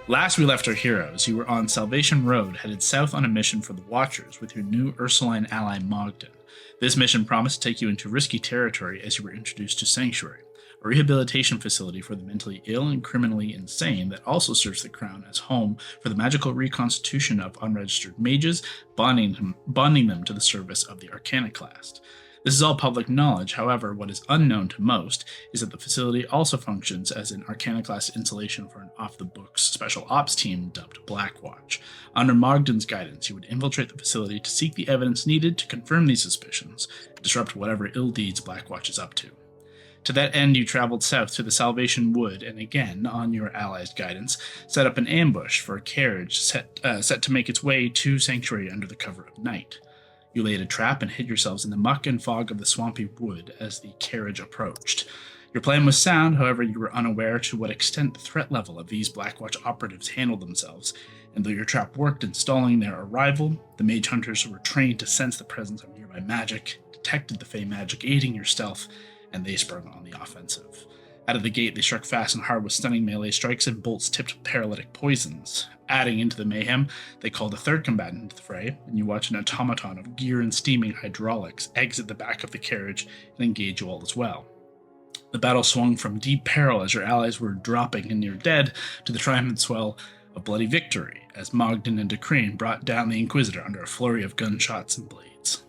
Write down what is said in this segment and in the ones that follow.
Last we left our heroes, you were on Salvation Road, headed south on a mission for the Watchers with your new Ursuline ally Mogden. This mission promised to take you into risky territory as you were introduced to Sanctuary, a rehabilitation facility for the mentally ill and criminally insane that also serves the Crown as home for the magical reconstitution of unregistered mages, bonding them to the service of the Arcanoclast. This is all public knowledge. However, what is unknown to most is that the facility also functions as an Arcanoclast installation for an off-the-books special ops team dubbed Blackwatch. Under Mogden's guidance, you would infiltrate the facility to seek the evidence needed to confirm these suspicions and disrupt whatever ill deeds Blackwatch is up to. To that end, you traveled south to the Salvation Wood and again, on your allies' guidance, set up an ambush for a carriage set to make its way to Sanctuary under the cover of night. You laid a trap and hid yourselves in the muck and fog of the swampy wood as the carriage approached. Your plan was sound, however, you were unaware to what extent the threat level of these Blackwatch operatives handled themselves, and though your trap worked in stalling their arrival, the mage hunters were trained to sense the presence of nearby magic, detected the fey magic aiding your stealth, and they sprung on the offensive. Out of the gate, they struck fast and hard with stunning melee strikes and bolts tipped with paralytic poisons. Adding into the mayhem, they called a third combatant into the fray, and you watch an automaton of gear and steaming hydraulics exit the back of the carriage and engage you all as well. The battle swung from deep peril as your allies were dropping and near dead to the triumphant swell of bloody victory as Mogden and DeCrane brought down the Inquisitor under a flurry of gunshots and blades.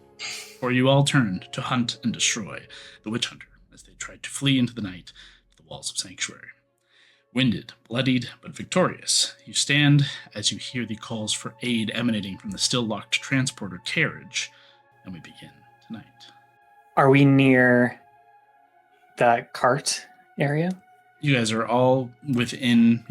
For you all turned to hunt and destroy the Witch Hunter as they tried to flee into the night to the walls of Sanctuary. Winded, bloodied, but victorious, you stand as you hear the calls for aid emanating from the still-locked transporter carriage, and we begin tonight. Are we near the cart area? You guys are all within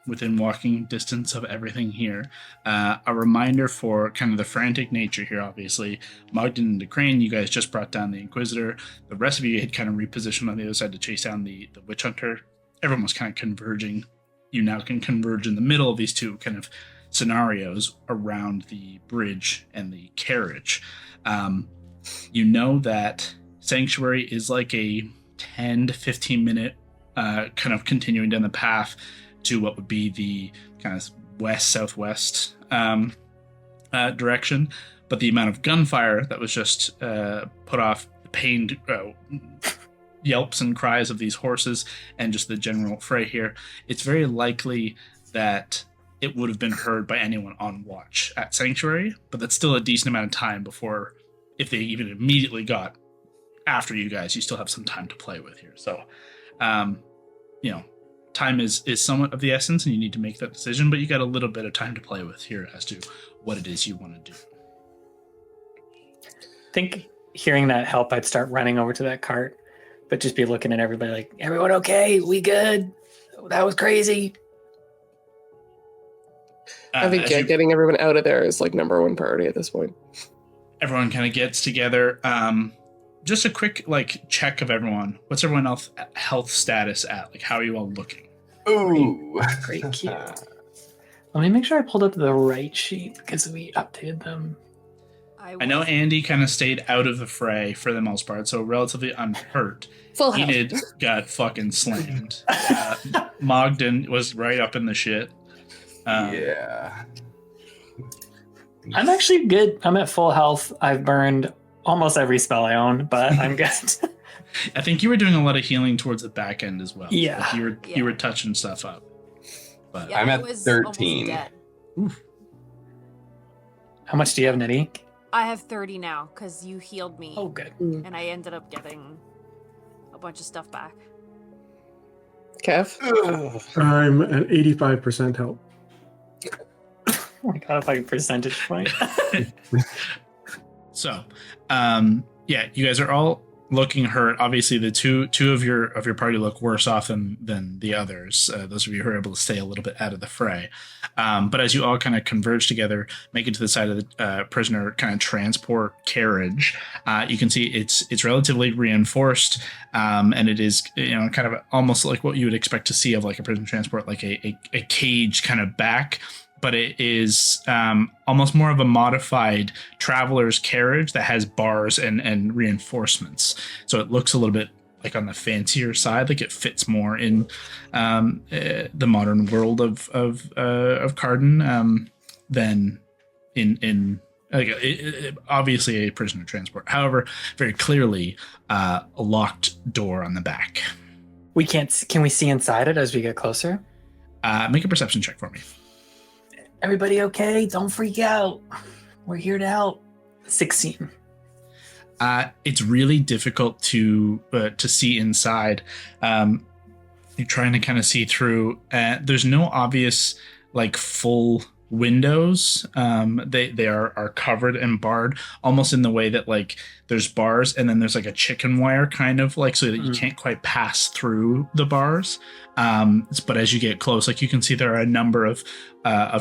walking distance of everything here. A reminder for kind of the frantic nature here, obviously. Mogden and DeCrane, you guys just brought down the Inquisitor. The rest of you had kind of repositioned on the other side to chase down the Witch Hunter. Everyone was kind of converging. You now can converge in the middle of these two kind of scenarios around the bridge and the carriage. You know that Sanctuary is like a 10 to 15 minute kind of continuing down the path to what would be the kind of west-southwest direction. But the amount of gunfire that was just put off pained yelps and cries of these horses and just the general fray here, it's very likely that it would have been heard by anyone on watch at Sanctuary, but that's still a decent amount of time before, if they even immediately got after you guys, you still have some time to play with here. So, time is somewhat of the essence, and you need to make that decision, but you got a little bit of time to play with here as to what it is you want to do. I think hearing that help, I'd start running over to that cart, but just be looking at everybody like, everyone okay? We good? That was crazy. I think getting everyone out of there is like number one priority at this point. Everyone kind of gets together. Just a quick check of everyone. What's everyone else health status at? Like, how are you all looking? Ooh, great cue. Let me make sure I pulled up the right sheet because we updated them. I know Andy kind of stayed out of the fray for the most part, so relatively unhurt. Full health. Enid got fucking slammed. Mogden was right up in the shit. Yeah. I'm actually good. I'm at full health. I've burned almost every spell I own, but I'm good. I think you were doing a lot of healing towards the back end as well. Yeah. Like you were touching stuff up. But I'm at 13. Oof. How much do you have, Nettie? I have 30 now because you healed me. Oh, good. And I ended up getting a bunch of stuff back. Kev? I'm at 85% health. Oh my god, if I can percentage point. So, you guys are all looking hurt. Obviously, the two of your party look worse off than the others. Those of you who are able to stay a little bit out of the fray. But as you all kind of converge together, make it to the side of the prisoner kind of transport carriage, you can see it's relatively reinforced, and it is kind of almost like what you would expect to see of like a prison transport, like a cage kind of back. But it is almost more of a modified traveler's carriage that has bars and reinforcements. So it looks a little bit like on the fancier side. Like it fits more in the modern world of Karden than in obviously a prisoner transport. However, very clearly a locked door on the back. We can't. Can we see inside it as we get closer? Make a perception check for me. Everybody okay? Don't freak out. We're here to help. 16. It's really difficult to see inside. You're trying to kind of see through. There's no obvious like full windows. They are covered and barred, almost in the way that like there's bars and then there's like a chicken wire kind of like, so that you can't quite pass through the bars. But as you get close, like you can see there are a number of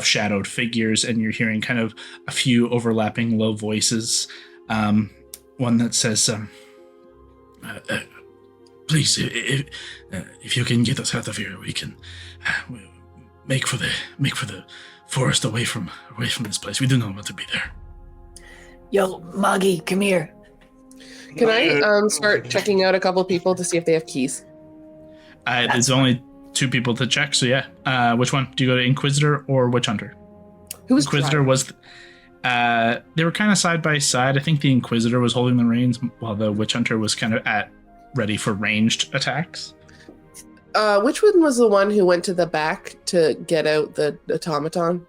shadowed figures, and you're hearing kind of a few overlapping low voices. One that says, "Please, if you can get us out of here, we can make for the forest away from this place. We do not want to be there." Yo, Moggy, come here. Can I start checking out a couple people to see if they have keys? There's only 2 people to check, so yeah. Which one? Do you go to Inquisitor or Witch Hunter? Who was Inquisitor was... they were kind of side by side. I think the Inquisitor was holding the reins while the Witch Hunter was kind of ready for ranged attacks. Which one was the one who went to the back to get out the automaton?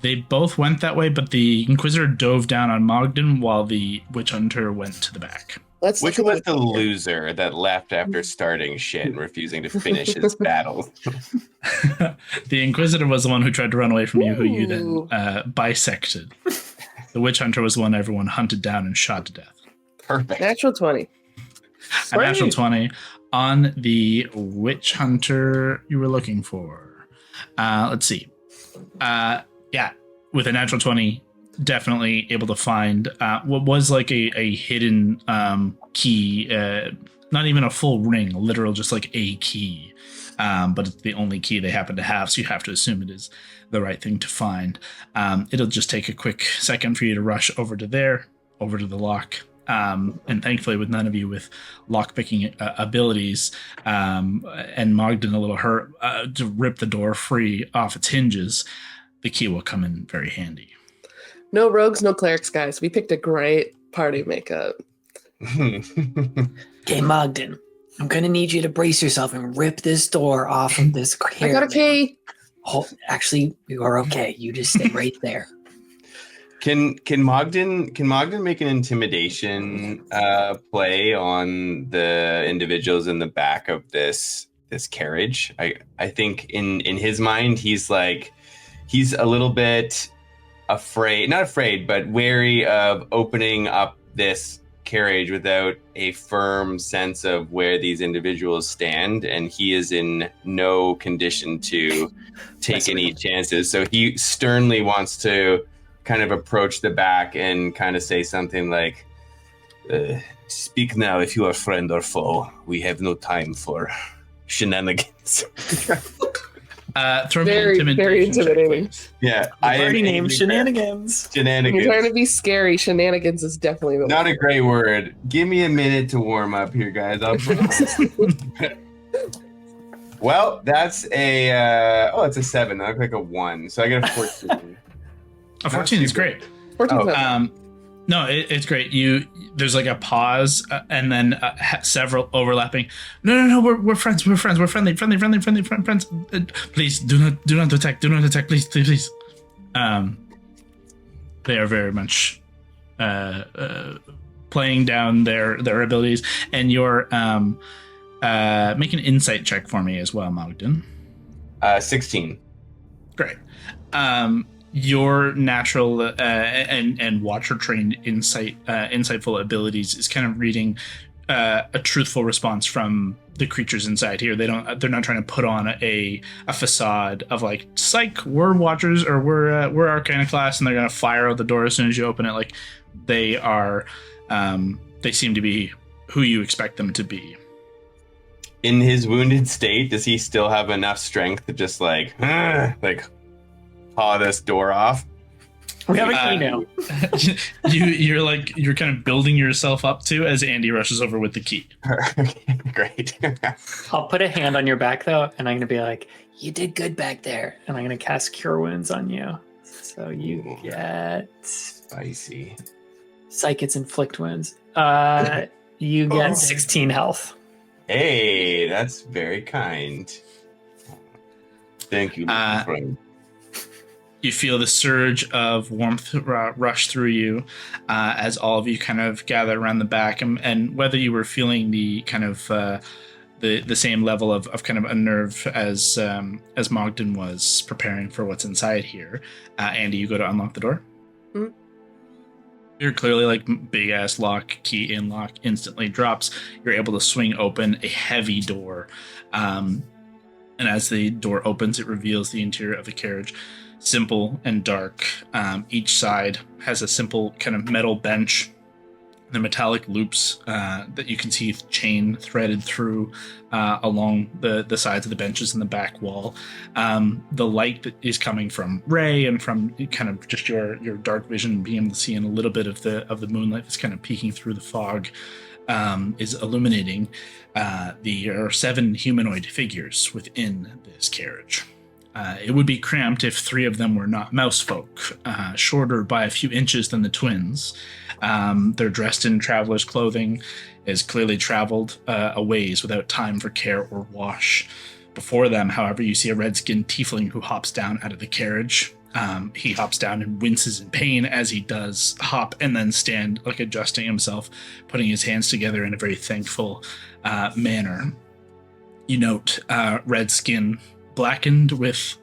They both went that way, but the Inquisitor dove down on Mogden while the Witch Hunter went to the back. Which was the loser that left after starting shit and refusing to finish his battle? The Inquisitor was the one who tried to run away from you, who you then bisected. The Witch Hunter was the one everyone hunted down and shot to death. Perfect. Natural 20. A natural 20 on the Witch Hunter you were looking for. Let's see. Yeah, with a natural 20, definitely able to find what was like a hidden key, not even a full ring, literal, just like a key. But it's the only key they happen to have, so you have to assume it is the right thing to find. It'll just take a quick second for you to rush over to the lock. And thankfully, with none of you with lockpicking abilities, and Mogden a little hurt, to rip the door free off its hinges, the key will come in very handy. No rogues, no clerics, guys. We picked a great party makeup. Okay, Mogden, I'm going to need you to brace yourself and rip this door off of this caravan. I got a key. Oh, actually, you are okay. You just stay right there. Can Mogden make an intimidation play on the individuals in the back of this carriage? I think in his mind he's a little bit not afraid, but wary of opening up this carriage without a firm sense of where these individuals stand, and he is in no condition to take any chances. So he sternly wants to kind of approach the back and kind of say something like, "Speak now if you are friend or foe. We have no time for shenanigans." Throw very intimidating. Yeah, I already named shenanigans. You're trying to be scary. Shenanigans is definitely the not a great word. Give me a minute to warm up here, guys. Well, that's a it's a 7. That looks like a 1, so I get a 14. A 14 is great. 14. No, it's great. There's like a pause and then several overlapping. No, we're friends. We're friends. We're friendly. Friends. Please do not attack. Do not attack. Please. They are very much playing down their abilities, and you're make an insight check for me as well, Mogden. 16. Great. Your natural and watcher trained insightful abilities is kind of reading a truthful response from the creatures inside here. They're not trying to put on a facade of like, psych, we're watchers, or we're Arcana class, and they're gonna fire out the door as soon as you open it. Like, they are they seem to be who you expect them to be. In his wounded state, does he still have enough strength to just like paw this door off? We have a key now. You're kind of building yourself up to as Andy rushes over with the key. Great. I'll put a hand on your back though, and I'm gonna be like, "You did good back there," and I'm gonna cast Cure Wounds on you, so you get Spicy. Psychics inflict wounds. You get 16 health. Hey, that's very kind. Thank you, my friend. You feel the surge of warmth rush through you as all of you kind of gather around the back, and whether you were feeling the kind of the same level of kind of unnerved as Mogden was preparing for what's inside here. Andy, you go to unlock the door. Mm-hmm. You're clearly like big ass lock, key in lock, instantly drops. You're able to swing open a heavy door. And as the door opens, it reveals the interior of the carriage. Simple and dark. Each side has a simple kind of metal bench. The metallic loops that you can see chain threaded through along the sides of the benches and the back wall. The light that is coming from Ray and from kind of just your dark vision, being able to see in a little bit of the moonlight that's kind of peeking through the fog, is illuminating there are 7 humanoid figures within this carriage. It would be cramped if 3 of them were not mouse folk, shorter by a few inches than the twins. They're dressed in traveler's clothing, has clearly traveled a ways without time for care or wash. Before them, however, you see a red-skinned tiefling who hops down out of the carriage. He hops down and winces in pain as he does hop and then stand, like adjusting himself, putting his hands together in a very thankful manner. You note red skin blackened with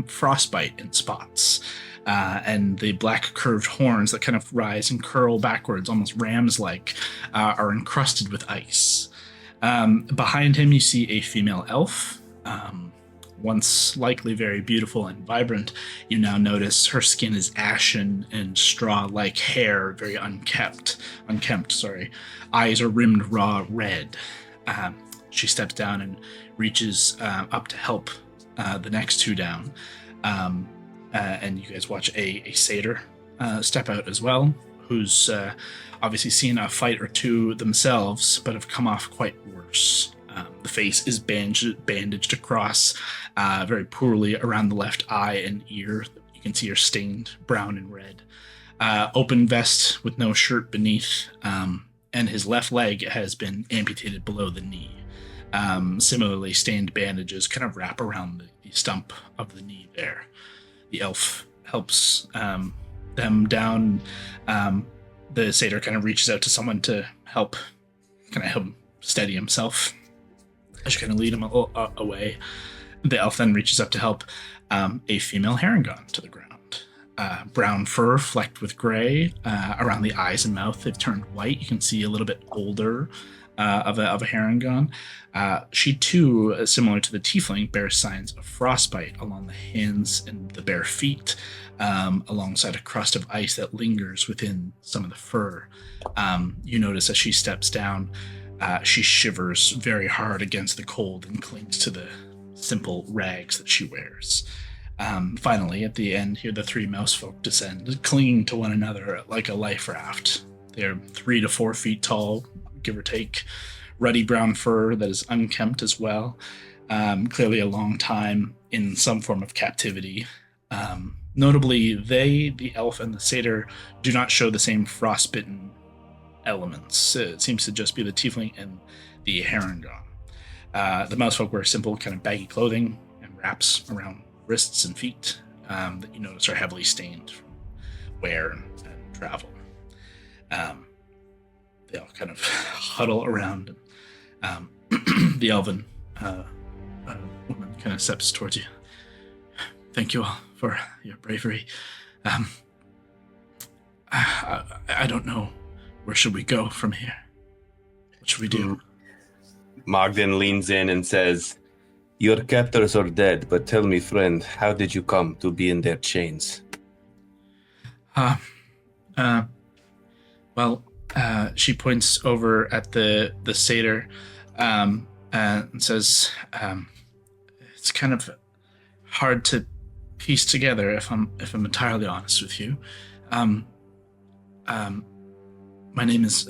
frostbite in spots. And the black curved horns that kind of rise and curl backwards, almost rams-like, are encrusted with ice. Behind him, you see a female elf. Once likely very beautiful and vibrant, you now notice her skin is ashen and straw-like hair, very unkempt. Eyes are rimmed raw red. She steps down and reaches up to help the next 2 down. And you guys watch a satyr step out as well, who's obviously seen a fight or 2 themselves, but have come off quite worse. The face is bandaged across very poorly around the left eye and ear. You can see are stained brown and red. Open vest with no shirt beneath, and his left leg has been amputated below the knee. Similarly, stained bandages kind of wrap around the stump of the knee there. The elf helps them down. The satyr kind of reaches out to someone to help him steady himself. I should kind of lead him away. The elf then reaches up to help a female Harengon to the ground. Brown fur flecked with gray around the eyes and mouth. They've turned white. You can see a little bit older of a Harengon. She too, similar to the tiefling, bears signs of frostbite along the hands and the bare feet, alongside a crust of ice that lingers within some of the fur. You notice as she steps down, she shivers very hard against the cold and clings to the simple rags that she wears. Finally, at the end here, the 3 mouse folk descend, clinging to one another like a life raft. They're 3 to 4 feet tall, give or take, ruddy brown fur that is unkempt as well. Clearly a long time in some form of captivity. Notably, the elf and the satyr, do not show the same frostbitten elements. It seems to just be the tiefling and the Harengon. The mousefolk wear simple kind of baggy clothing and wraps around wrists and feet that you notice are heavily stained from wear and travel. They all kind of huddle around. The elven woman kind of steps towards you. Thank you all for your bravery. I don't know. Where should we go from here? What should we do? Mogden leans in and says, "Your captors are dead, but tell me, friend, how did you come to be in their chains?" She points over at the satyr and says, "It's kind of hard to piece together, if I'm entirely honest with you. My name is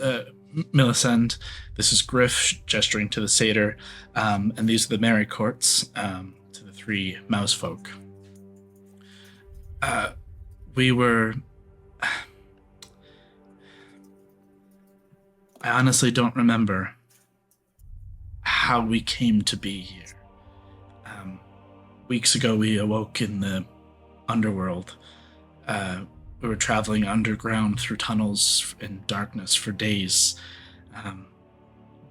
Millicent. This is Griff, gesturing to the satyr, and these are the Merry Courts, to the 3 mouse folk. We were... I honestly don't remember how we came to be here. Weeks ago, we awoke in the underworld. We were traveling underground through tunnels in darkness for days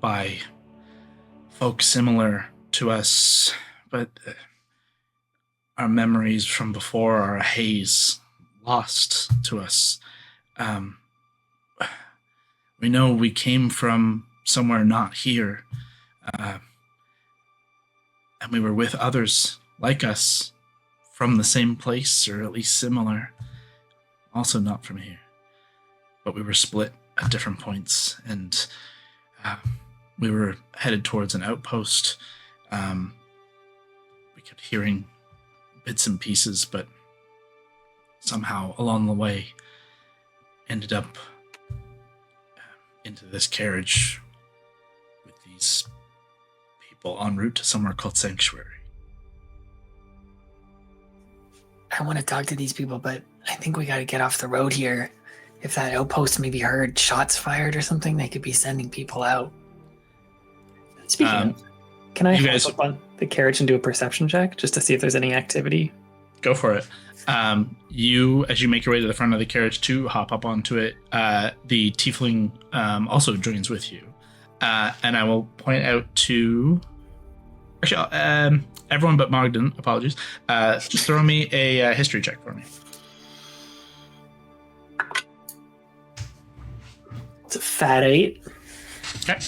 by folk similar to us, but our memories from before are a haze, lost to us. We know we came from somewhere not here, and we were with others like us from the same place, or at least similar, also not from here. But we were split at different points, and we were headed towards an outpost. We kept hearing bits and pieces, but somehow along the way ended up into this carriage with these people en route to somewhere called Sanctuary. I want to talk to these people, but I think we got to get off the road here. If that outpost maybe heard shots fired or something, they could be sending people out. Speaking of, can I hop up on the carriage and do a perception check just to see if there's any activity? Go for it. You, as you make your way to the front of the carriage to hop up onto it, the tiefling also joins with you. And I will point out to... Actually, everyone but Mogden, apologies. Just throw me a history check for me. It's a fat 8. Okay. I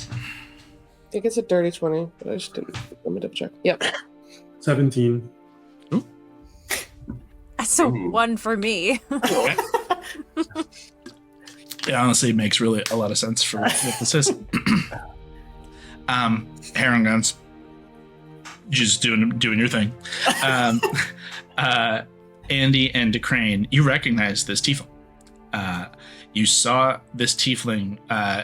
think it's a dirty 20, but I just didn't. Let me double check. Yep. 17. That's a 1 for me. Okay. It honestly makes really a lot of sense for what this is. Hair and guns. Just doing your thing. Andy and DeCrane, you recognize this tiefling. You saw this tiefling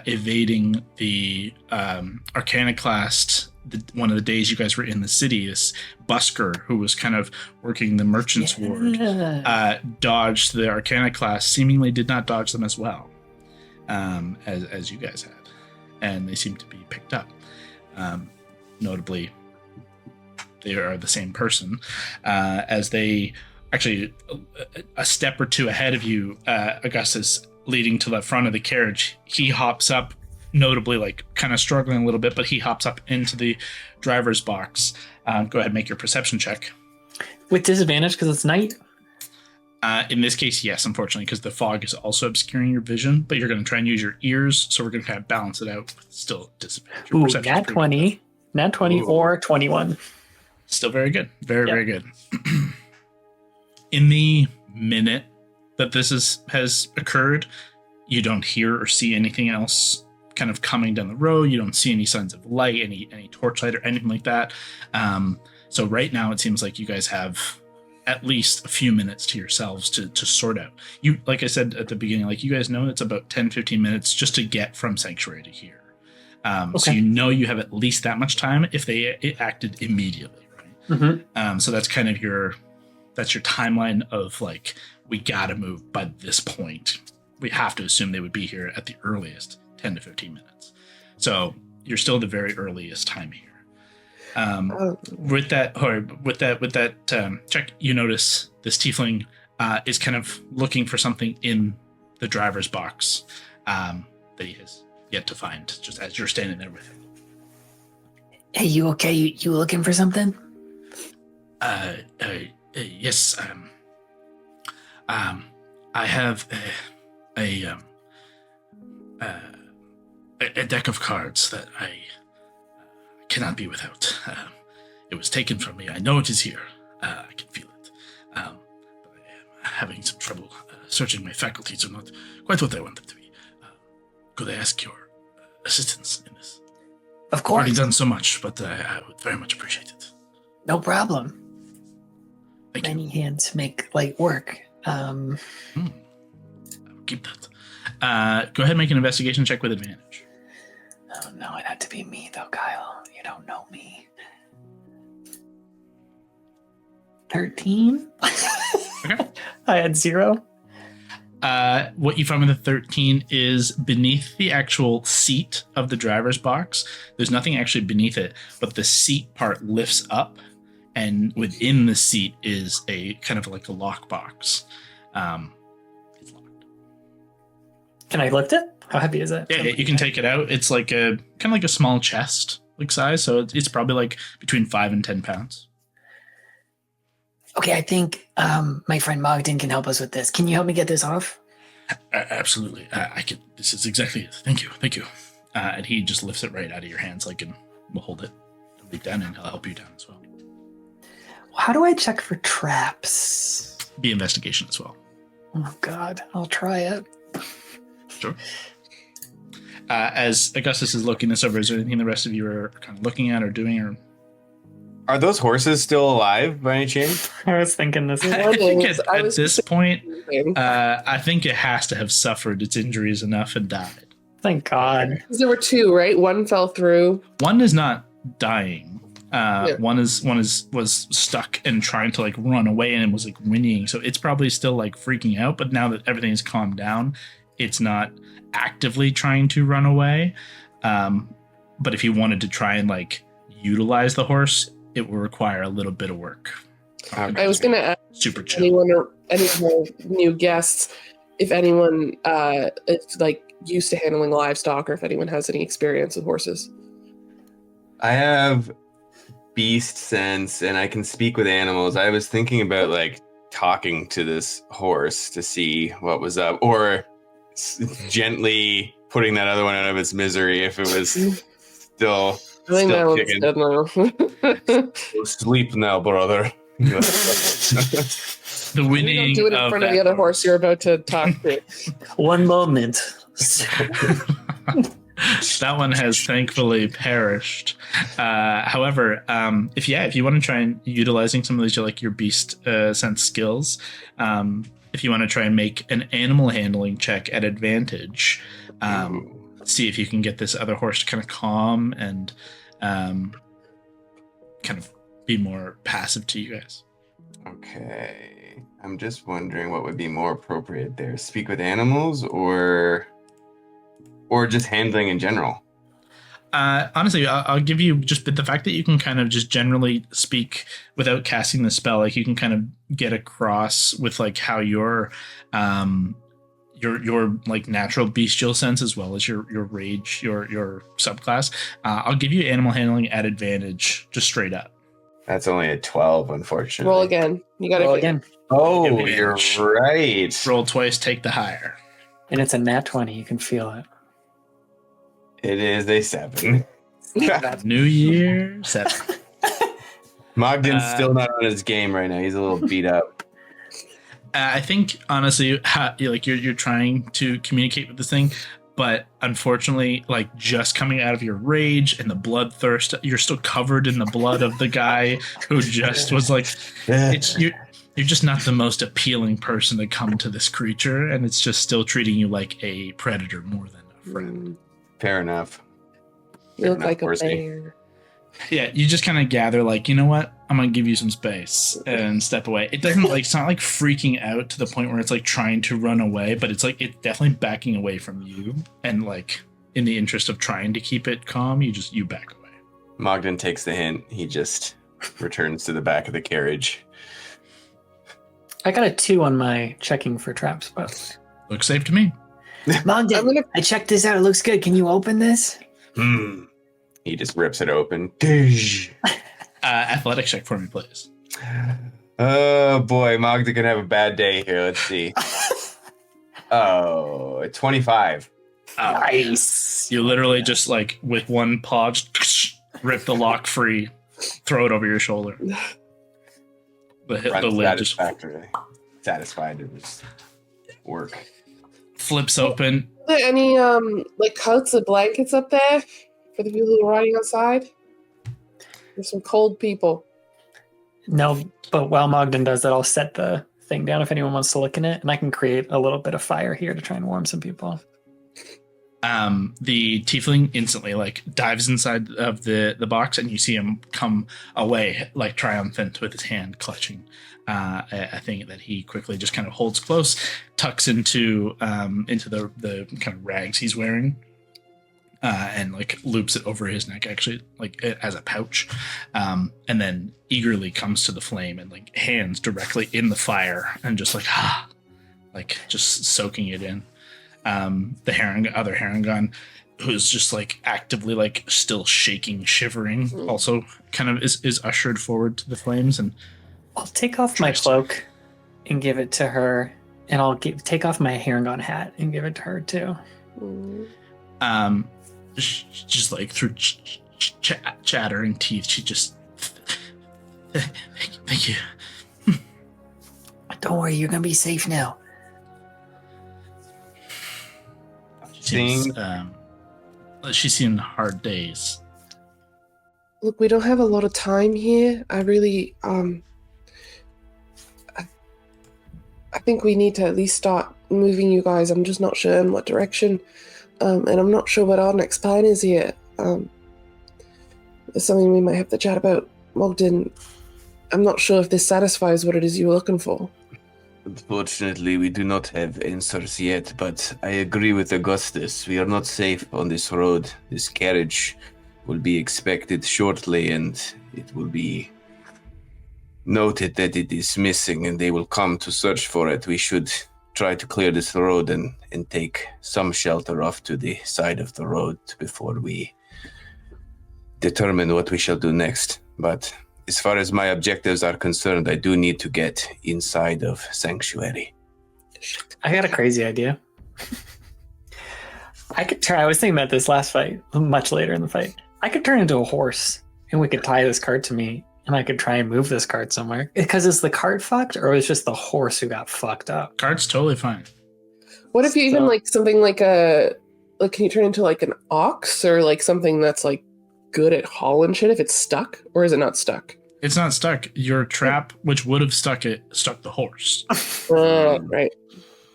evading the Arcanoclast one of the days you guys were in the city. This busker who was kind of working the merchant's ward dodged the Arcanoclast, seemingly did not dodge them as well as you guys had. And they seem to be picked up. Notably, they are the same person as they actually a step or two ahead of you, Augustus, leading to the front of the carriage. He hops up, notably like kind of struggling a little bit, but he hops up into the driver's box. Go ahead and make your perception check. With disadvantage because it's night? In this case, yes, unfortunately, because the fog is also obscuring your vision, but you're going to try and use your ears, so we're going to kind of balance it out with still disadvantage. Your Ooh, perception's nat pretty 20. good. Nat 20 or 21. Still very good. Very good. In the minute that this has occurred, you don't hear or see anything else kind of coming down the road. You don't see any signs of light, any torchlight or anything like that. So right now it seems like you guys have at least a few minutes to yourselves to sort out. You, like I said at the beginning, like you guys know it's about 10-15 minutes just to get from Sanctuary to here. So you know you have at least that much time if they acted immediately, right? Mm-hmm. So that's kind of your timeline of like, we gotta move by this point. We have to assume they would be here at the earliest 10 to 15 minutes. So you're still the very earliest time here. With that check, you notice this tiefling is kind of looking for something in the driver's box that he has yet to find, just as you're standing there with him. Hey, you okay? You looking for something? Yes. I have a deck of cards that I cannot be without. It was taken from me. I know it is here. I can feel it. But I am having some trouble searching. My faculties are not quite what I want them to be. Could I ask your assistance in this? Of course. I've already done so much, but I would very much appreciate it. No problem. Thank you. Many hands make light work. keep that. Go ahead and make an investigation check with advantage. Oh no, it had to be me though, Kyle. You don't know me. 13? Okay. I had 0. What you find with the 13 is beneath the actual seat of the driver's box. There's nothing actually beneath it, but the seat part lifts up, and within the seat is a kind of like a lockbox. It's locked. Can I lift it? How heavy is it? Yeah, you can take it out. It's like a kind of like a small chest like size, so it's probably like between 5 and 10 pounds. Okay, I think my friend Mogden can help us with this. Can you help me get this off? Absolutely. I can. This is exactly it. Thank you. And he just lifts it right out of your hands, like, and we'll hold it down, and he'll help you down as well. How do I check for traps? Be investigation as well. Oh God, I'll try it. Sure. As Augustus is looking this over, is there anything the rest of you are kind of looking at or doing, or? Are those horses still alive by any chance? I was thinking this. I think at this point, I think it has to have suffered its injuries enough and died. Thank God. There were 2, right? One fell through. One is not dying. One was stuck and trying to like run away and was like whinnying. So it's probably still like freaking out. But now that everything's calmed down, it's not actively trying to run away. But if you wanted to try and like utilize the horse, it will require a little bit of work. I was going to ask Super chill. anyone or any more new guests if anyone is like used to handling livestock or if anyone has any experience with horses. I have beast sense and I can speak with animals. I was thinking about like talking to this horse to see what was up, or gently putting that other one out of its misery if it was still I think that one's kicking. dead now. Sleep now, brother. The You winning don't do it in front of the other horse you're about to talk to. One moment. That one has thankfully perished. However, if you want to try and utilizing some of these like your beast sense skills, if you want to try and make an animal handling check at advantage, see if you can get this other horse to kind of calm and kind of be more passive to you guys. Okay. I'm just wondering what would be more appropriate there. Speak with animals or just handling in general? Honestly, I'll give you just the fact that you can kind of just generally speak without casting the spell. Like you can kind of get across with like how your like natural bestial sense as well as your rage, your subclass. I'll give you animal handling at advantage, just straight up. That's only a 12, unfortunately. Roll again. You got to Roll again. Oh, Advantage. you're right. Roll twice, take the higher. And it's a nat 20. You can feel it. It is a 7. New Year 7. Mogden's still not on his game right now. He's a little beat up. I think honestly, you're trying to communicate with this thing, but unfortunately, like just coming out of your rage and the bloodthirst, you're still covered in the blood of the guy who just was like, you're just not the most appealing person to come to this creature, and it's just still treating you like a predator more than a friend. Fair enough. You look like a Foresee. bear. Yeah, you just kind of gather like, you know what? I'm gonna give you some space and step away. It doesn't like, it's not like freaking out to the point where it's like trying to run away, but it's like it's definitely backing away from you. And like in the interest of trying to keep it calm, you back away. Mogden takes the hint. He just returns to the back of the carriage. I got a 2 on my checking for traps, but Looks safe to me. Mogden, I checked this out. It looks good. Can you open this? He just rips it open. Athletic check for me, please. Oh boy, Mogden gonna have a bad day here. Let's see. Oh, 25. Nice. You literally just like with one paw, just rip the lock free, throw it over your shoulder. The lid just satisfied to just work. flips open. Are there any like coats or blankets up there for the people who are riding outside? There's some cold people. No, but while Mogden does that, I'll set the thing down if anyone wants to look in it, and I can create a little bit of fire here to try and warm some people. The tiefling instantly like dives inside of the box, and you see him come away like triumphant with his hand clutching a thing that he quickly just kind of holds close, tucks into the kind of rags he's wearing, and like loops it over his neck, actually like as a pouch, and then eagerly comes to the flame and like hands directly in the fire and just like just soaking it in. The other Harangon, who's just like actively like still shaking, shivering, also kind of is ushered forward to the flames. And I'll take off my cloak and give it to her, and I'll take off my Harangon hat and give it to her too. Just like through chattering teeth, she just thank you. Don't worry, you're gonna be safe now. She's seen hard days. Look, we don't have a lot of time here. I really, I think we need to at least start moving you guys. I'm just not sure in what direction, and I'm not sure what our next plan is here. It's something we might have to chat about. Mogden, I'm not sure if this satisfies what it is you were looking for. Unfortunately, we do not have answers yet, but I agree with Augustus. We are not safe on this road. This carriage will be expected shortly, and it will be noted that it is missing, and they will come to search for it. We should try to clear this road and take some shelter off to the side of the road before we determine what we shall do next. But as far as my objectives are concerned, I do need to get inside of Sanctuary. I got a crazy idea. I was thinking about this last fight, much later in the fight. I could turn into a horse, and we could tie this cart to me, and I could try and move this cart somewhere. Because is the cart fucked, or is just the horse who got fucked up? Cart's totally fine. What if you even like something like can you turn into like an ox or like something that's like good at hauling shit if it's stuck, or is it not stuck? It's not stuck. Your trap, which would have stuck the horse. Right.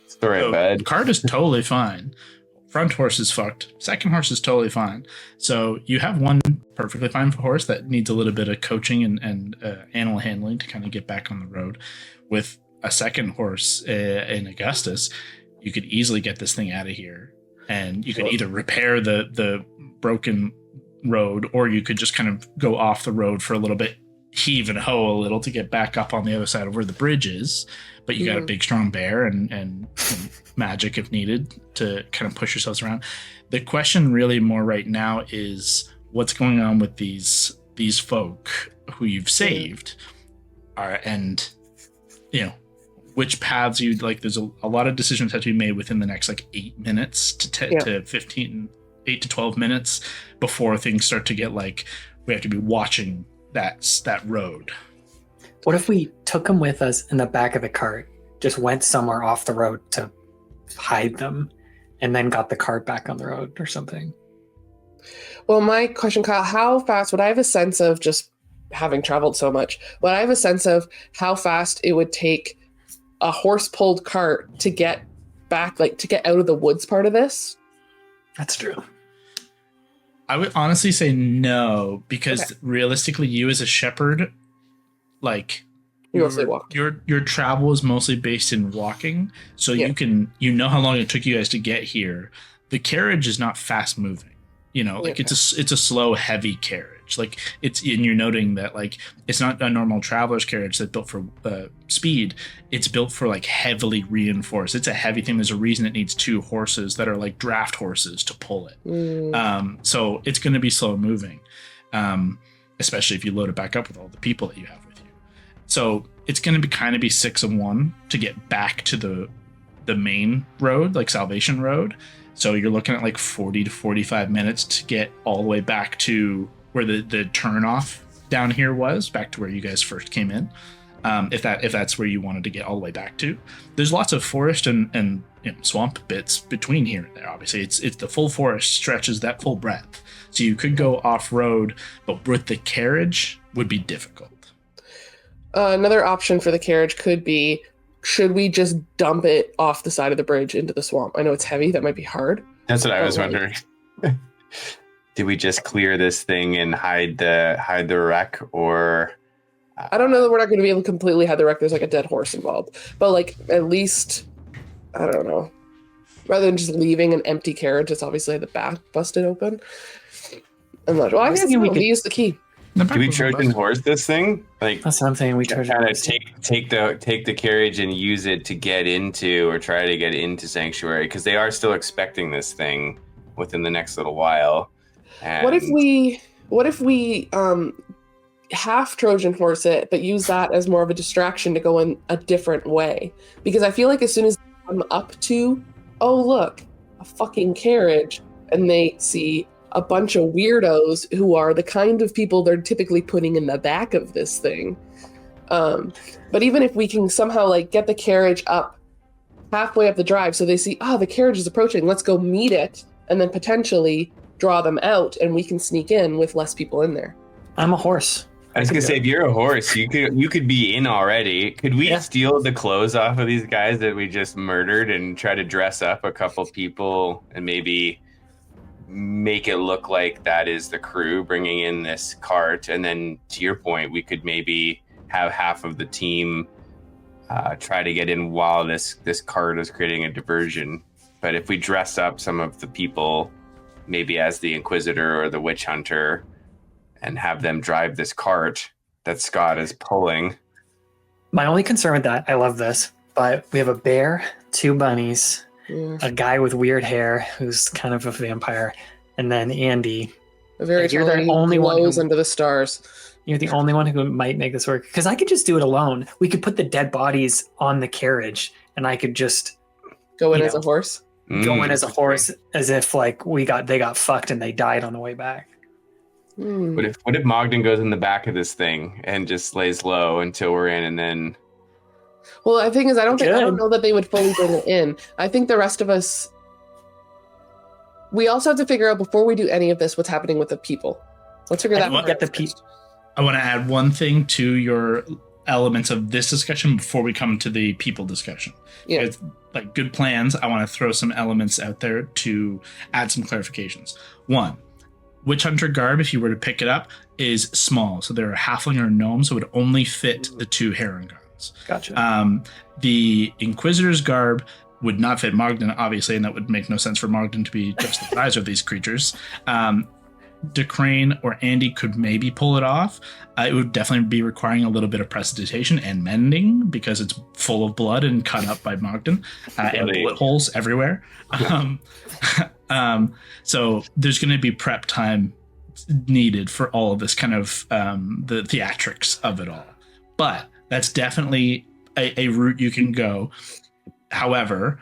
Sorry, bad. Cart is totally fine. Front horse is fucked. Second horse is totally fine. So you have one perfectly fine horse that needs a little bit of coaching and animal handling to kind of get back on the road. With a second horse in Augustus, you could easily get this thing out of here, and you could either repair the broken road, or you could just kind of go off the road for a little bit, heave and hoe a little to get back up on the other side of where the bridge is. But you got a big strong bear and magic if needed to kind of push yourselves around. The question really more right now is what's going on with these folk who you've saved, and which paths you'd like. There's a lot of decisions have to be made within the next like 8 minutes to 15, 8 to 12 minutes before things start to get like we have to be watching that road. What if we took them with us in the back of the cart, just went somewhere off the road to hide them, and then got the cart back on the road or something? Well, my question, Kyle, how fast would I have a sense of, just having traveled so much, would I have a sense of how fast it would take a horse-pulled cart to get back, like to get out of the woods part of this? That's true. I would honestly say no, because realistically, you as a shepherd, like you mostly walk. Your travel is mostly based in walking, so you know how long it took you guys to get here. The carriage is not fast moving. It's a slow, heavy carriage. Like and you're noting that like it's not a normal traveler's carriage that's built for speed. It's built for like heavily reinforced. It's a heavy thing. There's a reason it needs 2 horses that are like draft horses to pull it. So it's going to be slow moving, especially if you load it back up with all the people that you have with you. So it's going to be 6 of 1 to get back to the main road, like Salvation Road. So you're looking at like 40 to 45 minutes to get all the way back to where the turn off down here was, back to where you guys first came in. If that's where you wanted to get all the way back to. There's lots of forest and swamp bits between here and there. Obviously, it's the full forest stretches that full breadth. So you could go off road, but with the carriage would be difficult. Another option for the carriage could be should we just dump it off the side of the bridge into the swamp? I know it's heavy. That might be hard. That's what I was like- wondering. Do we just clear this thing and hide the wreck, or? I don't know that we're not going to be able to completely hide the wreck. There's like a dead horse involved, but like at least, I don't know. Rather than just leaving an empty carriage, it's obviously the back busted open. I'm not. Well, I guess we could use the key. Do we Trojan horse this thing? Like That's something we Trojan kind of horse. take the carriage and use it to get into or try to get into Sanctuary, because they are still expecting this thing within the next little while. And What if we half Trojan horse it, but use that as more of a distraction to go in a different way? Because I feel like as soon as I'm up to, oh look, a fucking carriage, and they see a bunch of weirdos who are the kind of people they're typically putting in the back of this thing. But even if we can somehow like get the carriage up halfway up the drive so they see, the carriage is approaching, let's go meet it, and then potentially draw them out and we can sneak in with less people in there. I'm a horse. I was gonna say, if you're a horse, you could be in already. Could we steal the clothes off of these guys that we just murdered and try to dress up a couple people and maybe make it look like that is the crew bringing in this cart? And then to your point, we could maybe have half of the team try to get in while this cart is creating a diversion. But if we dress up some of the people maybe as the Inquisitor or the Witch Hunter and have them drive this cart that Scott is pulling. My only concern with that, I love this, but we have a bear, 2 bunnies, a guy with weird hair who's kind of a vampire, and then Andy. A very You're the only one glows who- under the stars. You're the only one who might make this work. Because I could just do it alone. We could put the dead bodies on the carriage, and I could just Go in you as know, a horse. go in as a horse, as if like they got fucked and they died on the way back. Hmm. What if Mogden goes in the back of this thing and just lays low until we're in, and then Well, the thing is, I don't Good. know that they would fully bring it in. I think the rest of us. We also have to figure out before we do any of this what's happening with the people. Let's figure that out. Get the people. I want to add one thing to your elements of this discussion before we come to the people discussion. Yeah. With like good plans, I want to throw some elements out there to add some clarifications. One, Witch Hunter garb, if you were to pick it up, is small. So they're a halfling or a gnome, so it would only fit the 2 Heron guards. Gotcha. The Inquisitor's garb would not fit Mogden, obviously, and that would make no sense for Mogden to be just the size of these creatures. DeCrane or Andy could maybe pull it off. It would definitely be requiring a little bit of prestidigitation and mending because it's full of blood and cut up by Mogden and bullet holes everywhere. So there's going to be prep time needed for all of this kind of the theatrics of it all. But that's definitely a route you can go. However,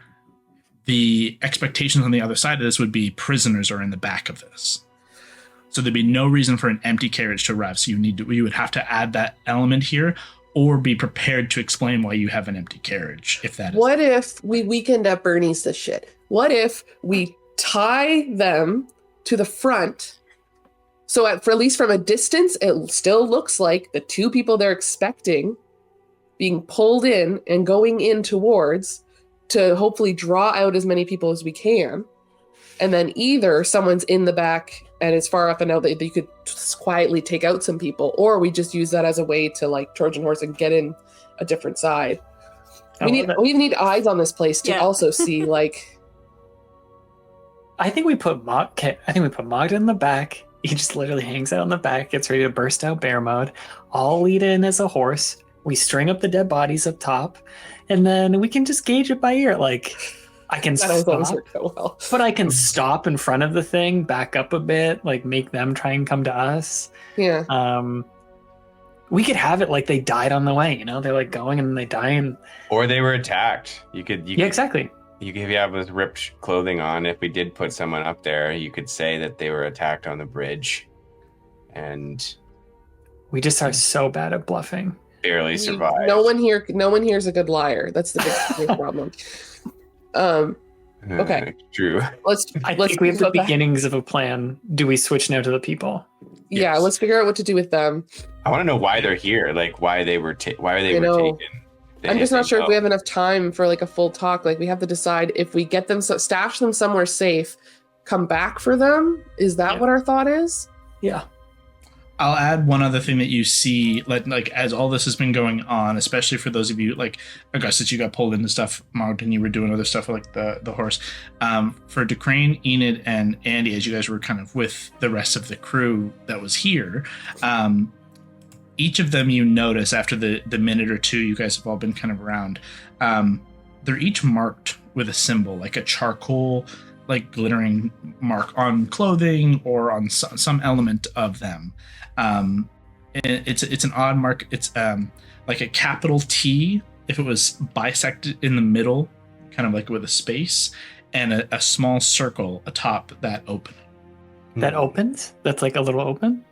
the expectations on the other side of this would be prisoners are in the back of this. So there'd be no reason for an empty carriage to arrive. So you would have to add that element here, or be prepared to explain why you have an empty carriage. If that is What if we weekend at Bernie's this shit? What if we tie them to the front? So for at least from a distance, it still looks like the 2 people they're expecting being pulled in and going in towards to hopefully draw out as many people as we can. And then either someone's in the back and it's far up and out that you could just quietly take out some people, or we just use that as a way to like Trojan horse and get in a different side. We need eyes on this place to also see like. I think we put Mogden in the back. He just literally hangs out in the back, gets ready to burst out bear mode. I'll lead in as a horse. We string up the dead bodies up top, and then we can just gauge it by ear. Like, I can stop, but I can stop in front of the thing, back up a bit, like make them try and come to us. Yeah. We could have it like they died on the way. You know, they're like going and they die, and or they were attacked. You could exactly. If you have this ripped clothing on, if we did put someone up there, you could say that they were attacked on the bridge, and we just are so bad at bluffing. Barely survived. No one here's a good liar. That's the big problem. Okay. True. Let's think we have the beginnings of a plan. Do we switch now to the people? Yeah, let's figure out what to do with them. I want to know why they're here, like why they were taken. I'm just not sure if we have enough time for like a full talk. Like we have to decide if we get them, stash them somewhere safe, come back for them. Is that what our thought is? Yeah. I'll add one other thing that you see, like as all this has been going on, especially for those of you like Augustus, you got pulled into stuff, Martin, you were doing other stuff like the horse. For Decrane, Enid, and Andy, as you guys were kind of with the rest of the crew that was here, each of them you notice after the minute or two you guys have all been kind of around, they're each marked with a symbol, like a charcoal, like glittering mark on clothing or on some element of them. It's an odd mark. It's like a capital T if it was bisected in the middle, kind of like with a space, and a small circle atop that opening. That opens? That's like a little open?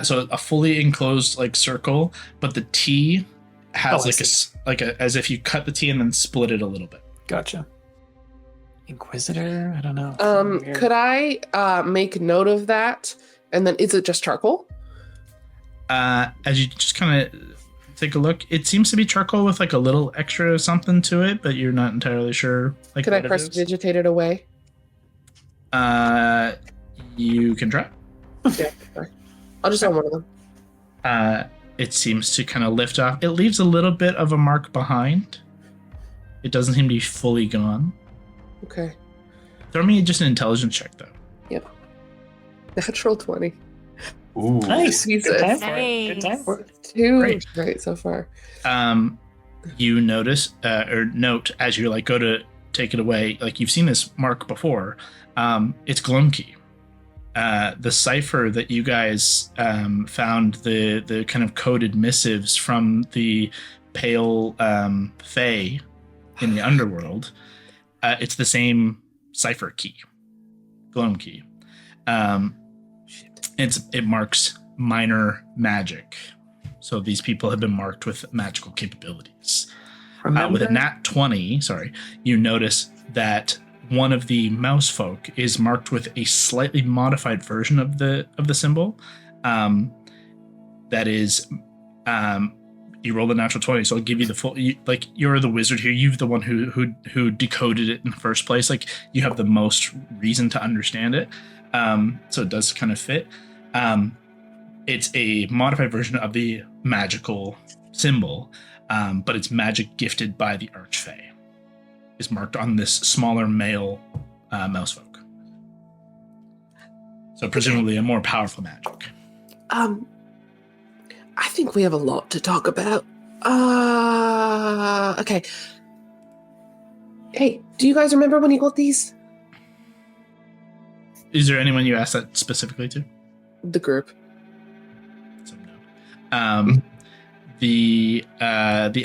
So a fully enclosed like circle, but the T has as if you cut the T and then split it a little bit. Gotcha. Inquisitor? I don't know. Could I make note of that? And then is it just charcoal? As you just kind of take a look, it seems to be charcoal with like a little extra something to it, but you're not entirely sure. Like, could I prestidigitate it away? You can try. Okay, I'll just on one of them. It seems to kind of lift off. It leaves a little bit of a mark behind. It doesn't seem to be fully gone. Okay. Throw me just an intelligence check, though. Yep. Natural 20. Ooh. Nice. Jesus. Good time for it. Good time for it. 2 right so far. You notice or note as you like go to take it away, like you've seen this mark before. It's Glumkey. The cipher that you guys found, the kind of coded missives from the pale fae in the underworld. It's the same cipher key, Glumkey. It marks minor magic. So these people have been marked with magical capabilities. With a nat 20, you notice that one of the mouse folk is marked with a slightly modified version of the symbol. That is, you rolled a natural 20, so I'll give you the full. You're the wizard here. You're the one who decoded it in the first place. Like you have the most reason to understand it. So it does kind of fit. It's a modified version of the magical symbol, but it's magic gifted by the Archfey. Is marked on this smaller male mousefolk. So presumably a more powerful magic. I think we have a lot to talk about. Okay. Hey, do you guys remember when you got these? Is there anyone you asked that specifically to? The group. So no. The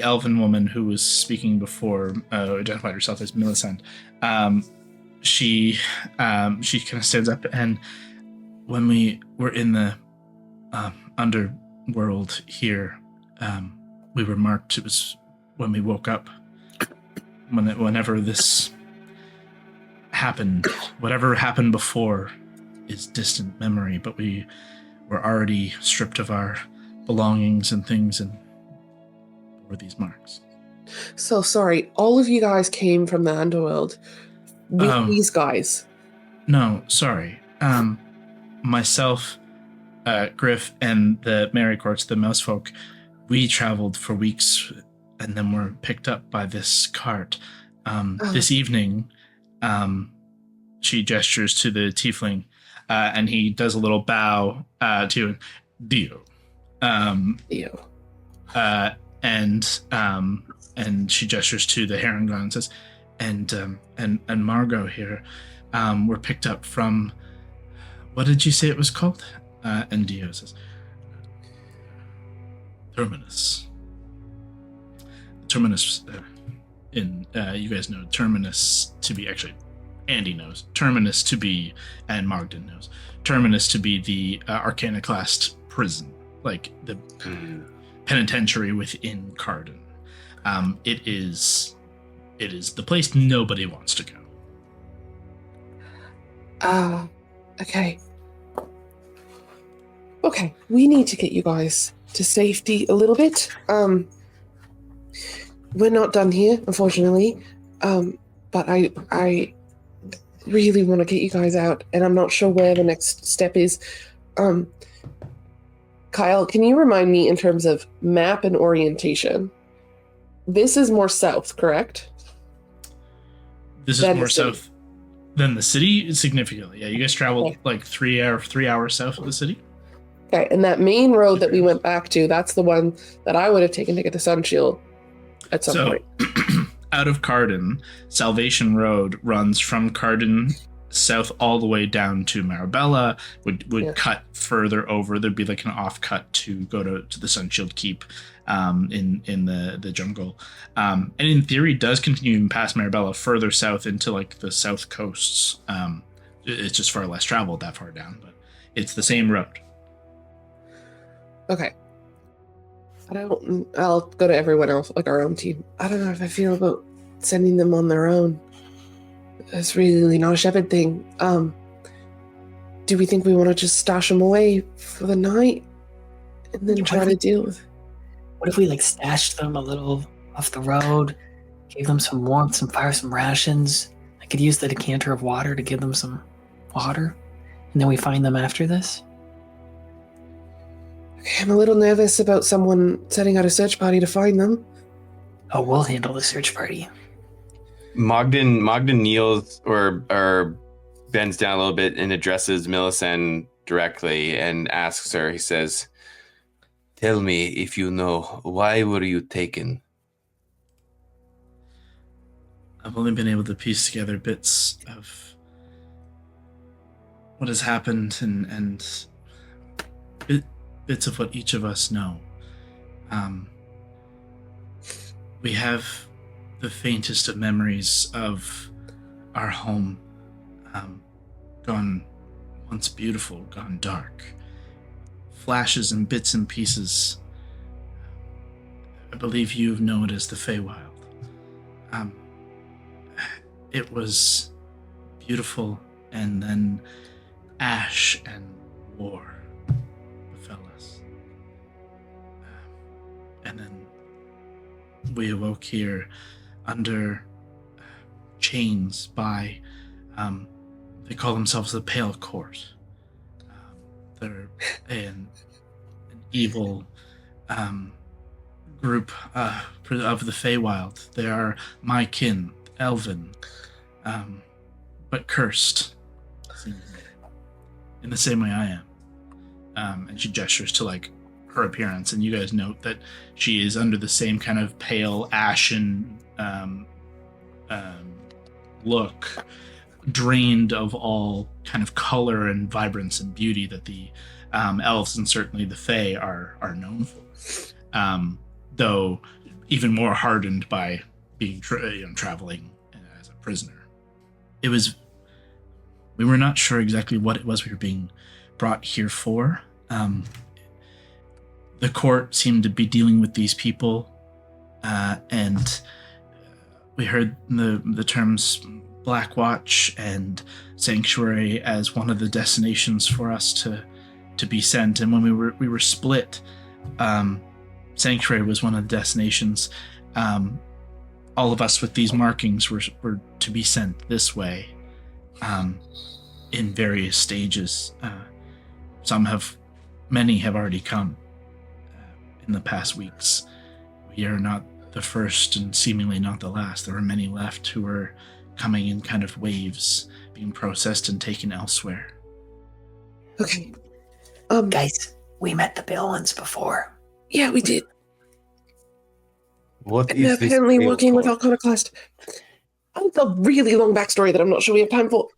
elven woman who was speaking before identified herself as Millicent. She kind of stands up, and when we were in the underworld here, we were marked. It was when we woke up. Whenever this happened, whatever happened before is distant memory, but we were already stripped of our belongings and things, and were these marks. So sorry, all of you guys came from the underworld with these guys. No, sorry. Myself, Griff, and the Mary Courts, the mouse folk, we traveled for weeks and then were picked up by this cart. This evening, she gestures to the tiefling, and he does a little bow to Dio. Dio. And she gestures to the Harangon and says, and Margot here, were picked up from, what did you say it was called? And Dio says, Terminus. Terminus, you guys know Terminus to be, actually, Andy knows, Terminus to be, and Mogden knows, Terminus to be the Arcana-classed prison, like the penitentiary within Karden. It is the place nobody wants to go. Okay. Okay, we need to get you guys to safety a little bit. we're not done here, unfortunately. But I really want to get you guys out, and I'm not sure where the next step is. Kyle, can you remind me in terms of map and orientation? This is more south, correct? This is more south than the city, significantly. Yeah, you guys traveled like 3 hours south of the city. Okay, and that main road that we went back to, that's the one that I would have taken to get the Sun Shield at some point. Out of Karden, Salvation Road runs from Karden south all the way down to Marabella, would cut further over. There'd be like an off cut to go to the Sunshield Keep in the jungle. And in theory does continue even past Marabella further south into like the south coasts. It's just far less traveled that far down, but it's the same road. Okay. I'll go to everyone else, like our own team. I don't know if I feel about sending them on their own. It's really not a shepherd thing. Do we think we want to just stash them away for the night and then try to deal with? What if we like stashed them a little off the road, gave them some warmth, some fire, some rations? I could use the decanter of water to give them some water, and then we find them after this. Okay, I'm a little nervous about someone setting out a search party to find them. Oh, we'll handle the search party. Mogden kneels or bends down a little bit and addresses Millicent directly and asks her, he says, "Tell me if you know, why were you taken?" I've only been able to piece together bits of what has happened and bits of what each of us know. We have the faintest of memories of our home, gone once beautiful, gone dark. Flashes and bits and pieces. I believe you know it as the Feywild. It was beautiful, and then ash and war befell us. And then we awoke here under chains by, they call themselves the Pale Court. They're an evil group of the Feywild. They are my kin, Elven, but cursed, in the same way I am. And she gestures to like her appearance, and you guys note that she is under the same kind of pale, ashen look, drained of all kind of color and vibrance and beauty that the elves and certainly the Fae are known for. Though even more hardened by being traveling as a prisoner. We were not sure exactly what it was we were being brought here for. The court seemed to be dealing with these people, and we heard the terms Black Watch and Sanctuary as one of the destinations for us to be sent. And when we were split, Sanctuary was one of the destinations. All of us with these markings were to be sent this way, in various stages. Many have already come in the past weeks. We are not the first and seemingly not the last. There are many left who are coming in kind of waves, being processed and taken elsewhere. Okay. Guys, we met the Baleans before. Yeah, we did. What And is they're apparently this working with Court? Iconoclast. It's a really long backstory that I'm not sure we have time for.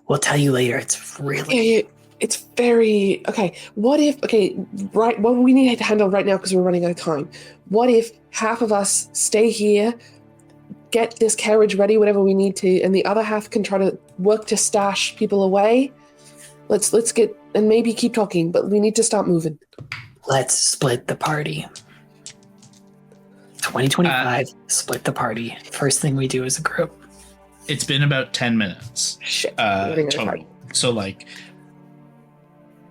We'll tell you later. It's really... Yeah, it's very... Okay, what we need to handle right now, because we're running out of time. What if half of us stay here, get this carriage ready, whatever we need to, and the other half can try to work to stash people away? Let's get... And maybe keep talking, but we need to start moving. Let's split the party. 2025, split the party. First thing we do as a group. It's been about 10 minutes Shit. Running out of time. total. So like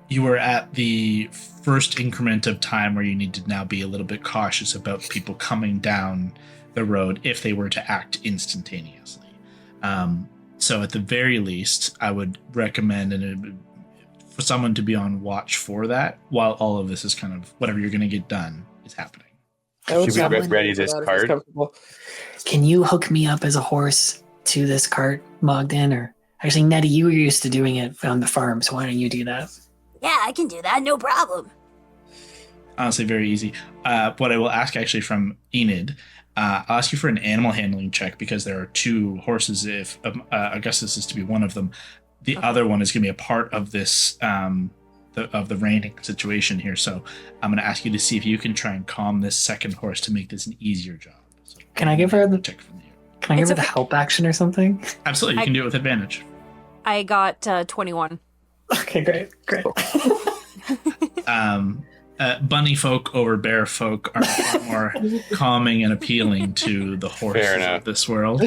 you were at the first increment of time where you need to now be a little bit cautious about people coming down the road if they were to act instantaneously. So at the very least, I would recommend for someone to be on watch for that while all of this is kind of whatever you're going to get done is happening. I Should we would ready for this that if it's cart? comfortable. Can you hook me up as a horse to this cart, Mogden? Or actually, Nettie, you were used to doing it on the farm, so why don't you do that? Yeah, I can do that. No problem. Honestly, very easy. What I will ask actually from Enid, I'll ask you for an animal handling check because there are two horses. If Augustus is to be one of them, the other one is going to be a part of this of the reining situation here. So I'm going to ask you to see if you can try and calm this second horse to make this an easier job. So Can I give her the check from you? Can I give her the okay. help action or something? Absolutely, you can do it with advantage. I got 21. Okay, great. Bunny folk over bear folk are far more calming and appealing to the horses of this world.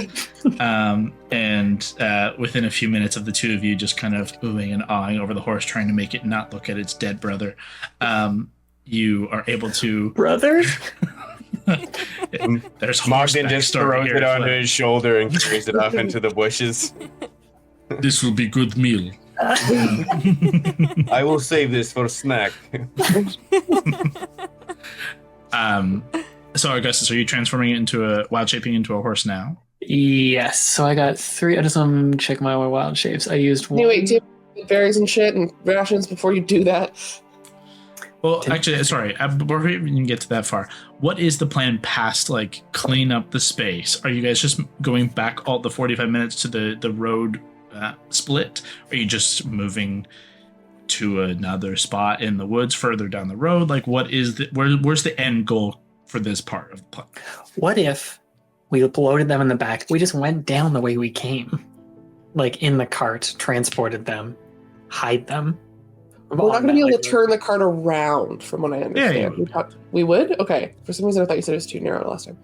And within a few minutes of the two of you just kind of oohing and awing over the horse, trying to make it not look at its dead brother, you are able to... Brother? There's Mogden just throws here it as onto well. his shoulder and carries it off into the bushes. This will be good meal. I will save this for snack. So Augustus, are you transforming it into wild shaping into a horse now? Yes. So I got 3. I just want to check my wild shapes. I used 1. Anyway, do you have berries and shit and rations before you do that? Well, actually, sorry, before we even get to that far, what is the plan past, like, clean up the space? Are you guys just going back all the 45 minutes to the road split? Or are you just moving to another spot in the woods further down the road? Like, what is where's the end goal for this part of the plan? What if we loaded them in the back? We just went down the way we came, like in the cart, transported them, hide them. We're not going to be able to turn the cart around, from what I understand. Yeah, we would? Okay. For some reason, I thought you said it was too narrow last time.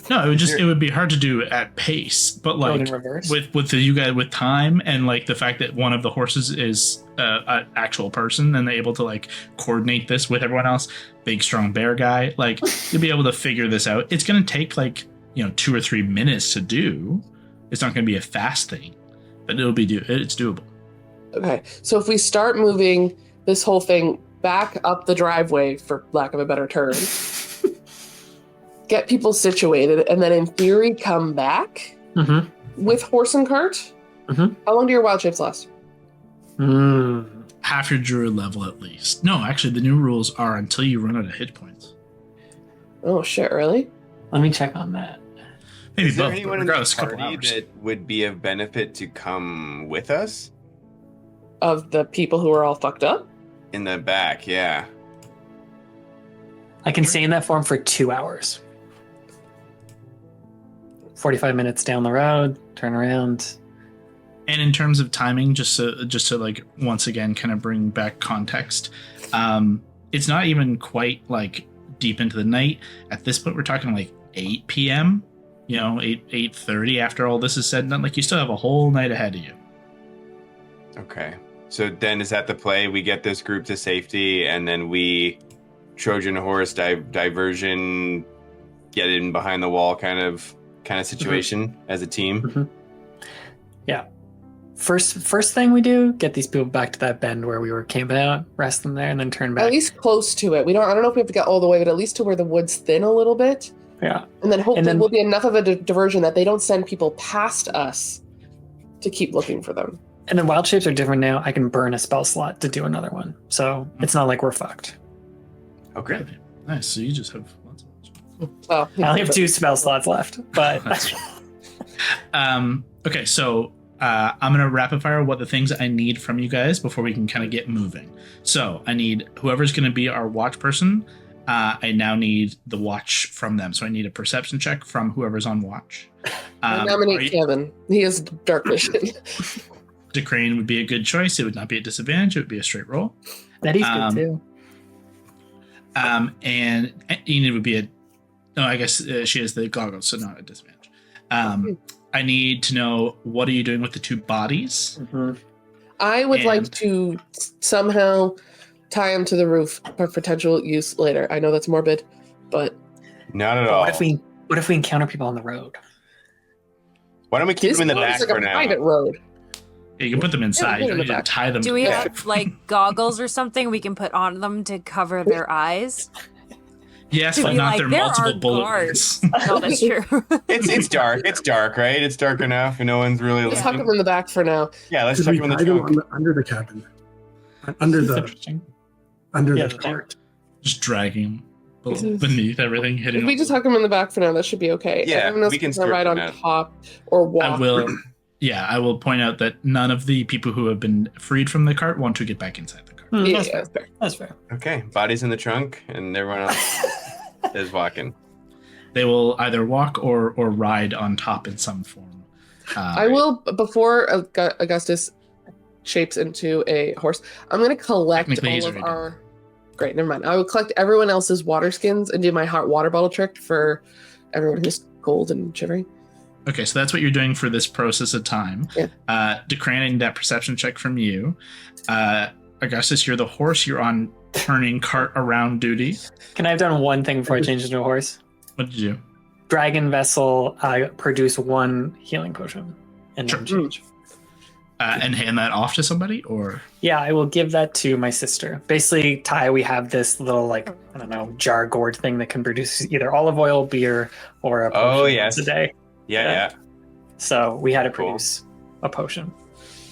No, it would be hard to do at pace, but like in reverse? with you guys with time and like the fact that one of the horses is an actual person and they're able to like coordinate this with everyone else, big strong bear guy, like you'll be able to figure this out. It's going to take like 2 or 3 minutes to do. It's not going to be a fast thing, but it's doable. Okay. So if we start moving this whole thing back up the driveway, for lack of a better term, get people situated, and then in theory come back with horse and cart. Mm-hmm. How long do your wild shapes last? Half your druid level at least. No, actually, the new rules are until you run out of hit points. Oh shit! Really? Let me check on that. Maybe Is there both, but anyone in the regardless, a couple party hours. that would be of benefit to come with us? Of the people who are all fucked up? In the back, yeah. I can stay in that form for 2 hours. 45 minutes down the road, turn around. And in terms of timing, just to like once again kind of bring back context, it's not even quite like deep into the night. At this point, we're talking like 8 p.m. 8:30 after all this is said and done. Like you still have a whole night ahead of you. Okay. So then is that the play? We get this group to safety, and then we Trojan horse diversion, get in behind the wall kind of situation as a team. Mm-hmm. Yeah. First thing we do, get these people back to that bend where we were camping out, rest them there, and then turn back. At least close to it. I don't know if we have to get all the way, but at least to where the wood's thin a little bit. Yeah. And then hopefully we'll be enough of a diversion that they don't send people past us to keep looking for them. And then wild shapes are different now. I can burn a spell slot to do another one. So it's not like we're fucked. Okay. Really? Nice. So you just have lots of cool. Well, I only have 2 spell slots left, but Okay, so I'm gonna rapid fire what the things I need from you guys before we can kind of get moving. So I need whoever's gonna be our watch person. I now need the watch from them. So I need a perception check from whoever's on watch. I nominate Kevin. He has dark vision. DeCrane would be a good choice. It would not be a disadvantage. It would be a straight roll. Nettie's good too. And Enid would be I guess she has the goggles, so not a disadvantage. I need to know, what are you doing with the 2 bodies? Mm-hmm. I would like And- to somehow tie him to the roof for potential use later. I know that's morbid, but Not at But all. what if we encounter people on the road? Why don't we keep this him in the road back is like for a now? private road. You can put them inside. put You them don't in the need to back. tie them. Do we to the have like goggles or something we can put on them to cover their eyes? Yes, to but be not like, their there multiple are bullet guards. wounds. No, that's true. It's dark. It's dark, right? It's dark enough, and no one's really Let's tuck looking. him in the back for now. Yeah, let's Could chuck we him in the tie them trunk. under the cabin? Under That's the interesting. under Yeah, the cart. Just dragging This is- beneath everything, hitting. If we just tuck him in the back for now, that should be okay. Yeah, Everyone else we can can ride strip on him out. top or walk. I will. Yeah, I will point out that none of the people who have been freed from the cart want to get back inside the cart. Yeah, That's yeah, fair. that's fair. That's fair. Okay, bodies in the trunk, and everyone else is walking. They will either walk or ride on top in some form. I will, before Augustus shapes into a horse, I'm going to collect Technically, he's all of already done. our... Great, never mind. I will collect everyone else's water skins and do my hot water bottle trick for everyone who's cold and shivering. Okay, so that's what you're doing for this process of time. Yeah. Decraning that perception check from you. Augustus, you're the horse. You're on turning cart around duty. Can I have done one thing before I change into a horse? What did you do? Dragon vessel, produce one healing potion, and then Sure. change. And hand that off to somebody, or Yeah, I will give that to my sister. Basically, Ty, we have this little I don't know, jar gourd thing that can produce either olive oil, beer, or a potion Oh, yes. once a day. Yeah. So we had to Cool. produce a potion.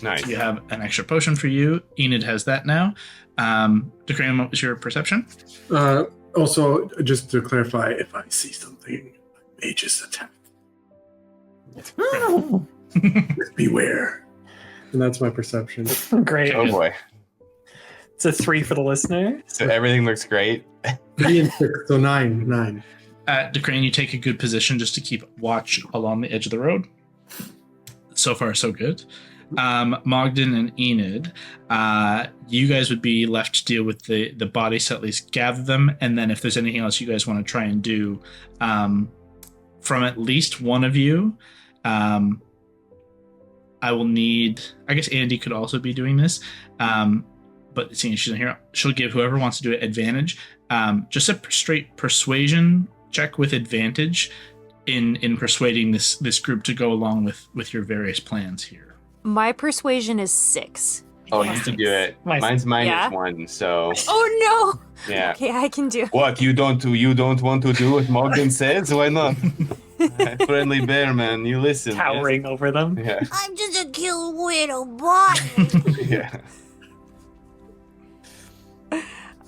Nice. you have an extra potion for you. Enid has that now. Decraning, what was your perception? Also, just to clarify, if I see something, I may just attack. Just beware. And that's my perception. Great. Oh boy. It's a 3 for the listener. So everything looks great. 3 and 6, so 9. Decraning, you take a good position just to keep watch along the edge of the road. So far, so good. Mogden and Enid, you guys would be left to deal with the bodies, to at least gather them, and then if there's anything else you guys want to try and do, from at least one of you, I will need. I guess Andy could also be doing this, but seeing as she's not here, she'll give whoever wants to do it advantage. Just a straight persuasion check with advantage in persuading this group to go along with your various plans here. My persuasion is 6. Oh, you can do it. Mine's Yeah? -1, so Oh no! yeah. Okay, I can do. What you don't want to do what Morgan says? Why not? Friendly bear man, you listen. yes? Towering over them. Yeah. I'm just a cute little boy. Yeah.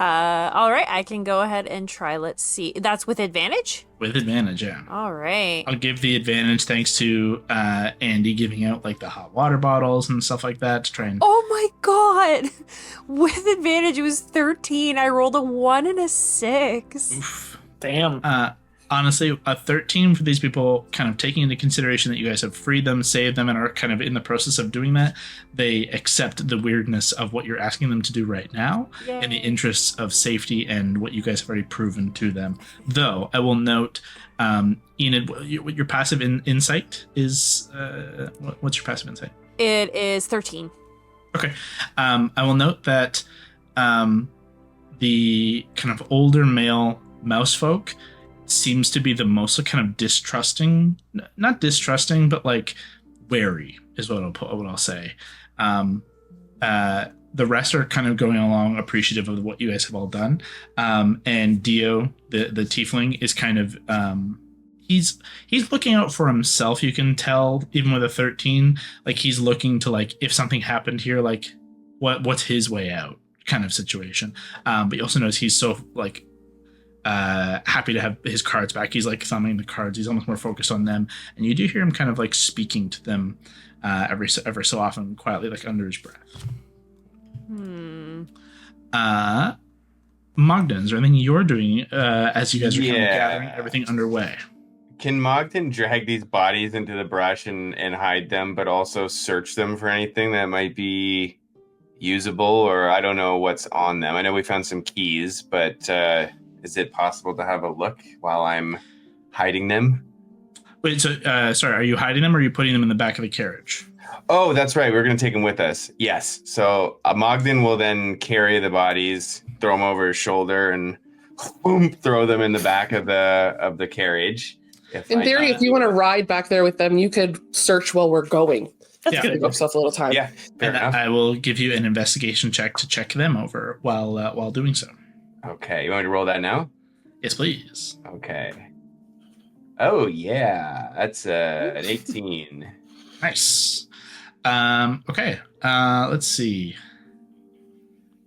All right, I can go ahead and try. Let's see. That's with advantage? With advantage, yeah. All right. I'll give the advantage thanks to Andy giving out like the hot water bottles and stuff like that to try and. Oh my god! With advantage, it was 13. I rolled a 1 and a 6. Oof. Damn. Honestly, a 13 for these people, kind of taking into consideration that you guys have freed them, saved them, and are kind of in the process of doing that, they accept the weirdness of what you're asking them to do right now in the Yay. interests of safety and what you guys have already proven to them. Though, I will note, Enid, what your passive insight is, what's your passive insight? It is 13. Okay. I will note that the kind of older male mouse folk seems to be the most kind of distrusting, not distrusting, but like wary is what I'll say. The rest are kind of going along appreciative of what you guys have all done. And Dio, the tiefling, is kind of he's looking out for himself. You can tell even with a 13, like he's looking to like if something happened here, like what's his way out kind of situation. But you also notice he's so like happy to have his cards back. He's like thumbing the cards. He's almost more focused on them, and you do hear him kind of like speaking to them every so often, quietly, like under his breath. Mogden, is there anything you're doing as you guys are kind of gathering everything underway? Can Mogden drag these bodies into the brush and hide them, but also search them for anything that might be usable, or I don't know what's on them? I know we found some keys, but is it possible to have a look while I'm hiding them? Wait, so sorry, are you hiding them or are you putting them in the back of the carriage? Oh, that's right. We're going to take him with us. Yes. So Mogden will then carry the bodies, throw them over his shoulder, and boom, throw them in the back of the carriage. In theory, if you want to ride back there with them, you could search while we're going. That's Yeah. good. Give yourself a little time. Yeah, fair And enough. I will give you an investigation check to check them over while doing so. Okay, you want me to roll that now? Yes, please. Okay. Oh yeah, that's an 18. Nice. Okay. Let's see.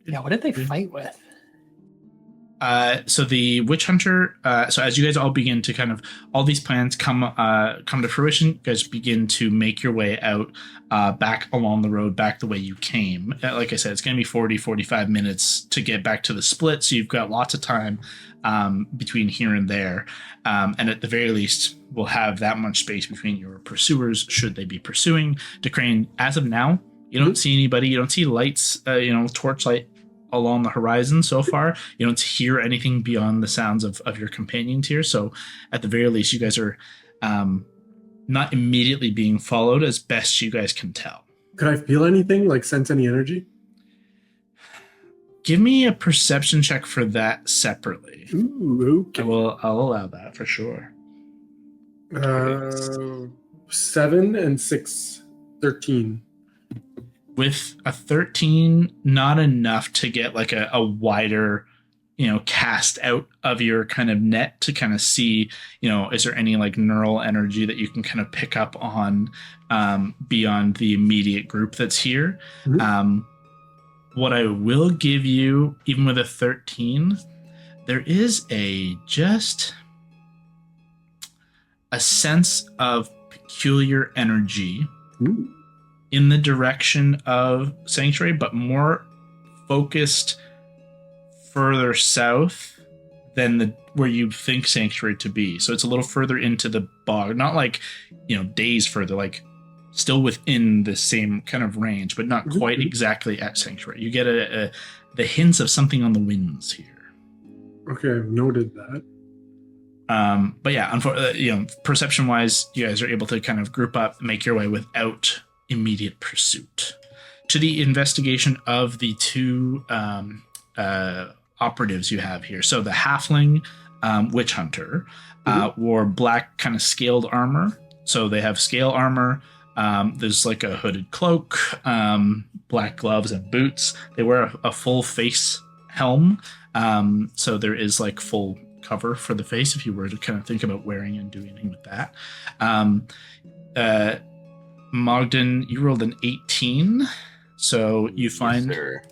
Yeah, what did they fight with? So the witch hunter. So as you guys all begin to kind of all these plans come to fruition, you guys begin to make your way out back along the road, back the way you came. Like I said, it's going to be 45 minutes to get back to the split, so you've got lots of time between here and there. And at the very least, we'll have that much space between your pursuers should they be pursuing. DeCrane, as of now, you don't see anybody. You don't see lights. Torchlight along the horizon so far. You don't hear anything beyond the sounds of your companions here. So at the very least, you guys are not immediately being followed as best you guys can tell. Could I feel anything? Like sense any energy? Give me a perception check for that separately. Ooh, okay. I'll allow that for sure. 7 and 6, 13. With a 13, not enough to get like a wider, cast out of your kind of net to kind of see, is there any like neural energy that you can kind of pick up on beyond the immediate group that's here. Mhm. What I will give you, even with a 13, there is just a sense of peculiar energy Ooh. in the direction of Sanctuary, but more focused further south than where you think Sanctuary to be. So it's a little further into the bog, not like, days further, like still within the same kind of range, but not quite exactly at Sanctuary. You get the hints of something on the winds here. Okay, I've noted that. But yeah, perception-wise, you guys are able to kind of group up, make your way without immediate pursuit. To the investigation of the two operatives you have here. So the halfling witch hunter wore black kind of scaled armor. So they have scale armor. There's like a hooded cloak, black gloves and boots. They wear a full face helm. So there is like full cover for the face if you were to kind of think about wearing and doing anything with that. Mogden, you rolled an 18. So you find... Yes,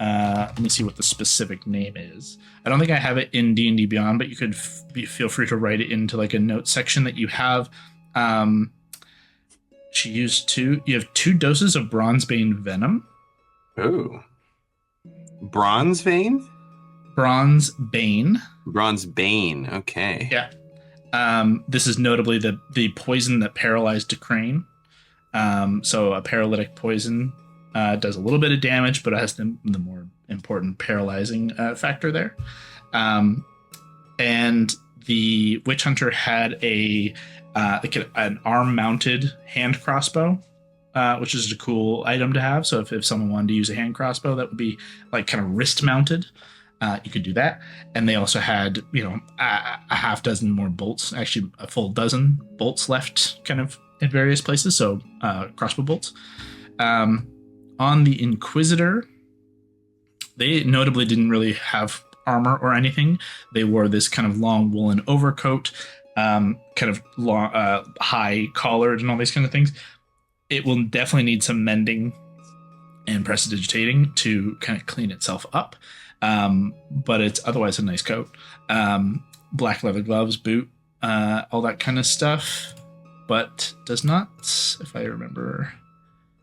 let me see what the specific name is. I don't think I have it in D&D Beyond, but you could feel free to write it into like a note section that you have. She used you have 2 doses of Bronzebane venom. Ooh. Bronze vein? Bronzebane. Bronzebane. Okay. Yeah. This is notably the poison that paralyzed DeCrane. So a paralytic poison does a little bit of damage, but it has the more important paralyzing factor there. And the witch hunter had an arm-mounted hand crossbow, which is a cool item to have. So if someone wanted to use a hand crossbow, that would be like kind of wrist-mounted. You could do that. And they also had, a half dozen more bolts, actually a full dozen bolts left kind of in various places. So crossbow bolts. On the Inquisitor, they notably didn't really have armor or anything. They wore this kind of long woolen overcoat, kind of long, high collared and all these kind of things. It will definitely need some mending and prestidigitating to kind of clean itself up. But it's otherwise a nice coat. Black leather gloves, boot, all that kind of stuff. But does not, if I remember...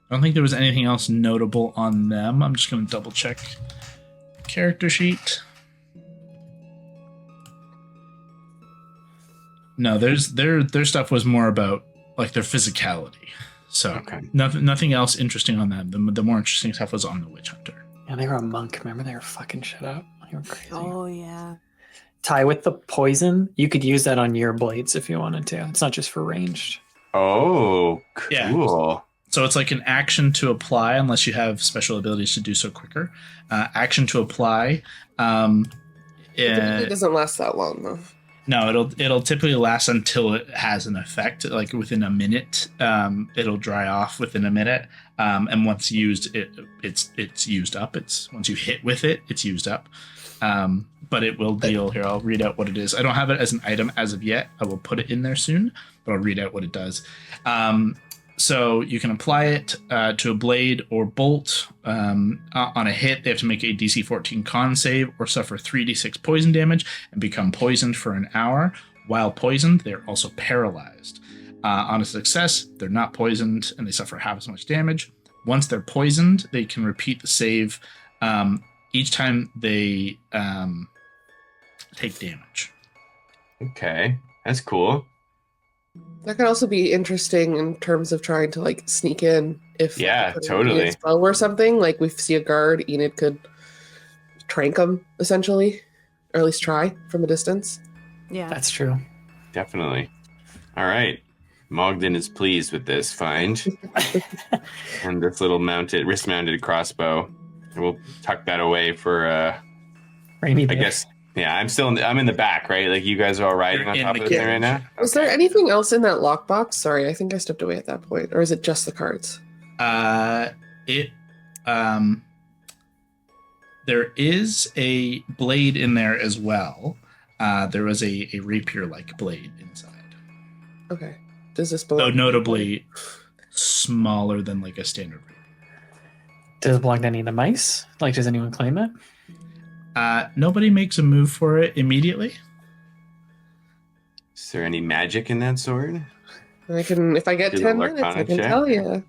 I don't think there was anything else notable on them. I'm just going to double check character sheet. No, their stuff was more about like their physicality. So Okay. nothing else interesting on them. The more interesting stuff was on the witch hunter. Yeah, they were a monk. Remember, they were fucking shit up. They were crazy. Oh yeah. Ty, with the poison, you could use that on your blades if you wanted to. It's not just for ranged. Oh, cool. Yeah. So it's like an action to apply, unless you have special abilities to do so quicker. Action to apply. It doesn't last that long though. No, it'll typically last until it has an effect. Like within a minute, it'll dry off within a minute, and once used, it's used up. It's once you hit with it, it's used up. But it will deal here. I'll read out what it is. I don't have it as an item as of yet. I will put it in there soon, but I'll read out what it does. So you can apply it to a blade or bolt. On a hit, they have to make a DC 14 con save or suffer 3d6 poison damage and become poisoned for an hour. While poisoned, they're also paralyzed. On a success, they're not poisoned and they suffer half as much damage. Once they're poisoned, they can repeat the save each time they take damage. Okay, that's cool. That could also be interesting in terms of trying to like sneak in if totally Enid's bow or something. Like we see a guard, Enid could trank him essentially, or at least try from a distance. Yeah. That's true. Definitely. All right. Mogden is pleased with this find and this little wrist-mounted crossbow. And we'll tuck that away for Rainy day. I guess. Yeah, I'm in the back, right? Like you guys are all riding on top of the thing right now? Is there anything else in that lockbox? Sorry, I think I stepped away at that point. Or is it just the cards? There is a blade in there as well. There was a rapier-like blade inside. Okay. Does this belong? Though notably smaller than like a standard rapier. Does it belong to any of the mice? Like, does anyone claim it? Nobody makes a move for it immediately. Is there any magic in that sword? I can, if I get 10 minutes, I can tell you.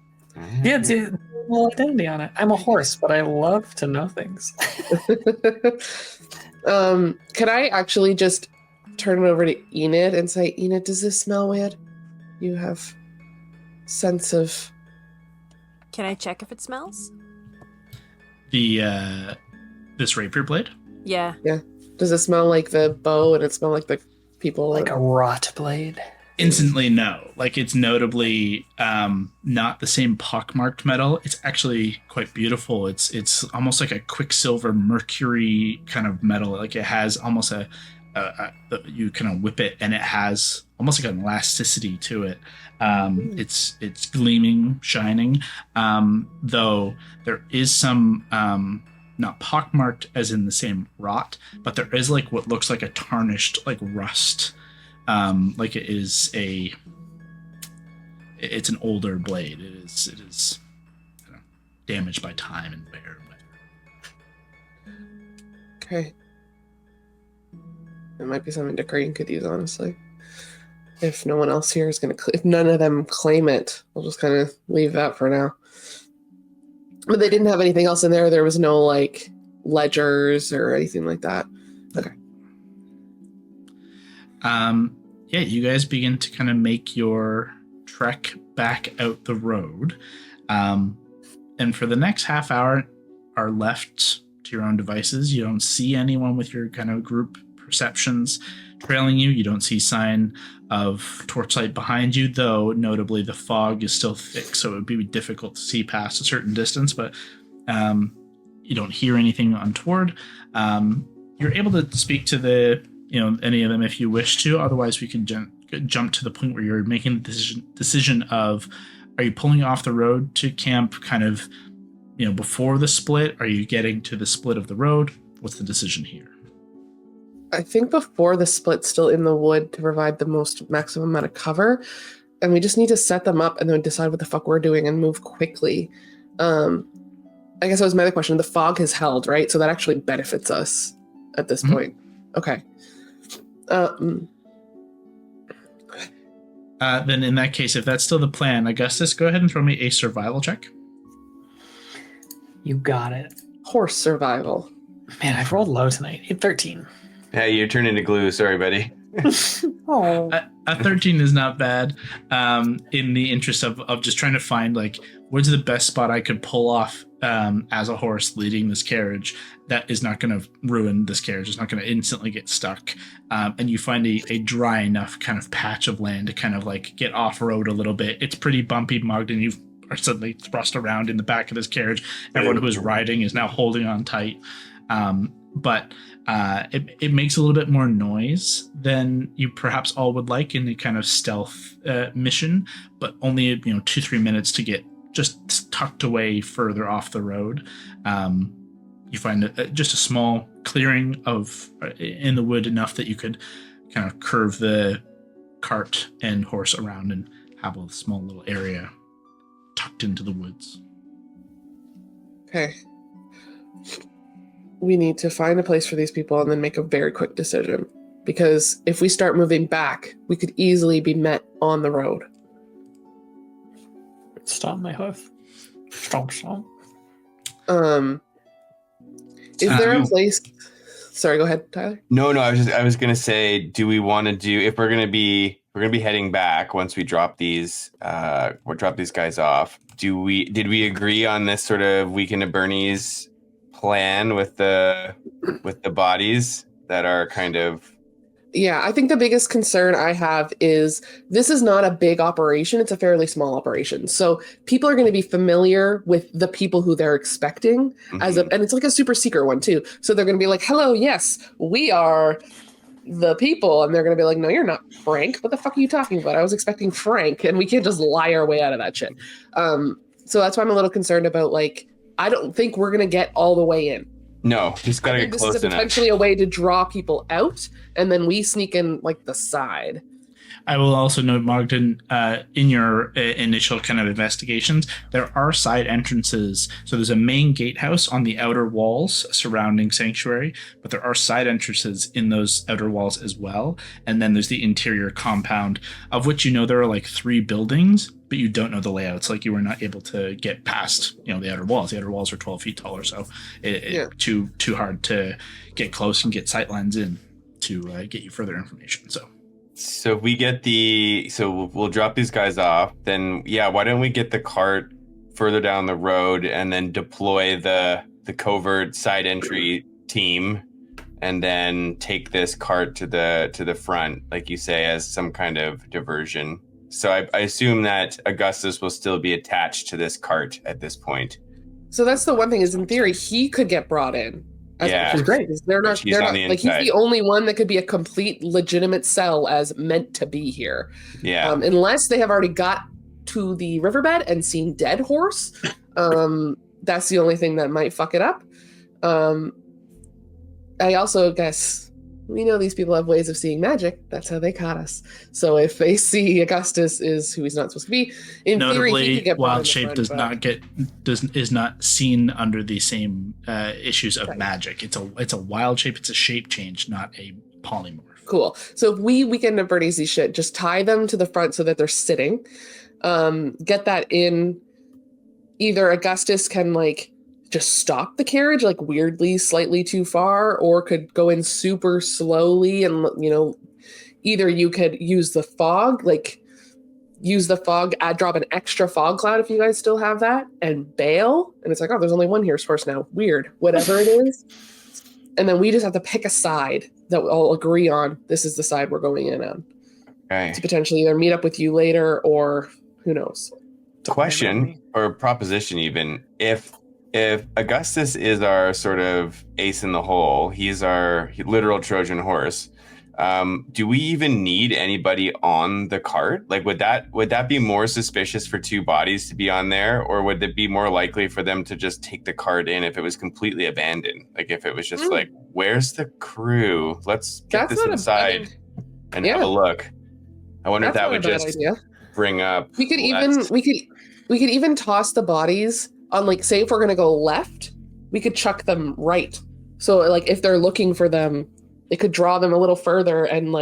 Yeah, it's a little identity on it. I'm a horse, but I love to know things. Could I actually just turn it over to Enid and say, Enid, does this smell weird? You have sense of... Can I check if it smells? This rapier blade? Yeah. Yeah. Does it smell like the bow and it smell like the people? Like a rot blade? Instantly, no. Like it's notably not the same pockmarked metal. It's actually quite beautiful. It's almost like a quicksilver mercury kind of metal. Like it has almost you kind of whip it and it has almost like an elasticity to it. It's gleaming, shining. Though there is some not pockmarked as in the same rot, but there is like what looks like a tarnished like rust. Like it's an older blade. It is damaged by time and wear. Okay. It might be something Decrane could use, honestly. If no one else here is going to, if none of them claim it, we'll just kind of leave that for now. But they didn't have anything else in there. There was no like ledgers or anything like that. Okay. Yeah, you guys begin to kind of make your trek back out the road. And for the next half hour are left to your own devices. You don't see anyone with your kind of group perceptions trailing you. You don't see sign of torchlight behind you, though notably the fog is still thick, so it would be difficult to see past a certain distance, but you don't hear anything untoward. You're able to speak to any of them if you wish to. Otherwise, we can jump to the point where you're making the decision of, are you pulling off the road to camp kind of, before the split? Are you getting to the split of the road? What's the decision here? I think before the split, still in the wood to provide the maximum amount of cover. And we just need to set them up and then decide what the fuck we're doing and move quickly. I guess that was my other question. The fog has held, right? So that actually benefits us at this point. Okay. Then in that case, if that's still the plan, Augustus, go ahead and throw me a survival check. You got it. Horse survival. Man, I've rolled low tonight. 13. Hey, you turned into glue. Sorry, buddy. Oh. A 13 is not bad. In the interest of just trying to find like where's the best spot I could pull off as a horse leading this carriage that is not going to ruin this carriage. It's not going to instantly get stuck. And you find a dry enough kind of patch of land to kind of like get off road a little bit. It's pretty bumpy, Mogden. You are suddenly thrust around in the back of this carriage. Everyone who is riding is now holding on tight. But it makes a little bit more noise than you perhaps all would like in a kind of stealth mission, but only 2-3 minutes to get just tucked away further off the road. You find just a small clearing in the wood, enough that you could kind of curve the cart and horse around and have a small little area tucked into the woods. Okay. We need to find a place for these people and then make a very quick decision. Because if we start moving back, we could easily be met on the road. Stomp my hoof. Stomp, stomp. Is there a place? Sorry, go ahead, Tyler. No, I was gonna say, do we want to do, if we're gonna be heading back once we drop these guys off? Did we agree on this sort of Weekend of Bernie's plan with the bodies that are kind of? Yeah, I think the biggest concern I have is this is not a big operation. It's a fairly small operation. So people are going to be familiar with the people who they're expecting and it's like a super secret one too. So they're going to be like, hello, yes, we are the people. And they're going to be like, no, you're not Frank. What the fuck are you talking about? I was expecting Frank, and we can't just lie our way out of that shit. So that's why I'm a little concerned about, like, I don't think we're going to get all the way in. No, just gotta get close enough. This is potentially a way to draw people out, and then we sneak in like the side. I will also note, Mogden, in your initial kind of investigations, there are side entrances. So there's a main gatehouse on the outer walls surrounding Sanctuary, but there are side entrances in those outer walls as well. And then there's the interior compound, of which there are like 3 buildings, but you don't know the layouts. Like, you were not able to get past, the outer walls. The outer walls are 12 feet taller, so too hard to get close and get sightlines in to get you further information. So we get we'll drop these guys off. Then, why don't we get the cart further down the road and then deploy the covert side entry team, and then take this cart to the front, like you say, as some kind of diversion. So I assume that Augustus will still be attached to this cart at this point. So that's the one thing, is in theory he could get brought in. Which is great. They're not like, he's the only one that could be a complete legitimate cell as meant to be here. Yeah. Unless they have already got to the riverbed and seen dead horse. That's the only thing that might fuck it up. I also guess we know these people have ways of seeing magic. That's how they caught us. So if they see Augustus is who he's not supposed to be, in theory he could get wild shape is not seen under the same issues of magic. It's a wild shape. It's a shape change, not a polymorph. Cool. So if we Weekend of Bernie's these shit, just tie them to the front so that they're sitting. Get that in. Either Augustus can just stop the carriage weirdly slightly too far, or could go in super slowly, and either you could use the fog, drop an extra fog cloud if you guys still have that, and bail, and it's like, oh, there's only one horse now, weird, whatever it is. And then we just have to pick a side that we'll all agree on. This is the side we're going in on. Okay. To potentially either meet up with you later, or who knows. Question or proposition, even if Augustus is our sort of ace in the hole, he's our literal Trojan horse. Do we even need anybody on the cart? Would that be more suspicious for 2 bodies to be on there, or would it be more likely for them to just take the cart in if it was completely abandoned? If it was just where's the crew? Let's get this inside and have a look. I wonder if that would just bring up. We could even toss the bodies on, say if we're gonna go left, we could chuck them right. So if they're looking for them, it could draw them a little further, and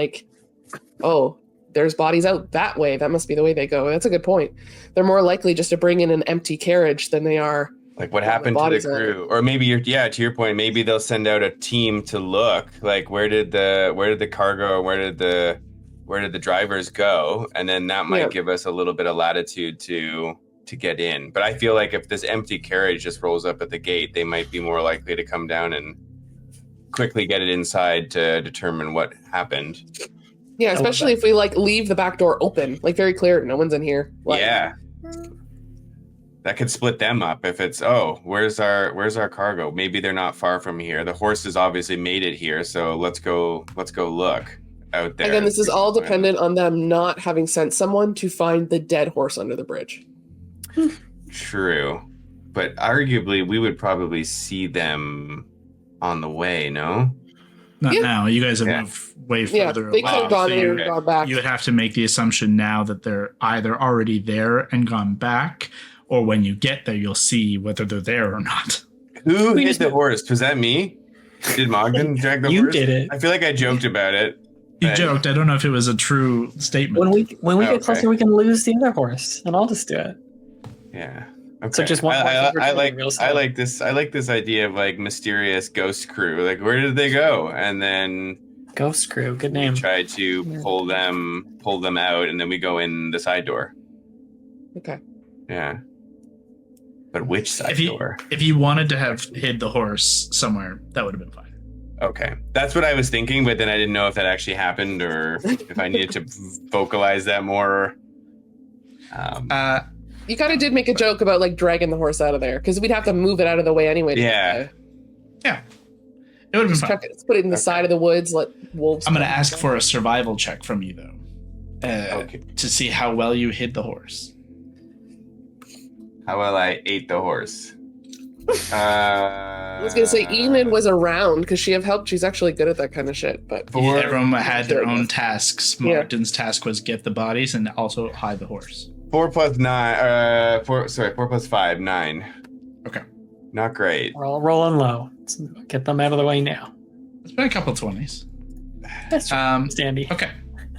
oh, there's bodies out that way. That must be the way they go. That's a good point. They're more likely just to bring in an empty carriage than they are. What happened to the crew? Or maybe to your point, maybe they'll send out a team to look. Where did the cargo, or where did the drivers go? And then that might give us a little bit of latitude to get in. But I feel like if this empty carriage just rolls up at the gate, they might be more likely to come down and quickly get it inside to determine what happened. Yeah, especially if we leave the back door open, very clear, no one's in here. That could split them up if it's where's our cargo? Maybe they're not far from here. The horses obviously made it here, so let's go look out there. Again, this is all dependent on them not having sent someone to find the dead horse under the bridge. True. But arguably we would probably see them on the way, no? Not Yeah. now. You guys have moved way further they away. could have gone so there you- and gone back. You would have to make the assumption now that they're either already there and gone back, or when you get there, you'll see whether they're there or not. Who hit the horse? Was that me? Did Mogden drag the You horse? did it. I feel like I joked about it. You But- joked. I don't know if it was a true statement. When we Okay. get closer, we can lose the other horse, and I'll just do it. Yeah. Okay. So just one horse I overturning like real slow. I like this idea of like mysterious ghost crew. Like where did they go? And then Ghost crew, good name. try to pull them out, and then we go in the side door. Okay. Yeah. But which side door? If you wanted to have hid the horse somewhere, that would have been fine. Okay. That's what I was thinking, but then I didn't know if that actually happened or if I needed to vocalize that more. You kind of did make a joke about like dragging the horse out of there because we'd have to move it out of the way anyway. Yeah. Yeah. It would have been Just fine. chuck it, let's put it in the side of the woods. Let wolves. I'm going to ask for a survival check from you, though, to see how well you hid the horse. How well I ate the horse. I was gonna say Enid was around because she have helped. She's actually good at that kind of shit. But Everyone had their own tasks. Yeah. Martin's task was get the bodies and also hide the horse. 4 plus 9. 4 plus 5, 9. Okay. Not great. We're all rolling low. Let's get them out of the way now. It's been a couple 20s. That's standy. Okay.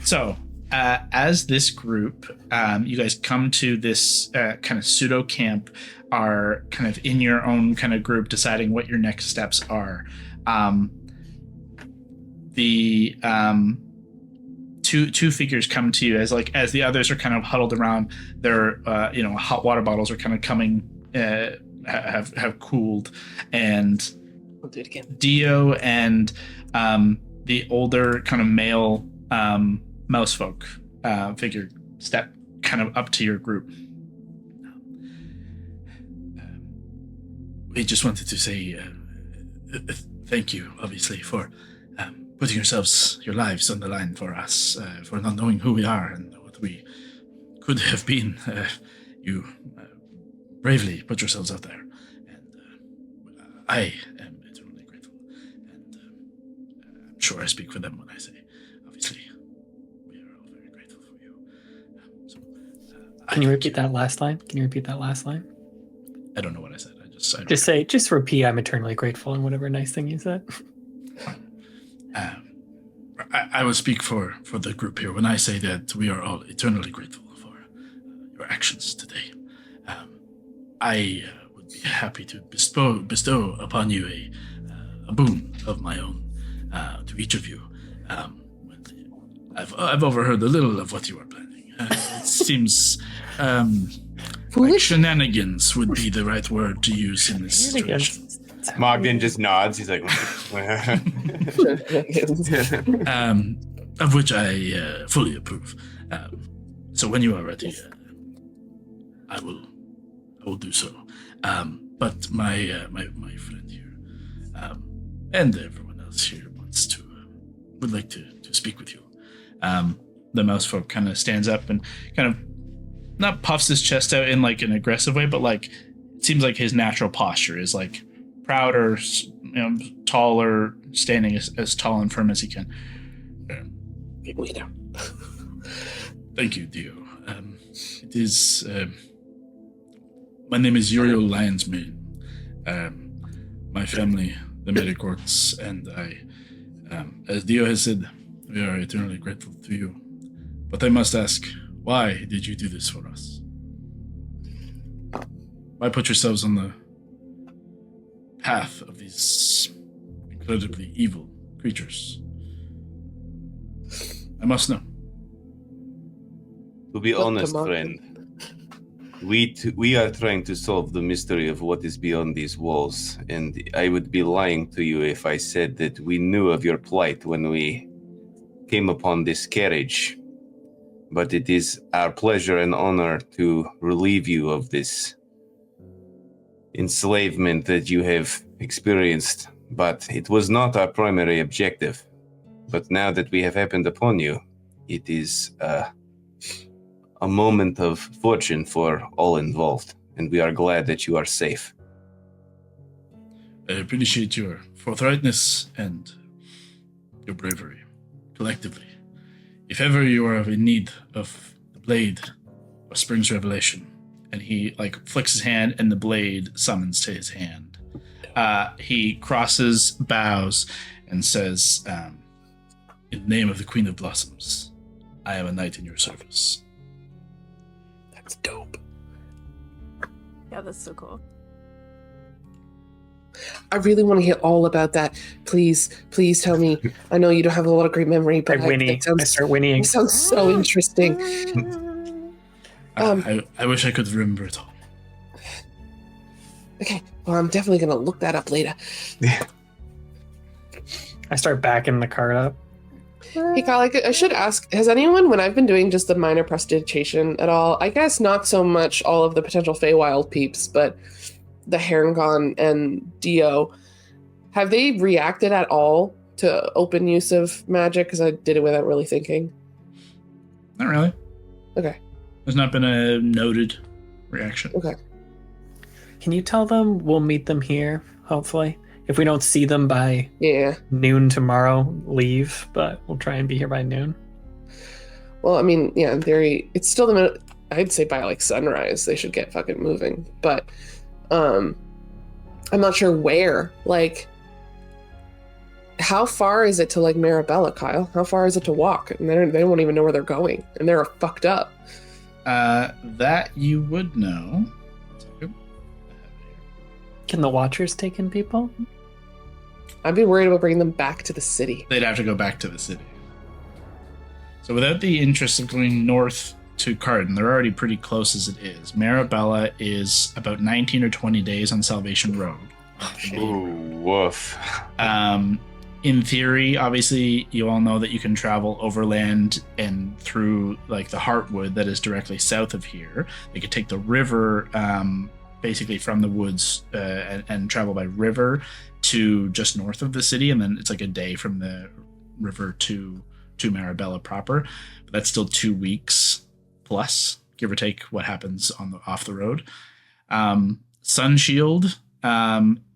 So, as this group, you guys come to this kind of pseudo camp, are kind of in your own kind of group deciding what your next steps are. The two figures come to you as the others are kind of huddled around. Their hot water bottles are kind of coming, have cooled, and we'll do it again. Dio and the older kind of male mouse folk figure step kind of up to your group. We just wanted to say thank you, obviously, for putting your lives on the line for us, for not knowing who we are and what we could have been. You bravely put yourselves out there, and I am eternally grateful. And I'm sure I speak for them when I say, obviously, we are all very grateful for you. Can you repeat that last line? I don't know what I said. Just repeat, I'm eternally grateful, and whatever nice thing you said. I will speak for the group here when I say that we are all eternally grateful for your actions today. I would be happy to bestow upon you a boon of my own to each of you. I've overheard a little of what you are planning. It seems like shenanigans would be the right word to use in this situation. Mogden just nods. He's like, of which I fully approve. So when you are ready, I will do so. But my friend here, and everyone else here would like to speak with you. The mouse folk kind of stands up and kind of not puffs his chest out in like an aggressive way, but like it seems like his natural posture is like prouder, taller, standing as tall and firm as he can. Big leader. Thank you, Dio. It is. My name is Uriel Lionsmane. My family, the Medicorts, and I, as Dio has said, we are eternally grateful to you. But I must ask, why did you do this for us? Why put yourselves on the path of these incredibly evil creatures? I must know. to be Look, honest, come on. friend, we are trying to solve the mystery of what is beyond these walls, and I would be lying to you if I said that we knew of your plight when we came upon this carriage. But it is our pleasure and honor to relieve you of this enslavement that you have experienced, but it was not our primary objective. But now that we have happened upon you, it is a moment of fortune for all involved, and we are glad that you are safe. I appreciate your forthrightness and your bravery, collectively. If ever you are in need of the blade or Spring's Revelation, and he flicks his hand and the blade summons to his hand, he crosses, bows, and says, in the name of the Queen of Blossoms, I am a knight in your service. That's dope. Yeah, that's so cool. I really want to hear all about that. Please tell me. I know you don't have a lot of great memory, but I start whinnying. It sounds so interesting. I wish I could remember it all. Okay, well, I'm definitely going to look that up later. I start backing the cart up. Hey, Kyle, I should ask, has anyone, when I've been doing just the minor prestidigitation at all, I guess not so much all of the potential Feywild peeps, but the Herringon and Dio, have they reacted at all to open use of magic? Because I did it without really thinking. Not really. Okay. There's not been a noted reaction. Okay. Can you tell them we'll meet them here, hopefully? If we don't see them by Yeah. noon tomorrow, leave, but we'll try and be here by noon. Well, I mean, yeah, in theory, it's still the minute, I'd say by sunrise, they should get fucking moving. But I'm not sure where. How far is it to Marabella, Kyle? How far is it to walk? And they won't even know where they're going, and they're fucked up. That you would know. Can the Watchers take in people? I'd be worried about bringing them back to the city. They'd have to go back to the city. So without the interest of going north to Karden, they're already pretty close as it is. Marabella is about 19 or 20 days on Salvation Road. Ooh, woof. In theory, obviously, you all know that you can travel overland and through the Heartwood that is directly south of here. They could take the river basically from the woods and travel by river to just north of the city, and then it's a day from the river to Marabella proper. But that's still 2 weeks plus, give or take what happens off the road. Sunshield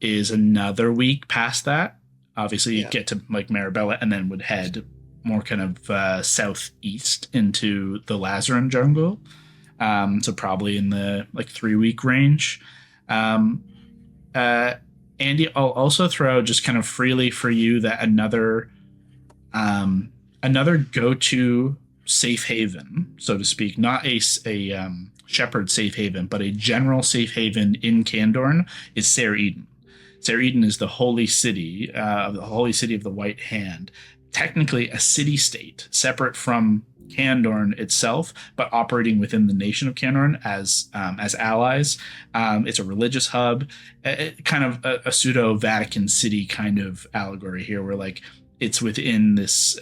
is another week past that. Obviously, you get to Marabella and then would head more kind of southeast into the Lazaran jungle. So probably in the 3-week range. Andy, I'll also throw just kind of freely for you that another go-to safe haven, so to speak, not a shepherd safe haven, but a general safe haven in Candorne is Ser Eden. Ser Eden is the holy city of the White Hand, technically a city-state, separate from Candorne itself, but operating within the nation of Candorne as allies. It's a religious hub, kind of a pseudo Vatican City kind of allegory here, where it's within this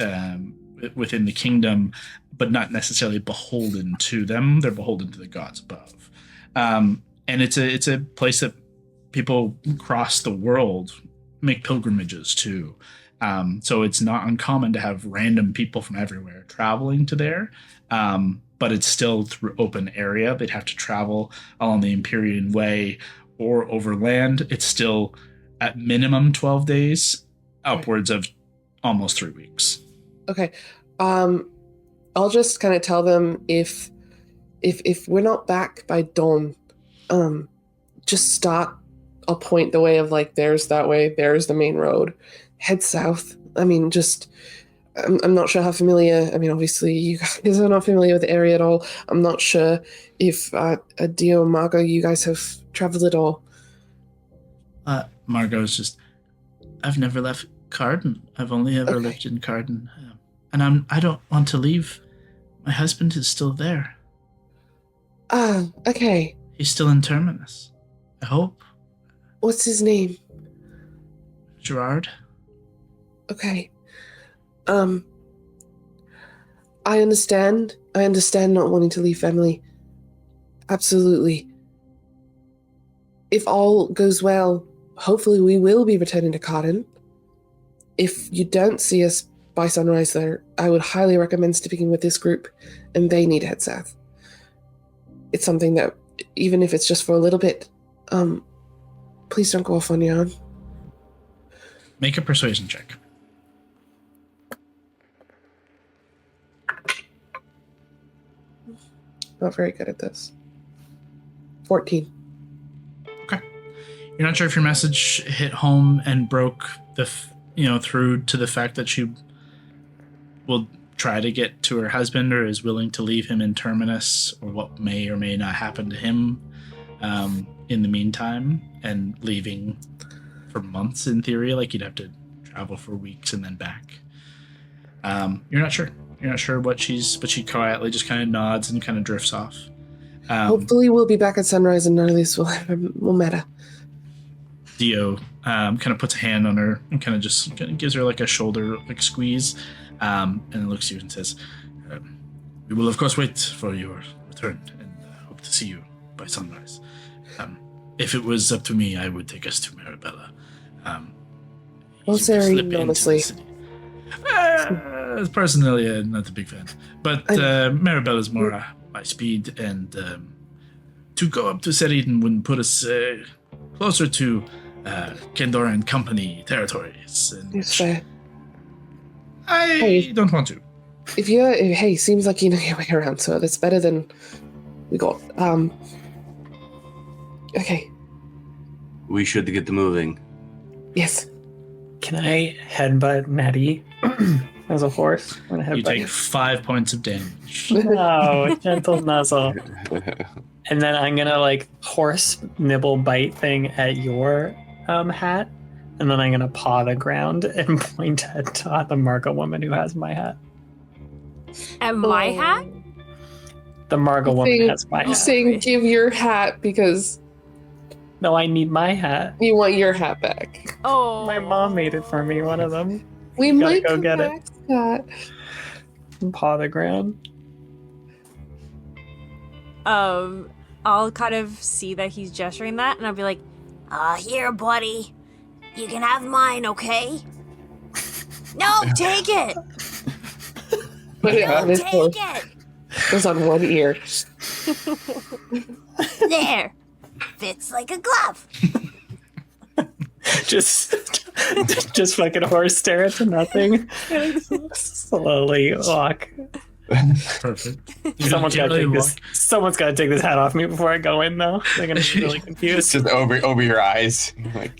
within the kingdom, but not necessarily beholden to them. They're beholden to the gods above, and it's a place that people across the world make pilgrimages to. So it's not uncommon to have random people from everywhere traveling to there, but it's still through open area. They'd have to travel along the Empyrean Way or overland. It's still at minimum 12 days, upwards of almost 3 weeks. Okay. I'll just kind of tell them if we're not back by dawn, just start. I'll point the way of there's that way, there's the main road. Head south. I mean, I'm not sure how familiar. I mean, obviously, you guys are not familiar with the area at all. I'm not sure if Dio and Margot, you guys have traveled at all. Margot's just, I've never left Karden. I've only ever lived in Karden, and I don't want to leave. My husband is still there. Okay. He's still in Terminus, I hope. What's his name? Gerard. Okay. I understand. I understand not wanting to leave family. Absolutely. if all goes well, hopefully we will be returning to Karden. If you don't see us by sunrise there, I would highly recommend speaking with this group, and they need to head south. It's something that, even if it's just for a little bit, please don't go off on your own. Make a persuasion check. Not very good at this. 14. Okay. You're not sure if your message hit home and broke through to the fact that she will try to get to her husband or is willing to leave him in Terminus, or what may or may not happen to him in the meantime, and leaving for months in theory. Like, you'd have to travel for weeks and then back. You're not sure. You're not sure but she quietly just kind of nods and kind of drifts off. Hopefully we'll be back at sunrise and none of this will matter. Dio kind of puts a hand on her and kind of gives her like a shoulder like squeeze, and then looks at you and says, "We will of course wait for your return and hope to see you by sunrise. If it was up to me, I would take us to Marabella. Well, Serene, honestly. Personally, not a big fan, but Marabella's more my speed, and to go up to Serene would put us closer to Candorne Company territories. And Yes, fair. I don't want to. Hey, seems like you know your way around, so that's better than we got. Okay. We should get moving. Yes. Can I headbutt Maddie as a horse? I'm gonna You headbutt take 5 points of damage. No, gentle nuzzle. And then I'm gonna like horse nibble bite thing at your hat, and then I'm gonna paw the ground and point at the Marga woman who has my hat. At my hat? The Marga woman has my You're hat. saying give your hat because No, I need my hat. you want your hat back. Oh. My mom made it for me, one of them. We Gotta might go come get it. back, Scott. And paw the ground. I'll kind of see that he's gesturing that, and I'll be like, here, buddy. You can have mine, okay? No, take it! Put it on his horse. Take it! It goes on one ear. There. Fits like a glove. Just fucking horse stare into nothing. Slowly walk. Perfect. Someone's got to take this hat off me before I go in, though. They're gonna be really It's confused. just over your eyes. Like,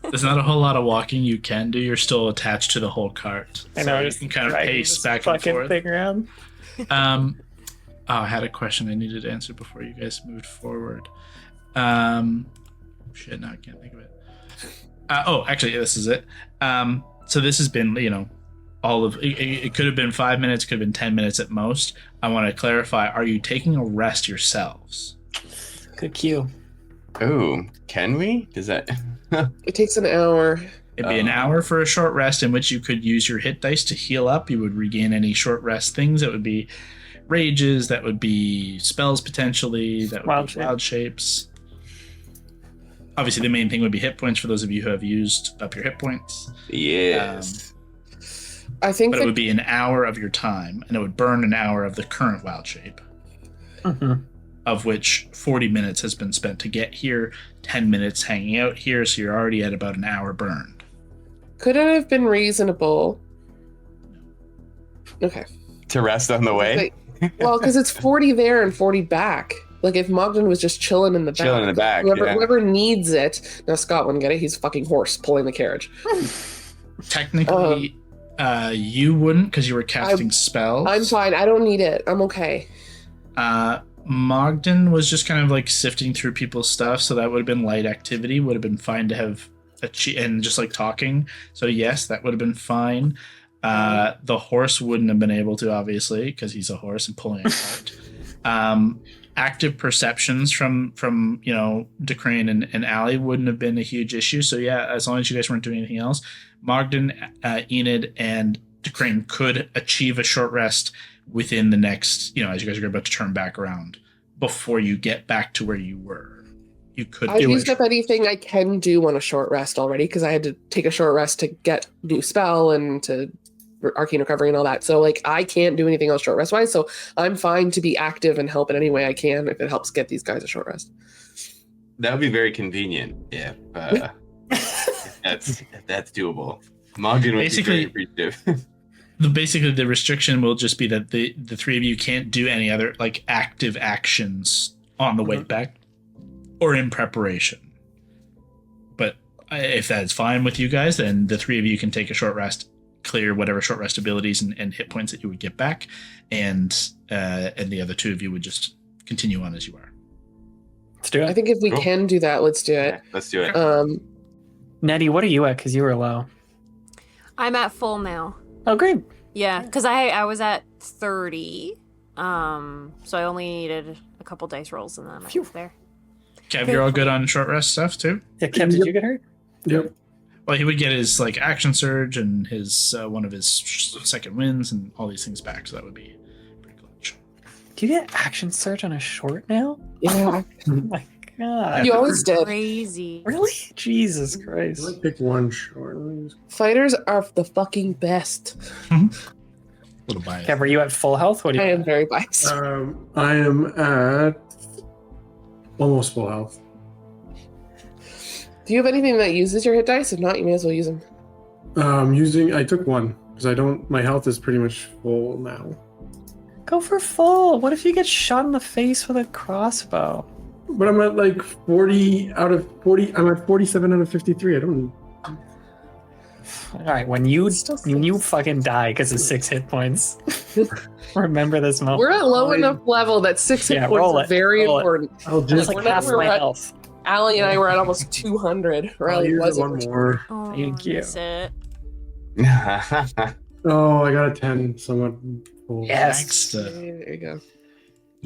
There's not a whole lot of walking you can do. You're still attached to the whole cart. I know. So you Just can kind of dragging pace this back and fucking forth. thing around. I had a question I needed to answer before you guys moved forward. Shit, now I can't think of it. Actually, this is it. So this has been, all of it could have been 5 minutes, could have been 10 minutes at most. I want to clarify: are you taking a rest yourselves? Good cue. oh, can we? Does that? It takes an hour. It'd be an hour for a short rest in which you could use your hit dice to heal up. You would regain any short rest things. That would be rages. That would be spells potentially. That would be wild shapes. Obviously, the main thing would be hit points for those of you who have used up your hit points. Yes. I think But it would be an hour of your time, and it would burn an hour of the current wild shape, of which 40 minutes has been spent to get here, 10 minutes hanging out here, so you're already at about an hour burned. could it have been reasonable? Okay. To rest on the way. Well, because it's 40 there and 40 back. Like if Mogden was just chilling in the back. Chilling in the back. Whoever needs it. Now Scott wouldn't get it. He's a fucking horse pulling the carriage. Technically, you wouldn't, because you were casting spells. I'm fine. I don't need it. I'm okay. Mogden was just kind of like sifting through people's stuff, so that would have been light activity. Would have been fine to have and just like talking. So yes, that would have been fine. The horse wouldn't have been able to, obviously, because he's a horse and pulling a cart. Active perceptions from Decrane and Allie wouldn't have been a huge issue. So yeah, as long as you guys weren't doing anything else, Mogden, Enid, and Decrane could achieve a short rest within the next, as you guys are about to turn back around before you get back to where you were. you could I've do used it. up anything I can do on a short rest already because I had to take a short rest to get new spell and to arcane recovery and all that. So like I can't do anything else short rest wise. So I'm fine to be active and help in any way I can if it helps get these guys a short rest. That would be very convenient if that's doable. Mogden would be very appreciative. Basically, the restriction will just be that the three of you can't do any other like active actions on the way back or in preparation. But if that's fine with you guys, then the three of you can take a short rest, clear whatever short rest abilities and hit points that you would get back, and the other two of you would just continue on as you are. Let's do I it. think if we Cool. can do that, let's do it. Yeah, let's do it. Nettie, what are you at? Because you were low. I'm at full now. Oh, great. Yeah, because I was at 30. So I only needed a couple dice rolls and then I was there. Kev, you're all good on short rest stuff too? Yeah, Kev, did you get hurt? Yep. Well, he would get his like action surge and his one of his second wins and all these things back, so that would be pretty clutch. Do you get action surge on a short now? Yeah. Oh my god. You always did. Crazy. Really? Jesus Christ. I pick one short. Fighters are the fucking best. Little bias. Kev, were you at full health? What do I you am very biased. I am at almost full health. Do you have anything that uses your hit dice? If not, you may as well use them. I took one because my health is pretty much full now. Go for full. What if you get shot in the face with a crossbow? But I'm at like 40 out of 40. I'm at 47 out of 53. I don't. All right, when you fucking die because of 6 hit points, remember this moment. We're at low enough level that 6 hit points roll are it, very roll it. important. I'll That's just. like half my at- health. Allie and I were at almost 200. I'll Riley use was it one more. Oh, Thank you. miss it. Oh, I got a 10. Somewhat full. Yes. There you go.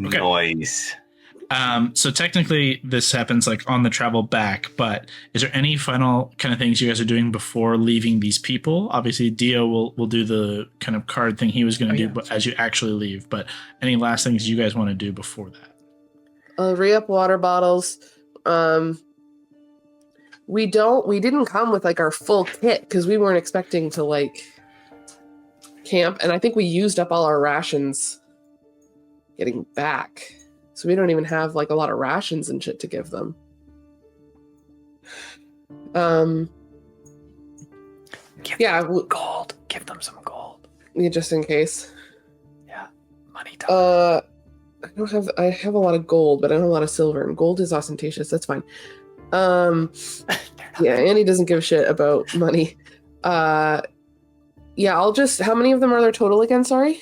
Okay. Nice. So technically this happens like on the travel back, but is there any final kind of things you guys are doing before leaving these people? Obviously Dio will do the kind of card thing he was going to do but as you actually leave, but any last things you guys want to do before that? Re-up water bottles. We didn't come with like our full kit because we weren't expecting to like camp, and I think we used up all our rations getting back. So we don't even have like a lot of rations and shit to give them. Gold. Give them some gold. Yeah, just in case. Yeah. Money talk. I have a lot of gold, but I don't have a lot of silver, and gold is ostentatious. That's fine. Yeah, Annie doesn't give a shit about money. Yeah, how many of them are there total again? Sorry.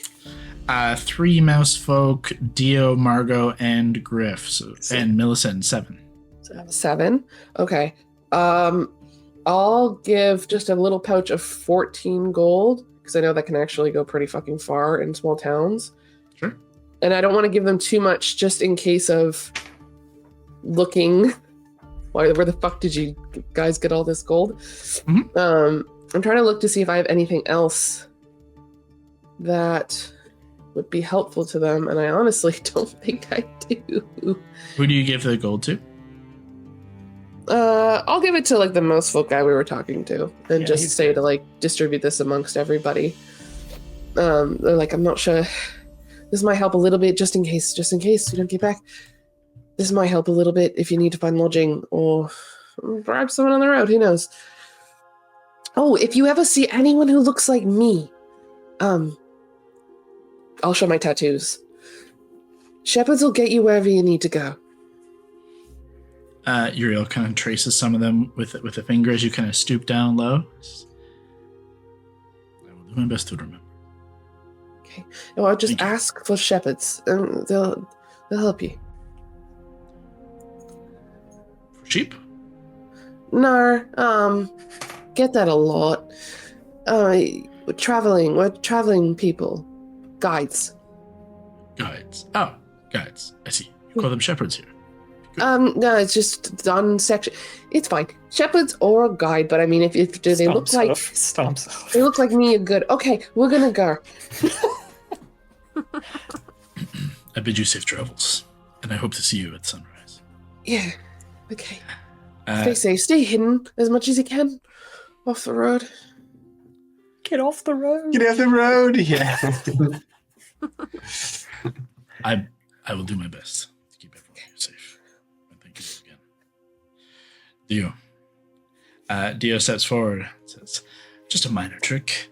3 mouse folk, Dio, Margot, and Griff, and Millicent 7. 7. Okay. I'll give just a little pouch of 14 gold because I know that can actually go pretty fucking far in small towns. Sure. And I don't want to give them too much just in case of looking. Where the fuck did you guys get all this gold? Mhm. I'm trying to look to see if I have anything else that would be helpful to them, and I honestly don't think I do. Who do you give the gold to? I'll give it to like the most folk guy we were talking to, and Yeah, just he's say good. to like distribute this amongst everybody. They're like, I'm not sure. This might help a little bit, just in case we don't get back. This might help a little bit if you need to find lodging or bribe someone on the road. Who knows? Oh, if you ever see anyone who looks like me, I'll show my tattoos. Shepherds will get you wherever you need to go. Uriel kind of traces some of them with a finger as you kind of stoop down low. I will do my best to remember. Okay. No, I'll just Thank you. ask for shepherds, and they'll help you. For sheep? No, get that a lot. We're traveling people. Guides. Guides. Oh, guides. I see. You call them shepherds here. No, it's just done section. It's fine. Shepherds or a guide, but I mean, if do they look like Stomps. they look like me, you're good. Okay, we're gonna go. I bid you safe travels, and I hope to see you at sunrise. Yeah. Okay. Uh, Stay safe. Stay hidden as much as you can off the road. Get off the road. Get off the road. Yeah. I will do my best to keep everyone here safe. And thank you again. Dio. Dio steps forward. Says, just a minor trick.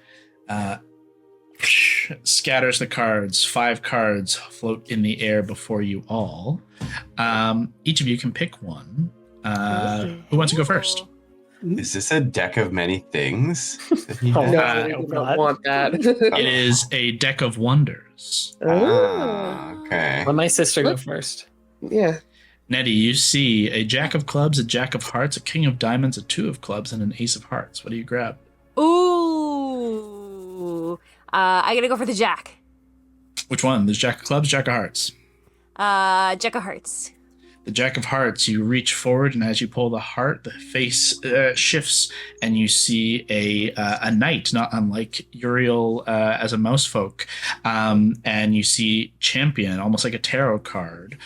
Scatters the cards. 5 cards float in the air before you all. Each of you can pick one. Who wants to go first? Is this a deck of many things? that he Oh, has? No, Uh, I do not want that. It is a deck of wonders. Okay. Let my sister go first. Yeah. Nettie, you see a jack of clubs, a jack of hearts, a king of diamonds, a 2 of clubs, and an ace of hearts. What do you grab? Ooh. I gotta go for the jack. Which one? There's jack of clubs, jack of hearts. Jack of hearts. The jack of hearts, you reach forward, and as you pull the heart, the face shifts, and you see a knight, not unlike Uriel as a mouse folk. And you see champion, almost like a tarot card,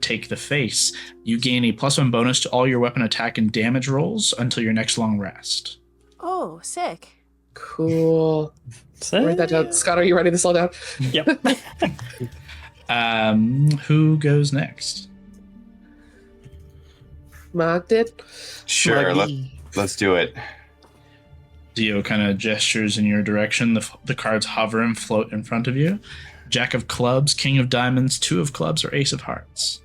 take the face. You gain a +1 bonus to all your weapon attack and damage rolls until your next long rest. Oh, sick. Cool. Write that down. Scott, are you ready to slow down? Yep. Who goes next? Mark did. Sure. Let's do it. Dio kind of gestures in your direction. The cards hover and float in front of you. Jack of clubs, king of diamonds, 2 of clubs, or ace of hearts.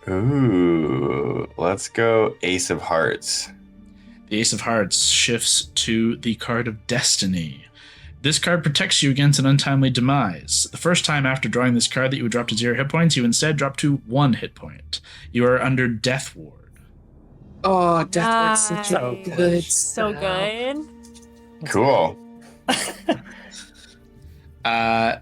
Ooh. Let's go Ace of Hearts. The ace of hearts shifts to the card of destiny. This card protects you against an untimely demise. The first time after drawing this card that you would drop to 0 hit points, you instead drop to 1 hit point. You are under death ward. Oh, Death Ward's such a Nice. good So spell. good. Cool.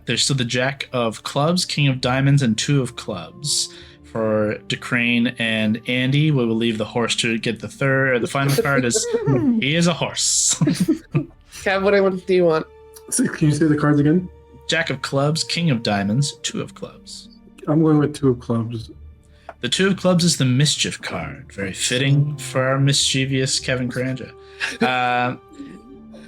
There's still the jack of clubs, king of diamonds, and 2 of clubs. For DeCrane and Andy, we will leave the horse to get the third. The final card is he is a horse. Kev, what do you want? So, can you say the cards again? Jack of clubs, king of diamonds, 2 of clubs. I'm going with 2 of clubs. The 2 of clubs is the mischief card. Very fitting for our mischievous Kevin Karanja.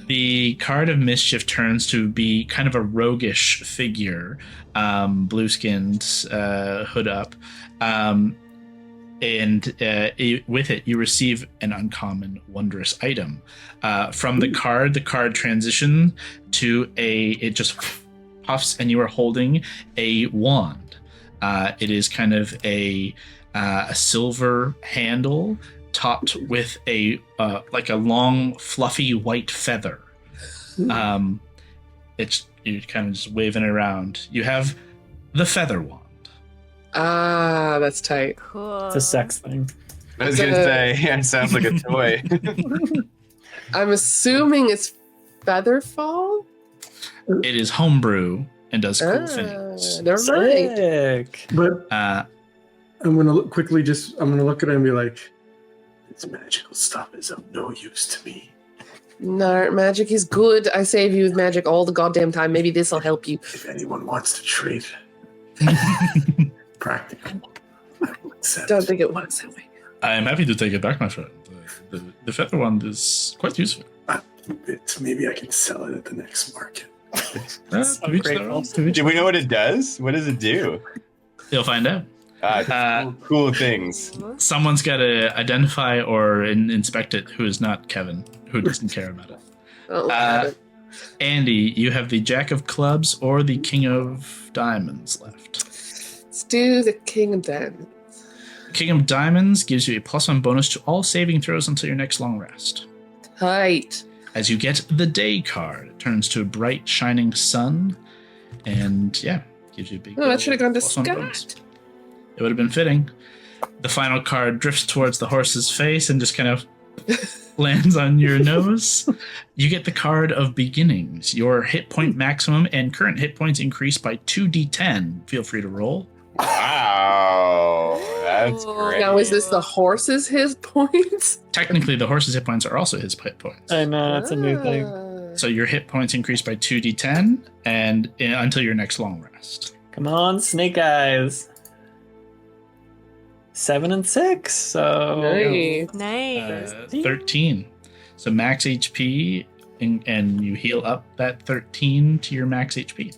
The card of mischief turns to be kind of a roguish figure, blue-skinned, hood up. With it, you receive an uncommon, wondrous item. From the card transition to it just puffs, and you are holding a wand. It is kind of a silver handle topped with a like a long, fluffy white feather. It's you kind of just waving it around. You have the feather wand. Ah, that's tight. Cool. It's a sex thing. I was going to say, yeah, it sounds like a toy. I'm assuming it's Featherfall? It is homebrew and does cool things. Never mind. Sick. But Uh, I'm going to look at it and be like, this magical stuff is of no use to me. No, magic is good. I save you with magic all the goddamn time. Maybe this will help you. If anyone wants to trade practical, I will accept. Don't think it works that way. I am happy to take it back, my friend. The feather wand is quite useful. Maybe I can sell it at the next market. So To each their grateful. own, to each Do we know what it does? What does it do? You'll find out. Cool things. Someone's got to identify or inspect it who is not Kevin, who doesn't care about it. Oh, got it. Andy, you have the jack of clubs or the king of diamonds left. Let's do the King of Diamonds. King of diamonds gives you a +1 bonus to all saving throws until your next long rest. Tight. As you get the day card, it turns to a bright, shining sun, and yeah, gives you a big. Oh, that should have gone to +1 bonus. Scott. It would have been fitting. The final card drifts towards the horse's face and just kind of lands on your nose. You get the card of beginnings. Your hit point maximum and current hit points increase by 2d10. Feel free to roll. Wow. That's great. Now, is this the horse's hit points? Technically, the horse's hit points are also his hit points. I know, that's a new thing. So your hit points increase by 2d10 and until your next long rest. Come on, Snake Eyes. 7 and 6. So Nice. Nice. 13. So max HP, and you heal up that 13 to your max HP.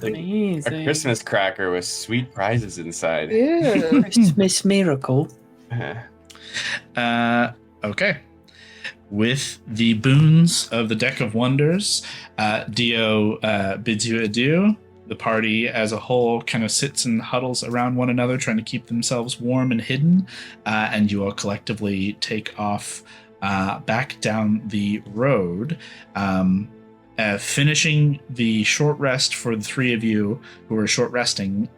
A amazing. Christmas cracker with sweet prizes inside. Yeah. Christmas miracle. Okay. With the boons of the Deck of Wonders, Dio bids you adieu. The party as a whole kind of sits and huddles around one another, trying to keep themselves warm and hidden, and you all collectively take off back down the road, finishing the short rest for the three of you who are short resting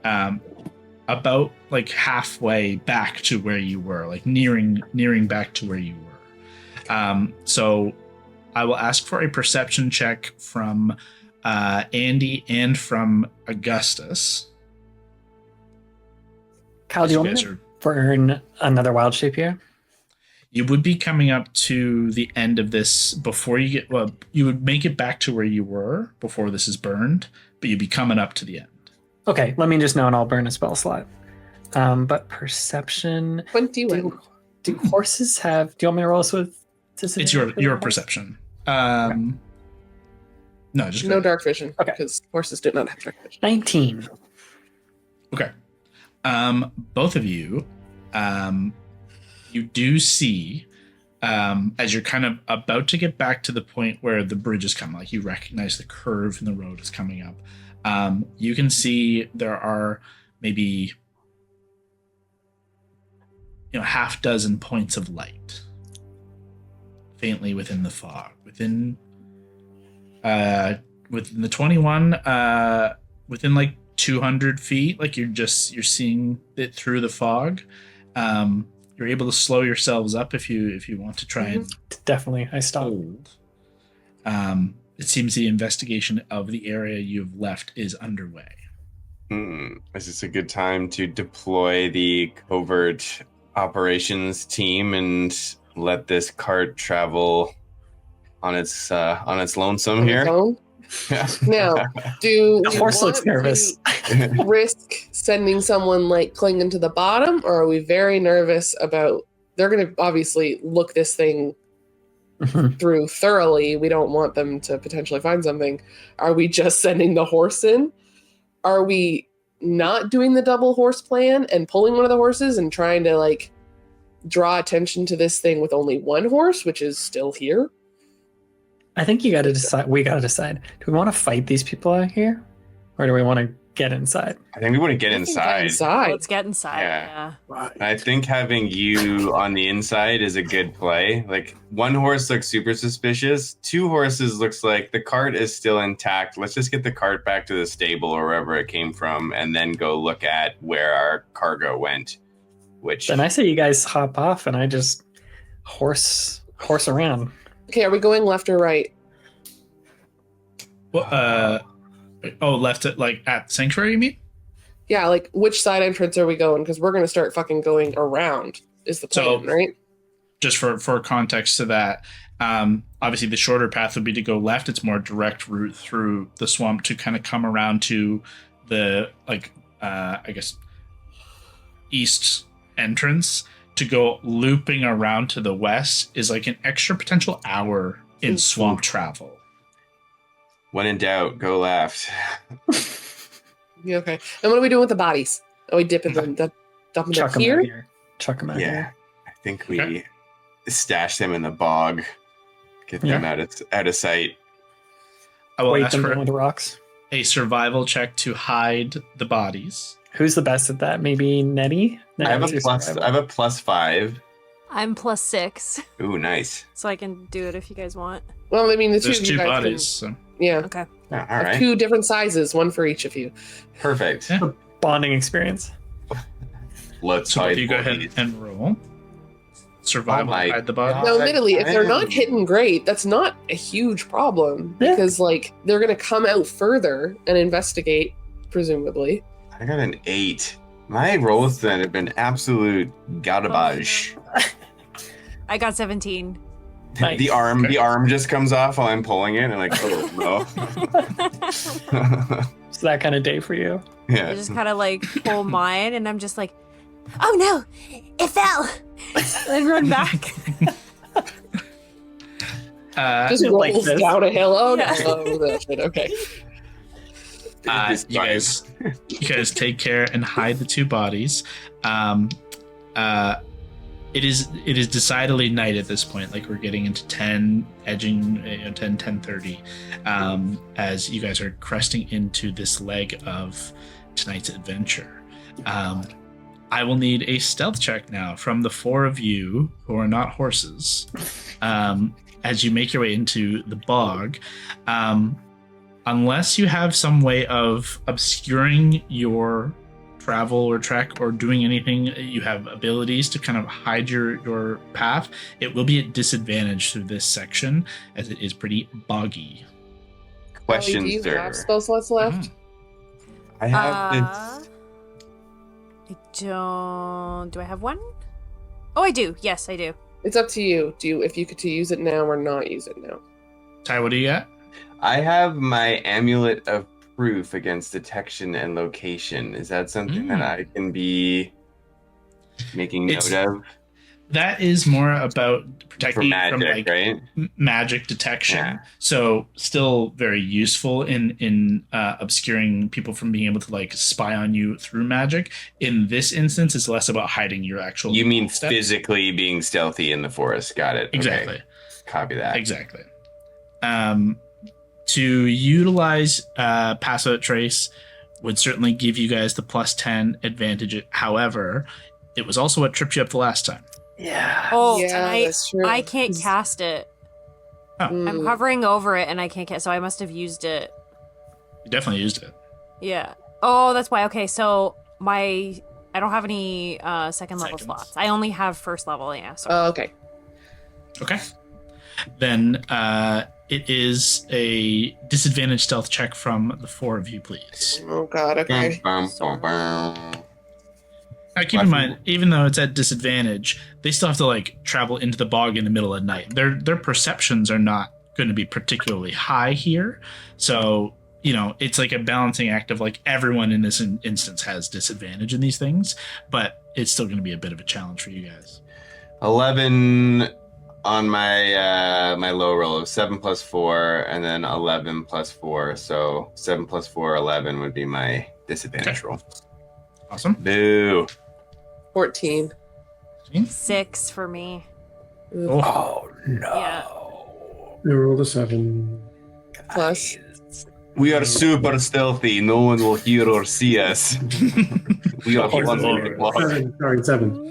about like halfway back to where you were, like nearing back to where you were. So I will ask for a perception check from Andy and from Augustus. Kyle, do you want guys to burn another wild shape here? You would be coming up to the end of this before you get. Well, you would make it back to where you were before this is burned, but you'd be coming up to the end. Okay, let me just know and I'll burn a spell slot. But perception. 21. Do horses have? Do you want me to roll this with? It's your perception. No, just No dark vision. Okay. Because horses do not have dark vision. 19. Okay. Both of you, you do see, as you're kind of about to get back to the point where the bridge is coming, like you recognize the curve in the road is coming up. You can see there are maybe, half dozen points of light faintly within the fog, within the 21, within like 200 feet, like you're seeing it through the fog. You're able to slow yourselves up if you want to try and Definitely, I stopped. hold. It seems the investigation of the area you've left is underway. Is this a good time to deploy the covert operations team and let this cart travel on its lonesome here? Now, do The we horse want looks nervous. to risk sending someone like clinging to the bottom, or are we very nervous about? They're going to obviously look this thing through thoroughly. We don't want them to potentially find something. Are we just sending the horse in? Are we not doing the double horse plan and pulling one of the horses and trying to like draw attention to this thing with only one horse, which is still here? I think you got to decide. We got to decide. Do we want to fight these people out here, or do we want to get inside? I think we want to get I think inside. Let's get inside. Yeah. Yeah. I think having you on the inside is a good play. Like, one horse looks super suspicious. 2 horses looks like the cart is still intact. Let's just get the cart back to the stable or wherever it came from, and then go look at where our cargo went. Which Then I say you guys hop off, and I just horse around. Okay, are we going left or right? Well, left it like at Sanctuary, you mean? Yeah, like which side entrance are we going? Because we're going to start fucking going around. Is the plan, right? Just for context to that, obviously the shorter path would be to go left. It's more direct route through the swamp to kind of come around to the I guess east entrance. To go looping around to the west is like an extra potential hour in swamp travel. when in doubt, go left. Yeah, okay. And what are we doing with the bodies? Are we dipping them? Dumping them Chuck them here? out here. Chuck them out Yeah, here. I think we Okay. stash them in the bog, get them out of sight. I will Weight ask them for down with the rocks. a survival check to hide the bodies. Who's the best at that? Maybe Nettie? I have Nettie's a your plus. survival. I have a +5. I'm +6, Ooh, nice. so I can do it if you guys want. Well, I mean, the two There's of you two guys bodies. So. Can, yeah. Okay. Yeah, all right, Two different sizes, one for each of you. perfect. Yeah. Bonding experience. Let's So hide you go ahead bodies. and roll. Survival, Oh my hide the body. God. Now, admittedly, if they're not damn. hidden great, that's not a huge problem Yeah. because, like, they're going to come out further and investigate, presumably. I got an 8. My rolls then have been absolute garbage. I got 17. Nice. The arm, Okay. the arm just comes off while I'm pulling it, and I'm like, oh no. It's that kind of day for you. I Yeah. just kind of like pull mine, and I'm just like, Oh no, it fell. And run back. Just like rolls this. down a hill. Oh Yeah. no! Oh, that shit. Okay. You guys take care and hide the two bodies. It is decidedly night at this point. Like we're getting into 10, edging 10:30, as you guys are cresting into this leg of tonight's adventure. I will need a stealth check now from the four of you who are not horses, as you make your way into the bog. Unless you have some way of obscuring your travel or trek or doing anything, you have abilities to kind of hide your path, it will be at disadvantage through this section as it is pretty boggy. Question, do you sir. have spell slots left? I have this. I don't. Do I have one? Oh, I do. Yes, I do. It's up to you. If you could to use it now or not use it now? Ty, what do you got? I have my amulet of proof against detection and location. Is that something that I can be making note of? That is more about For protecting magic, from like right? magic detection. Yeah. So still very useful in obscuring people from being able to like spy on you through magic. In this instance, it's less about hiding your actual. You mean steps. physically being stealthy in the forest? Got it. Exactly. Okay. Copy that. Exactly. To utilize Passive Trace would certainly give you guys the +10 advantage. However, it was also what tripped you up the last time. Yeah. Oh, Yeah, and that's true. I can't cast it. I'm hovering over it and I can't cast, so I must have used it. You definitely used it. Yeah. Oh, that's why. Okay, so I don't have any second level Seconds. slots. I only have first level. Yeah. So. Okay. Okay. Then it is a disadvantage stealth check from the four of you, please. Oh God. Okay. Now, keep in mind, even though it's at disadvantage, they still have to like travel into the bog in the middle of night. Their perceptions are not going to be particularly high here, so it's like a balancing act of like everyone in this instance has disadvantage in these things, but it's still going to be a bit of a challenge for you guys. 11 on my my low roll of 7 + 4, and then 11 + 4. So 7 + 4, 11 would be my disadvantage roll. Awesome. Boo. 14. 6 for me. Oh no. Yeah. I rolled a 7. Plus. We are super stealthy. No one will hear or see us. We are Lord. 7.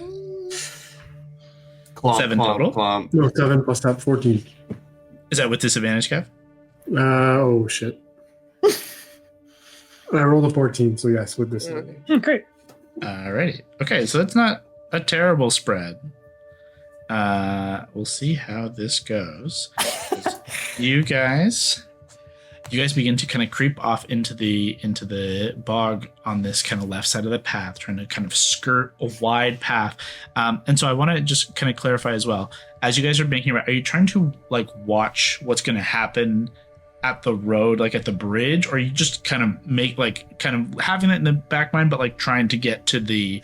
Clomp, 7 clomp, total? clomp. No, 7 plus that 14. Is that with disadvantage, Kev? Oh shit. I rolled a 14, so yes, with this. Great. Alrighty. Okay, so that's not a terrible spread. We'll see how this goes. You guys begin to kind of creep off into the bog on this kind of left side of the path, trying to kind of skirt a wide path. And so I want to just kind of clarify as well. As you guys are making it, are you trying to like watch what's going to happen at the road, like at the bridge, or are you just kind of having it in the back mind, but like trying to get to the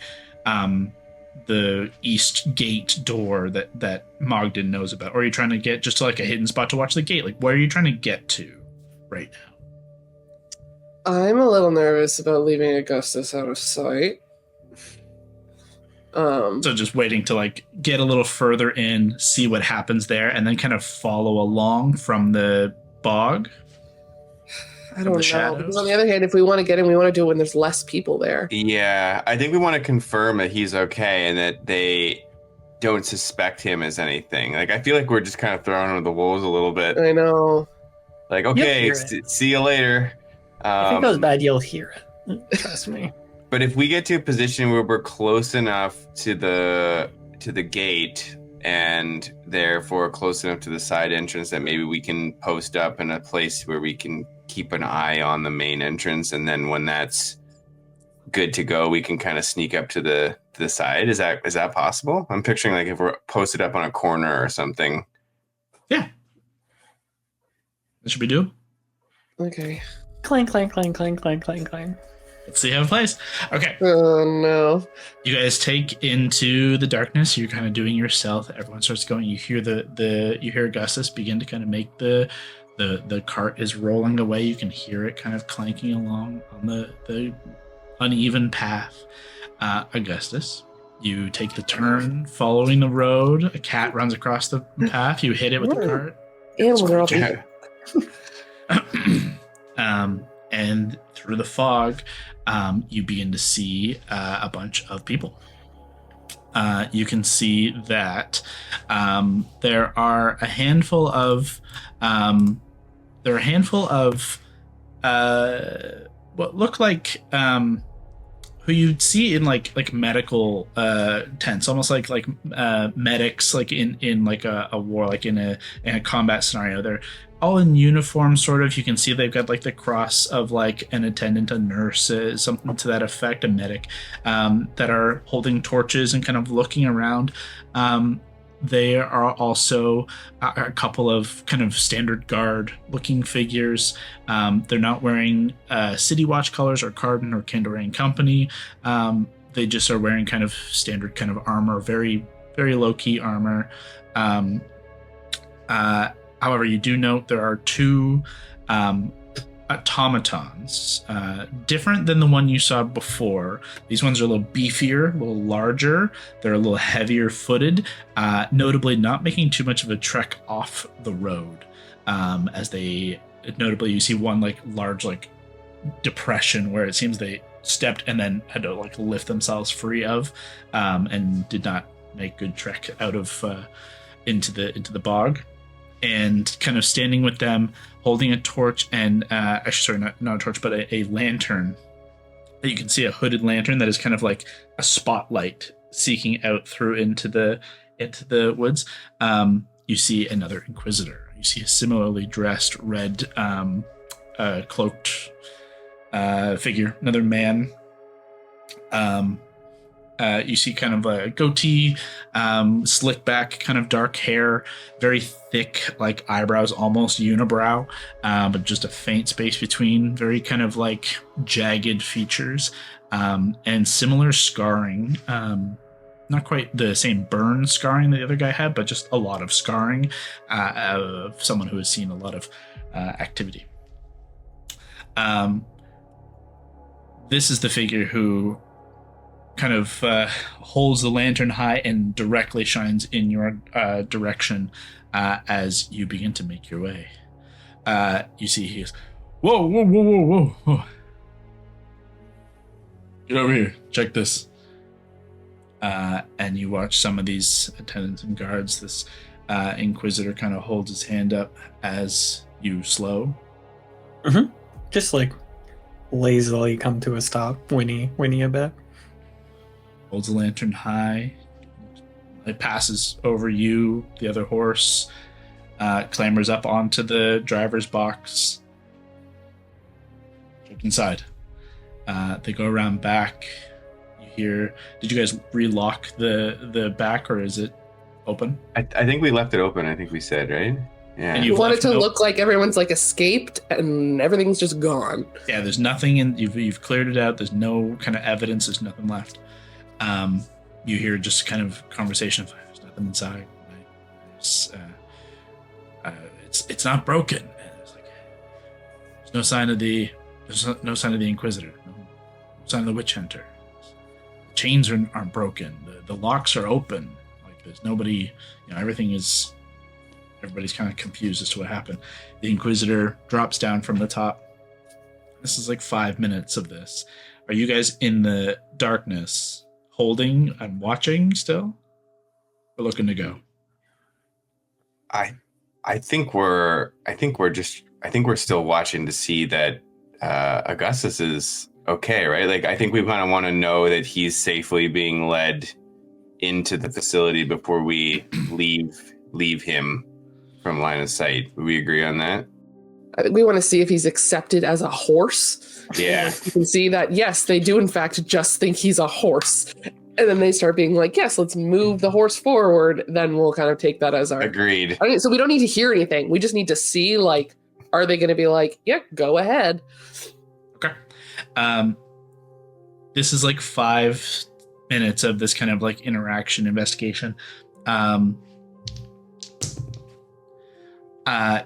east gate door that Mogden knows about? Or are you trying to get just to like a hidden spot to watch the gate? Like, where are you trying to get to right now? I'm a little nervous about leaving Augustus out of sight. So just waiting to like get a little further in, see what happens there, and then kind of follow along from the bog. I don't know. shadows? Because on the other hand, if we want to get in, we want to do it when there's less people there. Yeah, I think we want to confirm that he's okay and that they don't suspect him as anything. Like, I feel like we're just kind of throwing him to the wolves a little bit. I know. Like, okay, You'll hear see you later. If it goes bad, you'll hear it. Trust me. But if we get to a position where we're close enough to the gate and therefore close enough to the side entrance that maybe we can post up in a place where we can keep an eye on the main entrance, and then when that's good to go, we can kind of sneak up to the side. Is that possible? I'm picturing like if we're posted up on a corner or something. Yeah. That should be doable. Okay. Clang, clang, clang, clang, clang, clang, clang. Let's see how it plays. Okay. Oh no. You guys take into the darkness. You're kind of doing your stealth. Everyone starts going. You hear you hear Augustus begin to kind of make the cart is rolling away. You can hear it kind of clanking along on the uneven path. Augustus, you take the turn following the road. A cat runs across the path. You hit it with the cart. Animals are all evil. And through the fog, you begin to see a bunch of people. You can see that there are a handful of what look like who you'd see in like medical tents, almost like medics, like in like a war, like in a combat scenario. They're all in uniform, sort of. You can see they've got like the cross of like an attendant, a nurse, something to that effect, a medic, that are holding torches and kind of looking around. There are also a couple of kind of standard guard looking figures. They're not wearing City Watch colors or Karden or Candorne company. They just are wearing kind of standard kind of armor, very, very low key armor. However, you do note there are two automatons, different than the one you saw before. These ones are a little beefier, a little larger. They're a little heavier footed, notably not making too much of a trek off the road. Notably, you see one like large like depression where it seems they stepped and then had to like lift themselves free of, and did not make good trek out of into the bog. And kind of standing with them, holding a torch and actually, sorry, not a torch, but a lantern. That you can see a hooded lantern that is kind of like a spotlight seeking out through into the woods. You see another Inquisitor. You see a similarly dressed, red, cloaked figure, another man. You see kind of a goatee, slick back, kind of dark hair, very thick, like eyebrows, almost unibrow, but just a faint space between, very kind of like jagged features, and similar scarring. Not quite the same burn scarring that the other guy had, but just a lot of scarring of someone who has seen a lot of activity. This is the figure who kind of holds the lantern high and directly shines in your direction as you begin to make your way. You see he goes, whoa, whoa, whoa, whoa, whoa, whoa. Get over here. Check this. And you watch some of these attendants and guards. This Inquisitor kind of holds his hand up as you slow. Mm-hmm. Just like lazily come to a stop, whinny a bit. Holds the lantern high. It passes over you, the other horse, clambers up onto the driver's box. Jump inside. They go around back. You hear, did you guys relock the back, or is it open? I think we left it open. I think we said, right? Yeah. And You want it to look like everyone's like escaped and everything's just gone. Yeah, there's nothing in. You've cleared it out. There's no kind of evidence. There's nothing left. You hear just kind of conversation. There's nothing inside. It's not broken. It's like, there's no sign of the Inquisitor. No sign of the Witch Hunter. The chains aren't broken. The locks are open. Like there's nobody. Everybody's kind of confused as to what happened. The Inquisitor drops down from the top. This is like 5 minutes of this. Are you guys in the darkness? Holding and watching still? We're looking to go. I think we're still watching to see that Augustus is okay, right? Like I think we kind of want to know that he's safely being led into the facility before we leave him from line of sight. Would we agree on that? I think we want to see if he's accepted as a horse. Yeah. You can see that, yes, they do in fact just think he's a horse. And then they start being like, yes, let's move the horse forward. Then we'll kind of take that as our... Agreed. So we don't need to hear anything. We just need to see, like, are they going to be like, yeah, go ahead. Okay. this is like 5 minutes of this kind of like interaction investigation.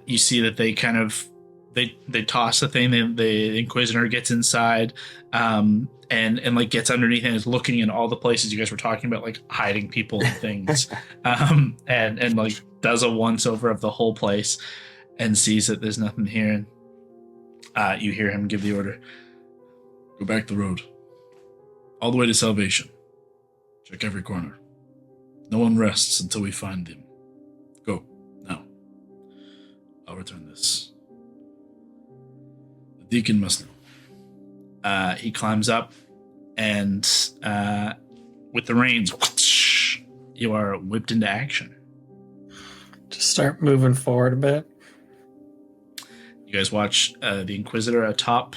You see that they kind of they toss the thing. The Inquisitor gets inside, and like gets underneath and is looking in all the places you guys were talking about, like hiding people and things, and like does a once over of the whole place, and sees that there's nothing here. And you hear him give the order: "Go back the road, all the way to Salvation. Check every corner. No one rests until we find them. Go now. I'll return this. The deacon must know." He climbs up, and with the reins, whoosh, you are whipped into action. Just start moving forward a bit. You guys watch the Inquisitor atop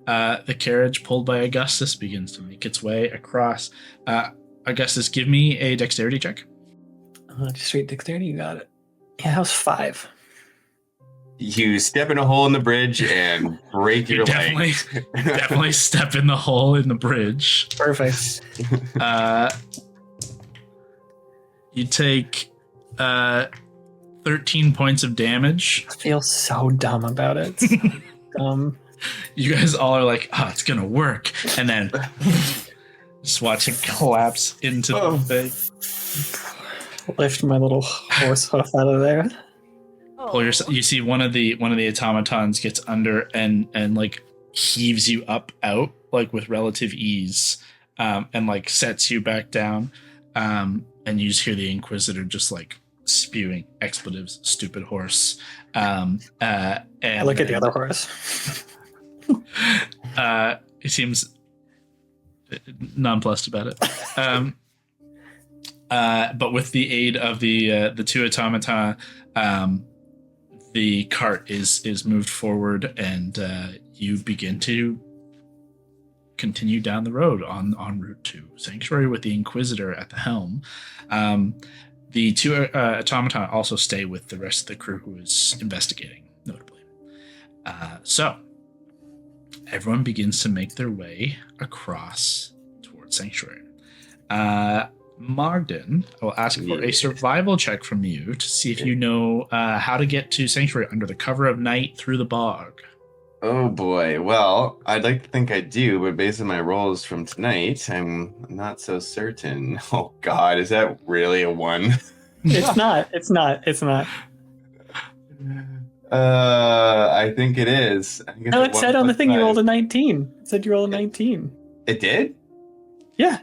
the carriage pulled by Augustus begins to make its way across. Augustus, give me a dexterity check. Straight dexterity, you got it. Yeah, that was 5. You step in a hole in the bridge and break your leg. Definitely step in the hole in the bridge. Perfect. You take 13 points of damage. I feel so dumb about it. You guys all are like, "Oh, it's gonna work," and then just watch it collapse into the thing. Lift my little horse hoof out of there. Pull your. You see one of the automatons gets under and like heaves you up out like with relative ease, and like sets you back down, and you just hear the Inquisitor just like spewing expletives, "Stupid horse." And I look at the other horse. He seems nonplussed about it. But with the aid of the 2 automata, the cart is moved forward, and you begin to continue down the road on route to Sanctuary with the Inquisitor at the helm. The 2 automata also stay with the rest of the crew who is investigating, notably. So everyone begins to make their way across towards Sanctuary. Mogden, I will ask for a survival check from you to see if you know how to get to Sanctuary under the cover of night through the bog. Oh boy. Well, I'd like to think I do, but based on my rolls from tonight, I'm not so certain. Oh God, is that really a 1? It's not. I think it is. No, it said on the thing you rolled a 19. It said you rolled a 19. It did? Yeah.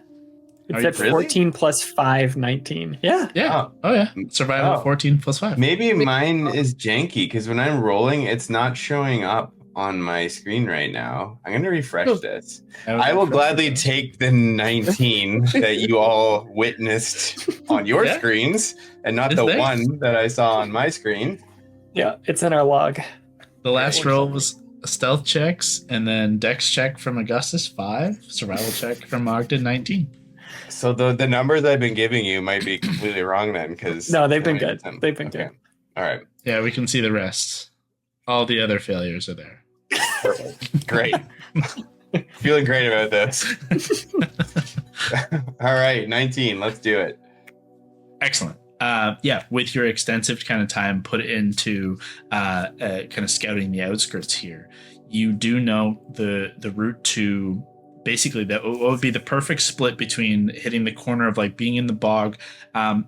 It Are said you really? 14 plus 5, 19. Yeah. Yeah. Oh yeah. Survival 14 plus 5. Maybe mine is janky because when I'm rolling, it's not showing up on my screen right now. I'm going to refresh this. I will gladly take the 19 that you all witnessed on your screens and not Is the there? 1 that I saw on my screen. Yeah, it's in our log. The last roll was stealth checks, and then dex check from Augustus 5, survival check from Ogden 19. So the numbers I've been giving you might be completely wrong then, because No, they've been good. They've been good. All right, Yeah, we can see the rest. All the other failures are there. great. Feeling great about this. All right, 19. Let's do it. Excellent. With your extensive kind of time put into kind of scouting the outskirts here, you do know the route to basically that would be the perfect split between hitting the corner of like being in the bog.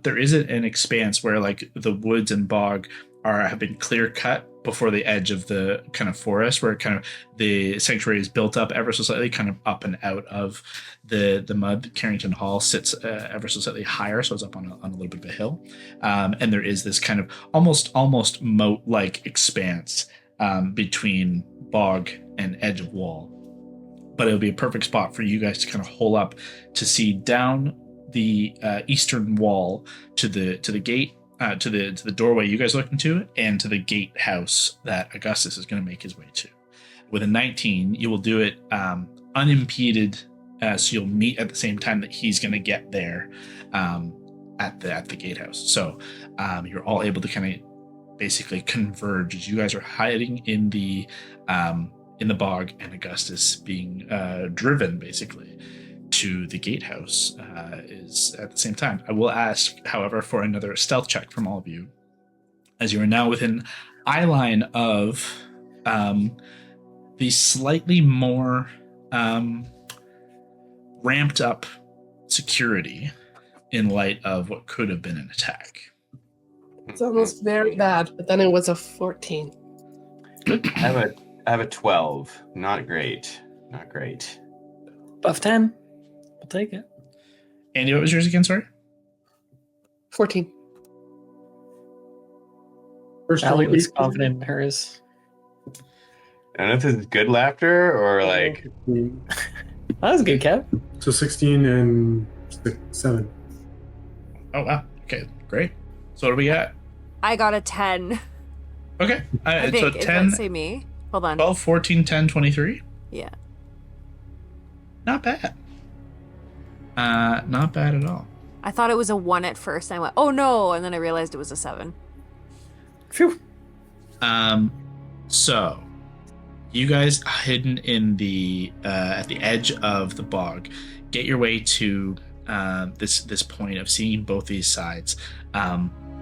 There is an expanse where like the woods and bog have been clear cut before the edge of the kind of forest, where kind of the sanctuary is built up ever so slightly, kind of up and out of the mud. Carrington Hall sits ever so slightly higher, so it's up on a little bit of a hill, and there is this kind of almost moat-like expanse between bog and edge of wall. But it would be a perfect spot for you guys to kind of hole up to see down the eastern wall to the gate. To the doorway you guys looked into, and to the gatehouse that Augustus is going to make his way to. With a 19, you will do it unimpeded, so you'll meet at the same time that he's going to get there at the gatehouse. So you're all able to kind of basically converge as you guys are hiding in the in the bog, and Augustus being driven basically to the gatehouse is at the same time. I will ask, however, for another stealth check from all of you, as you are now within eye line of the slightly more ramped up security in light of what could have been an attack. It's almost very bad, but then it was a 14. I have a 12. Not great. Not great. Buff 10. I'll take it. Andy, what was yours again, sorry? 14. First Allie roll, was 18. confident in hers. I don't know if this is good laughter or like. That was good, Kev. So 16 and 7. Oh, wow. Okay, great. So what do we got? I got a 10. Okay. I think. So Does 10, that say me? Hold on. 12, 14, 10, 23. Yeah. Not bad. Not bad at all. I thought it was a 1 at first. I went, oh no, and then I realized it was a 7. Phew. So you guys hidden in the at the edge of the bog get your way to this point of seeing both these sides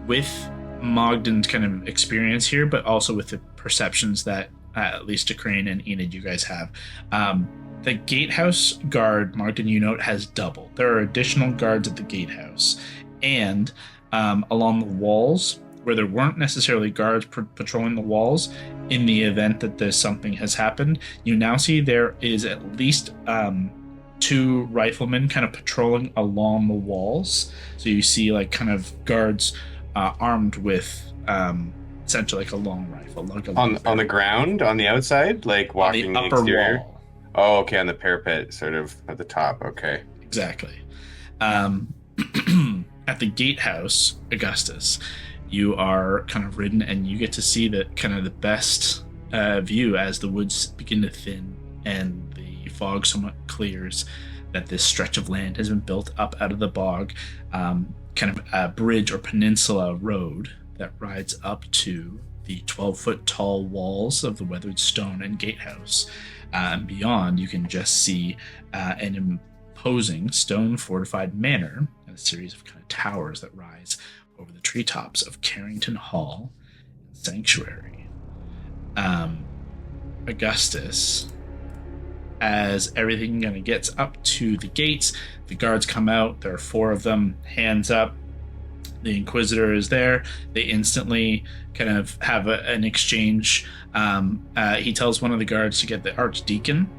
with Mogden's kind of experience here, but also with the perceptions that at least Crane and Enid you guys have. The gatehouse guard, Mogden, you note, has doubled. There are additional guards at the gatehouse, and along the walls, where there weren't necessarily guards patrolling the walls, in the event that there's something has happened, you now see there is at least 2 riflemen kind of patrolling along the walls. So you see like kind of guards armed with essentially like a long rifle. Like On the ground, on the outside, like walking the the upper exterior. wall. Oh, okay, on the parapet, sort of at the top. Okay. Exactly. At the gatehouse, Augustus, you are kind of ridden, and you get to see the kind of the best view as the woods begin to thin and the fog somewhat clears, that this stretch of land has been built up out of the bog, kind of a bridge or peninsula road that rides up to the 12-foot tall walls of the weathered stone and gatehouse. And beyond, you can just see an imposing stone fortified manor and a series of kind of towers that rise over the treetops of Carrington Hall and Sanctuary. Augustus, as everything kind of gets up to the gates, the guards come out. There are 4 of them, hands up. The Inquisitor is there. They instantly kind of have an exchange. He tells one of the guards to get the Archdeacon.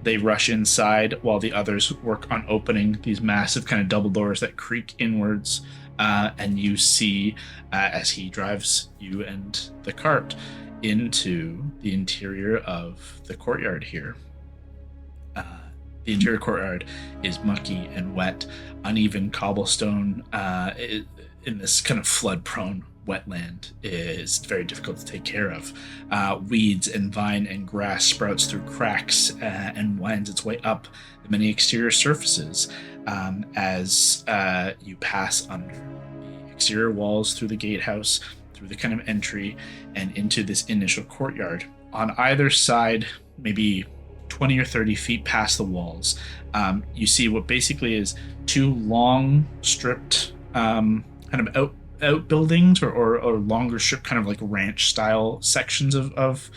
They rush inside while the others work on opening these massive kind of double doors that creak inwards. And you see, as he drives you and the cart into the interior of the courtyard here. The interior courtyard is mucky and wet, uneven cobblestone in this kind of flood-prone wetland is very difficult to take care of. Weeds and vine and grass sprouts through cracks and winds its way up the many exterior surfaces as you pass under the exterior walls, through the gatehouse, through the kind of entry, and into this initial courtyard. On either side, maybe 20 or 30 feet past the walls, you see what basically is 2 long stripped kind of outbuildings or longer strip kind of like ranch style sections of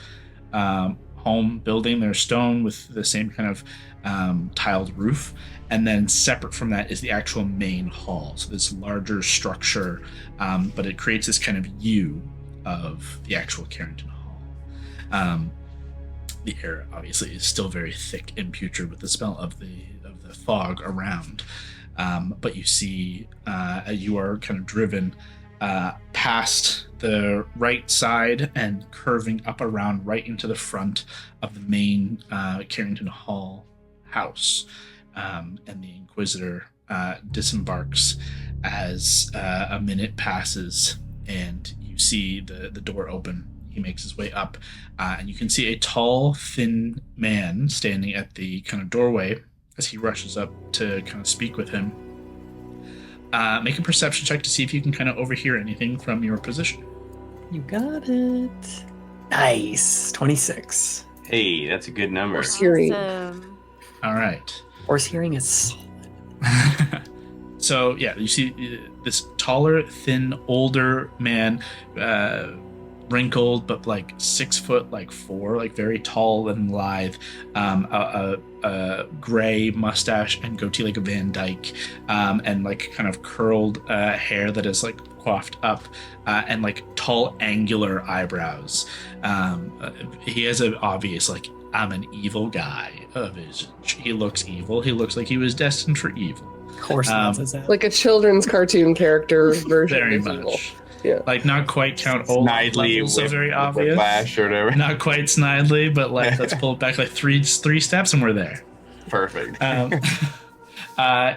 home building. They're stone with the same kind of tiled roof, and then separate from that is the actual main hall, so this larger structure, but it creates this kind of U of the actual Carrington Hall. The air obviously is still very thick and putrid with the smell of the fog around, but you see you are kind of driven past the right side and curving up around right into the front of the main Carrington Hall house, and the Inquisitor disembarks as a minute passes and you see the door open. He makes his way up, and you can see a tall, thin man standing at the kind of doorway as he rushes up to kind of speak with him. Make a perception check to see if you can kind of overhear anything from your position. You got it. Nice. 26. Hey, that's a good number. Horse hearing. Awesome. All right. Horse hearing is So yeah, you see this taller, thin, older man, wrinkled, but like 6 foot, like 4, like very tall and lithe, a gray mustache and goatee like a Van Dyke, and like kind of curled hair that is like coiffed up, and like tall, angular eyebrows. He has an obvious like, I'm an evil guy visage. He looks evil. He looks like he was destined for evil. horse says that. Like a children's cartoon character version Very of evil. much. Yeah. Like not quite Count Olaf levels, so very obvious. Flash or whatever. Not quite Snidely, but like let's pull it back like three steps and we're there. Perfect.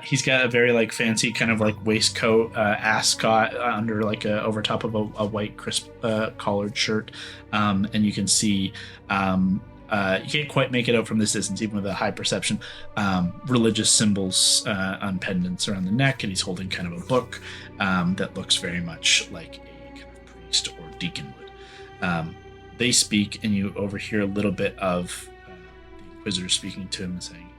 He's got a very like fancy kind of like waistcoat, ascot under like over top of a white crisp collared shirt, and you can see. You can't quite make it out from this distance, even with a high perception. Religious symbols on pendants around the neck, and he's holding kind of a book that looks very much like a kind of priest or deacon would. They speak, and you overhear a little bit of the Inquisitor speaking to him and saying,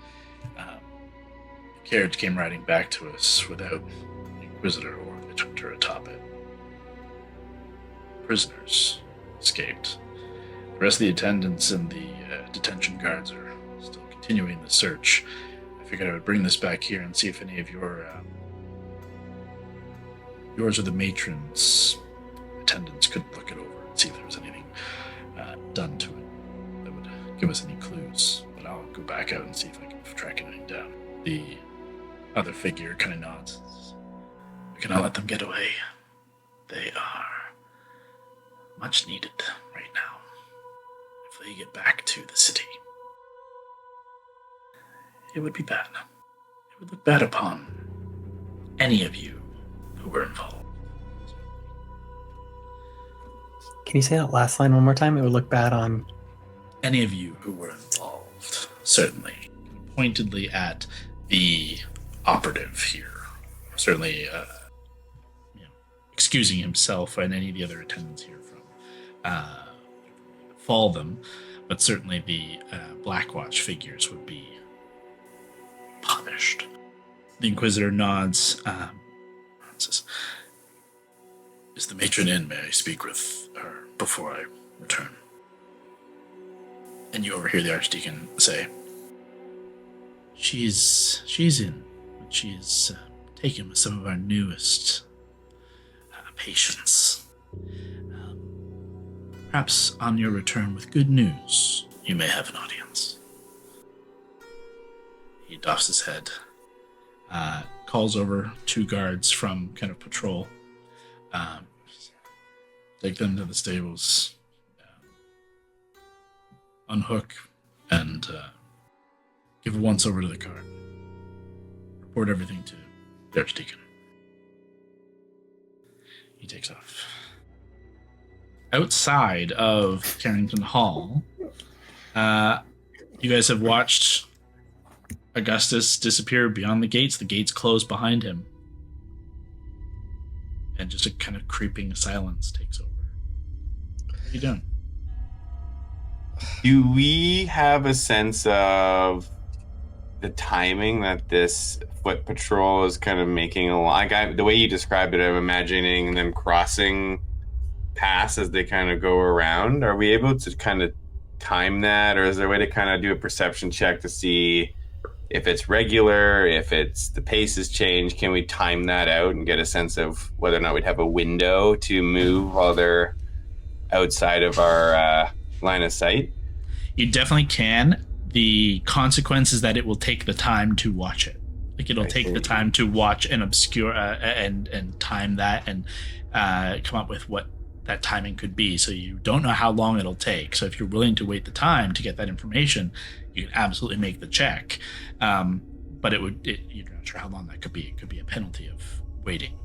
the carriage came riding back to us without the Inquisitor or the Hunter atop it. Prisoners escaped. The rest of the attendants and the detention guards are still continuing the search. I figured I would bring this back here and see if any of yours or the matron's attendants could look it over and see if there was anything done to it that would give us any clues. But I'll go back out and see if I can track anything down. The other figure kind of nods. We cannot let them get away. They are much needed right now. If they get back to the city, it would be bad. It would look bad upon any of you who were involved. Can you say that last line one more time? It would look bad on Any of you who were involved, certainly. Pointedly at the operative here. Certainly, excusing himself and any of the other attendants here from fall them, but certainly the Blackwatch figures would be punished. The Inquisitor nods, says, "Is the matron in? May I speak with her before I return?" And you overhear the Archdeacon say, She's in. She's taken with some of our newest patients. Perhaps on your return with good news, you may have an audience." He doffs his head, calls over 2 guards from kind of patrol, take them to the stables, unhook, and give a once over to the car. Report everything to the Archdeacon. He takes off. Outside of Carrington Hall, you guys have watched Augustus disappear beyond the gates. The gates close behind him. And just a kind of creeping silence takes over. What are you doing? Do we have a sense of the timing that this foot patrol is kind of making along? The way you described it, I'm imagining them crossing paths as they kind of go around. Are we able to kind of time that, or is there a way to kind of do a perception check to see if it's regular, if it's the pace has changed? Can we time that out and get a sense of whether or not we'd have a window to move while they're outside of our line of sight? You definitely can. The consequence is that it will take the time to watch it. Like it'll take the time to watch and obscure and time that and come up with what that timing could be. So you don't know how long it'll take. So if you're willing to wait the time to get that information, you can absolutely make the check. But you're not sure how long that could be. It could be a penalty of waiting.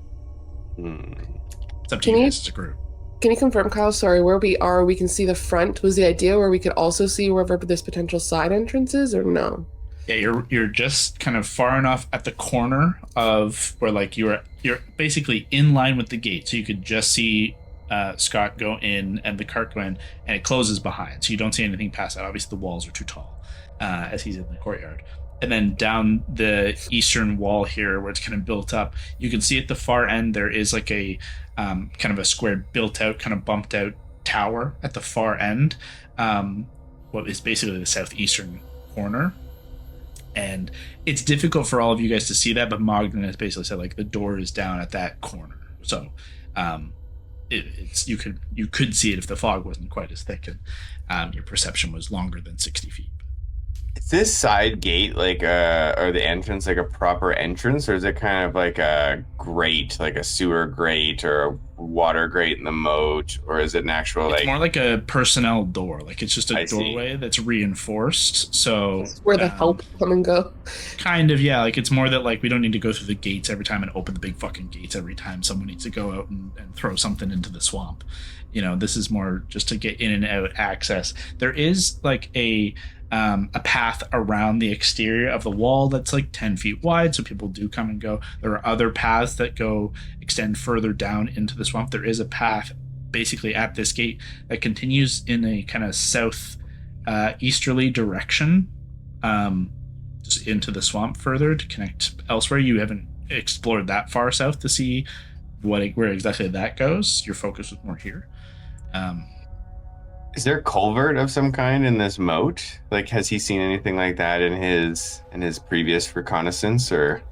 It's up to you guys as a group. Can you confirm, Kyle, sorry, where we are, we can see the front? Was the idea where we could also see wherever this potential side entrance is, or no? Yeah, you're just kind of far enough at the corner of where like you're basically in line with the gate, so you could just see Scott, go in and the cart go in, and it closes behind, so you don't see anything past that. Obviously, the walls are too tall as he's in the courtyard. And then down the eastern wall here, where it's kind of built up, you can see at the far end there is like a kind of a square built out, kind of bumped out tower at the far end. What is basically the southeastern corner. And it's difficult for all of you guys to see that, but Mogden has basically said like the door is down at that corner. So it's you could see it if the fog wasn't quite as thick and your perception was longer than 60 feet. Is this side gate like or the entrance like a proper entrance, or is it kind of like a grate, like a sewer grate or a water grate in the moat, or is it an actual It's more like a personnel door, like it's just a doorway that's reinforced. So It's where the help come and go. Kind of, yeah. Like it's more that like we don't need to go through the gates every time and open the big fucking gates every time someone needs to go out and throw something into the swamp. You know, this is more just to get in and out access. There is like a path around the exterior of the wall that's like 10 feet wide, so people do come and go. There are other paths that extend further down into the swamp. There is a path basically at this gate that continues in a kind of south easterly direction, just into the swamp further to connect elsewhere. You haven't explored that far south to see where exactly that goes. Your focus was more here. Is there a culvert of some kind in this moat? Like, has he seen anything like that in his previous reconnaissance, or?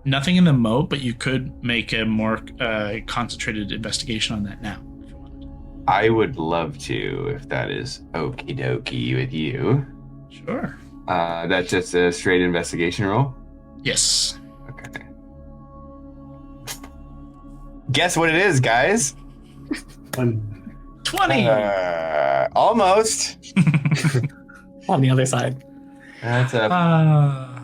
Nothing in the moat, but you could make a more concentrated investigation on that now, if you wanted. I would love to, if that is okie dokie with you. Sure. That's just a straight investigation roll? Yes. Okay. Guess what it is, guys? 20! Almost. On the other side. That's a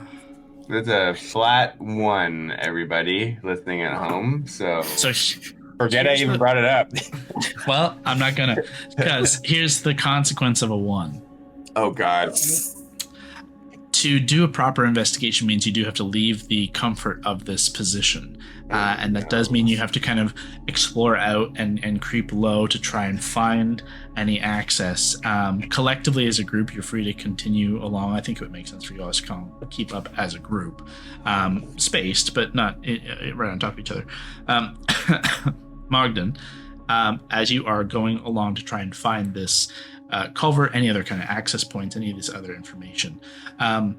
flat 1, everybody listening at home. So forget I even brought it up. Well, I'm not gonna, because here's the consequence of a 1. Oh God. To do a proper investigation means you do have to leave the comfort of this position. And that does mean you have to kind of explore out and creep low to try and find any access. Collectively as a group, you're free to continue along. I think it would make sense for you all to keep up as a group. Spaced, but not right on top of each other. Mogden, as you are going along to try and find this culvert, any other kind of access points, any of this other information, we're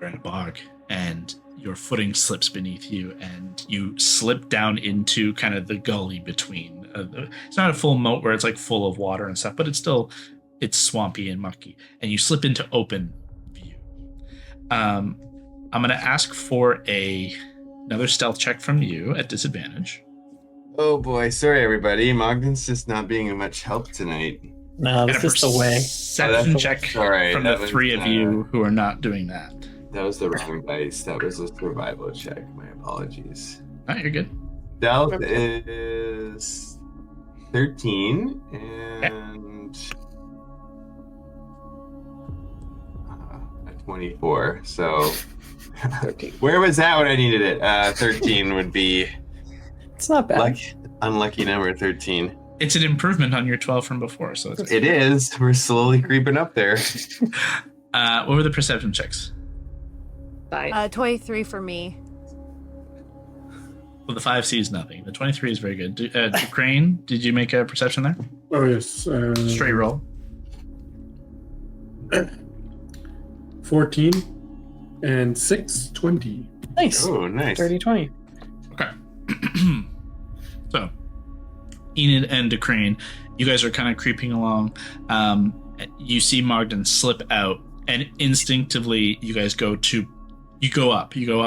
in a bog, and your footing slips beneath you, and you slip down into kind of the gully between. It's not a full moat where it's like full of water and stuff, but it's swampy and mucky, and you slip into open view. I'm going to ask for another stealth check from you at disadvantage. Oh boy, sorry everybody. Mogden's just not being of much help tonight. No, And this a is the way. perception check from the three of you who are not doing that. That was the wrong dice. That was a survival check. My apologies. Oh, you're good. Stealth is 13 and a 24. So 13. Where was that when I needed it? 13 would be It's not bad. unlucky number 13. It's an improvement on your 12 from before, so it's It is. We're slowly creeping up there. what were the perception checks? 23 for me. Well, the 5 sees nothing. The 23 is very good. Crane, did you make a perception there? Oh, yes. Straight roll. 14 and 6, 20. Nice. Oh, nice. 30-20. Okay. So, Enid and DeCrane, you guys are kind of creeping along. You see Mogden slip out, and instinctively you guys go up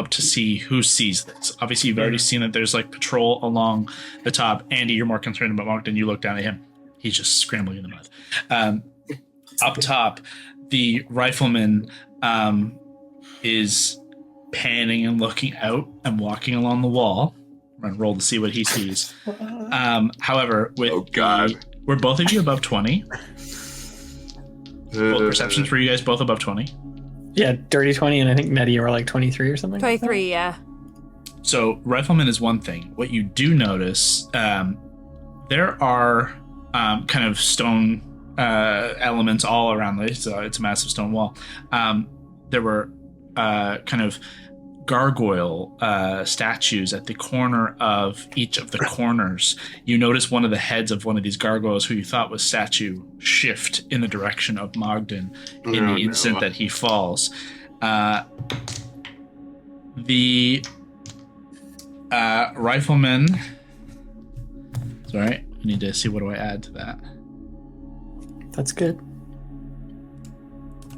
to see who sees this. Obviously, you've already seen that there's like patrol along the top. Andy, you're more concerned about Mogden. You look down at him. He's just scrambling in the mud. Up top, the rifleman is panning and looking out and walking along the wall. I'm going to roll to see what he sees. However, were both of you above 20? Both perceptions for you guys, both above 20? Yeah, dirty 20, and I think Nettie were like 23 or something. 23, yeah. So rifleman is one thing. What you do notice there are kind of stone elements all around this. It's a massive stone wall. There were kind of gargoyle statues at the corner of each of the corners. You notice one of the heads of one of these gargoyles who you thought was statue shift in the direction of Mogden in the instant that he falls. The rifleman... Sorry, I need to see what do I add to that. That's good.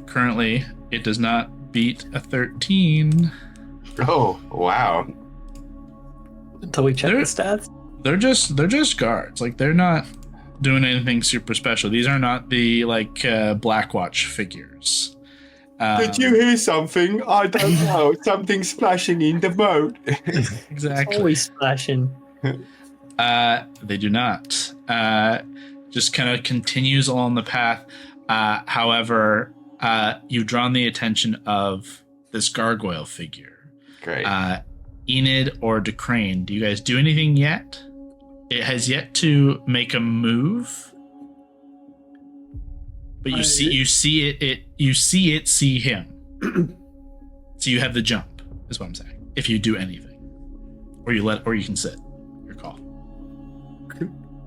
Currently, it does not beat a 13. Oh, wow. Until we check the stats. They're just guards. Like, they're not doing anything super special. These are not the Blackwatch figures. Did you hear something? I don't know. Something splashing in the boat. Exactly. Always splashing. They do not. Just kind of continues along the path. However, you've drawn the attention of this gargoyle figure. Great. Enid or Decrane, do you guys do anything yet? It has yet to make a move, but you see it see him. So you have the jump, is what I'm saying. If you do anything, or you can sit. Your call.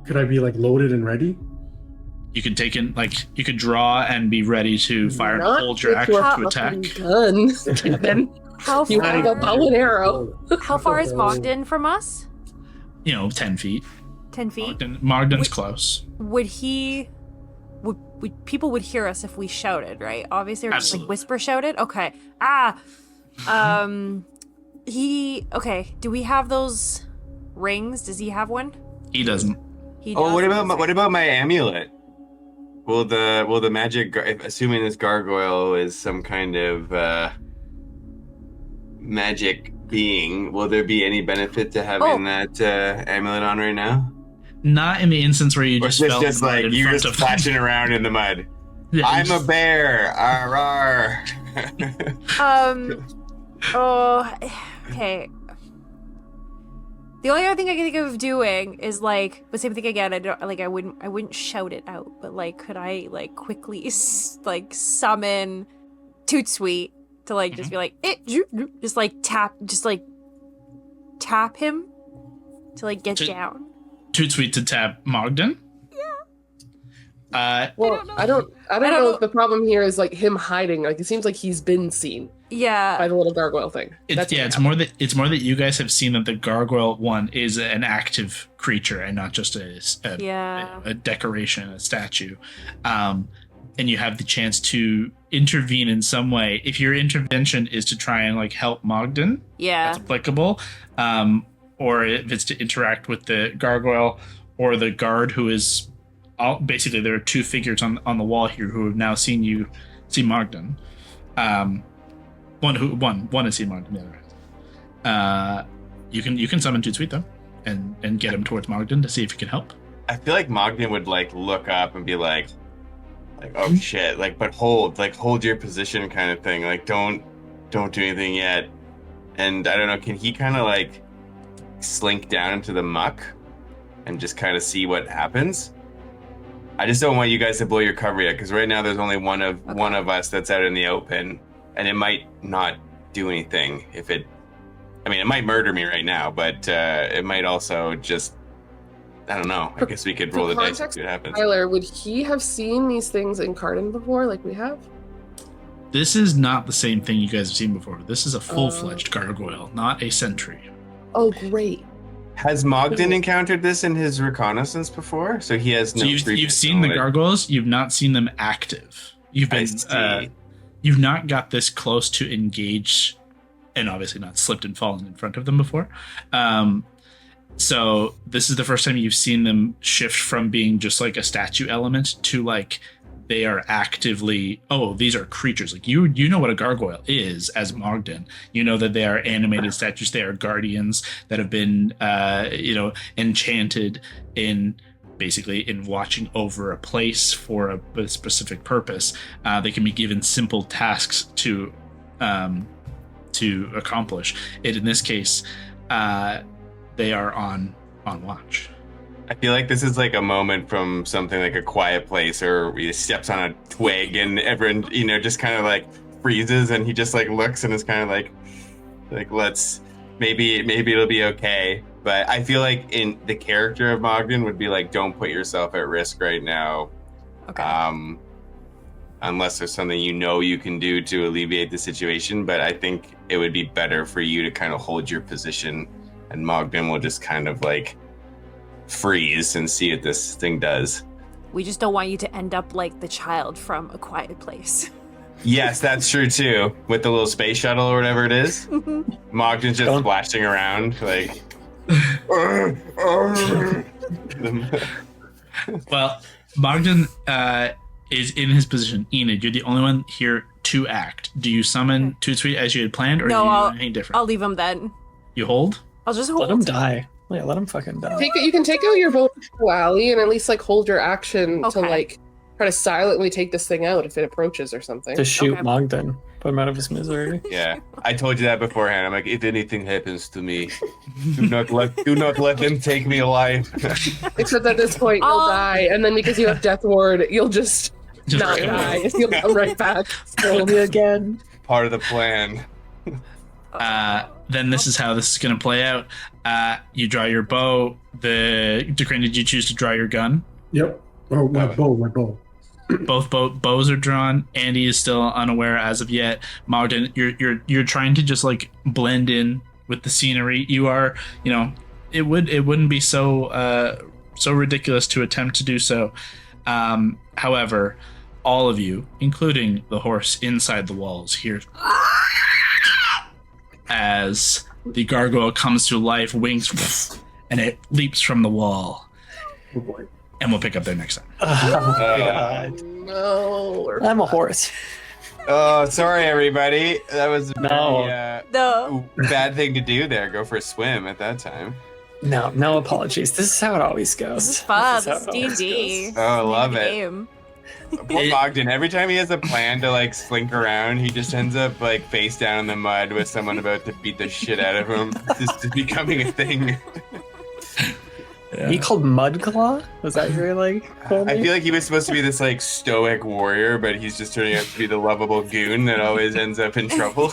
Could I be like loaded and ready? You can take in, like, you could draw and be ready to fire and hold your action to attack. Gun, Kevin. You have a bow and arrow. How far is Mogden from us? 10 feet. 10 feet? Mogden's close. Would people would hear us if we shouted, right? Obviously, or just like whisper shouted? Okay. Do we have those rings? Does he have one? He doesn't. He does. What about my amulet? Will the magic, assuming this gargoyle is some kind of magic being, will there be any benefit to having that amulet on right now? Not in the instance where you just felt just like you're just splashing around in the mud. Yeah, I'm a bear. Arr. Okay. The only other thing I can think of doing is but same thing again. I wouldn't shout it out, but could I quickly summon Tootsuite to just be tap him to get down. Tootsuite to tap Mogden? I don't know if the problem here is him hiding. It seems like he's been seen. Yeah. By the little gargoyle thing. It's more that you guys have seen that the gargoyle one is an active creature and not just a decoration, a statue. And you have the chance to intervene in some way. If your intervention is to try and help Mogden, that's applicable. Or if it's to interact with the gargoyle or the guard who is basically there are two figures on the wall here who have now seen Mogden. One has seen Mogden, the other has. You can summon Tootsuite though, and get him towards Mogden to see if he can help. I feel like Mogden would look up and be like oh shit, but hold your position kind of thing. Don't do anything yet. And I don't know, can he kind of slink down into the muck and just kind of see what happens? I just don't want you guys to blow your cover yet, because right now there's only one of us that's out in the open, and it might not do anything if it might murder me right now, but it might also just, I don't know. I guess we could roll the dice and see what happens. Tyler, would he have seen these things in Karden before, like we have? This is not the same thing you guys have seen before. This is a full-fledged gargoyle, not a sentry. Oh, great. Has Mogden encountered this in his reconnaissance before? So he has no. So you've seen the gargoyles. You've not seen them active. You've not got this close to engage, and obviously not slipped and fallen in front of them before. So this is the first time you've seen them shift from being just a statue element to they are actively, these are creatures. You know what a gargoyle is as Mogden. You know that they are animated statues. They are guardians that have been, enchanted in watching over a place for a specific purpose. They can be given simple tasks to accomplish it. In this case, they are on watch. I feel like this is like a moment from something like A Quiet Place, or he steps on a twig and everyone, just kind of like freezes, and he just like looks and is kind of like let's maybe it'll be okay. But I feel like in the character of Mogden would be like, don't put yourself at risk right now. Okay. Unless there's something you can do to alleviate the situation. But I think it would be better for you to kind of hold your position, and Mogden will just kind of like freeze and see what this thing does. We just don't want you to end up like the child from A Quiet Place. Yes, that's true too. With the little space shuttle or whatever it is. Mogden's just splashing around like... Well, Mogden is in his position. Enid, you're the only one here to act. Do you summon Tootsuite as you had planned, or do you do anything different? I'll leave him then. You hold? I'll just hold. Let him die. Yeah, let him fucking die. You can take out your bow alley and at least like hold your action to like try to silently take this thing out if it approaches or something. To shoot Mogden. Put him out of his misery. Yeah, I told you that beforehand. I'm like, if anything happens to me, do not let them take me alive. Except at this point you'll die, and then because you have Death Ward, you'll just not die. You'll come right back. Kill me again. Part of the plan. Then this is how this is going to play out. You draw your bow. Decran, did you choose to draw your gun? Yep. Oh, my bow. Both bows are drawn. Andy is still unaware as of yet. Mogden, you're trying to just like blend in with the scenery. You are, it wouldn't be so ridiculous to attempt to do so. However, all of you, including the horse inside the walls, hear as the gargoyle comes to life, wings, and it leaps from the wall. Oh boy. And we'll pick up there next time. Oh, God. No. I'm a horse. Oh, sorry, everybody. That was a No. bad thing to do there. Go for a swim at that time. No apologies. This is how it always goes. This is fun. how This it always D&D. goes. Oh, I love it. Game. Poor Mogden, every time he has a plan to like slink around, he just ends up like face down in the mud with someone about to beat the shit out of him. This is becoming a thing. Yeah. You called Mudclaw? Was that your cool I name? feel like he was supposed to be this like stoic warrior, but he's just turning out to be the lovable goon that always ends up in trouble.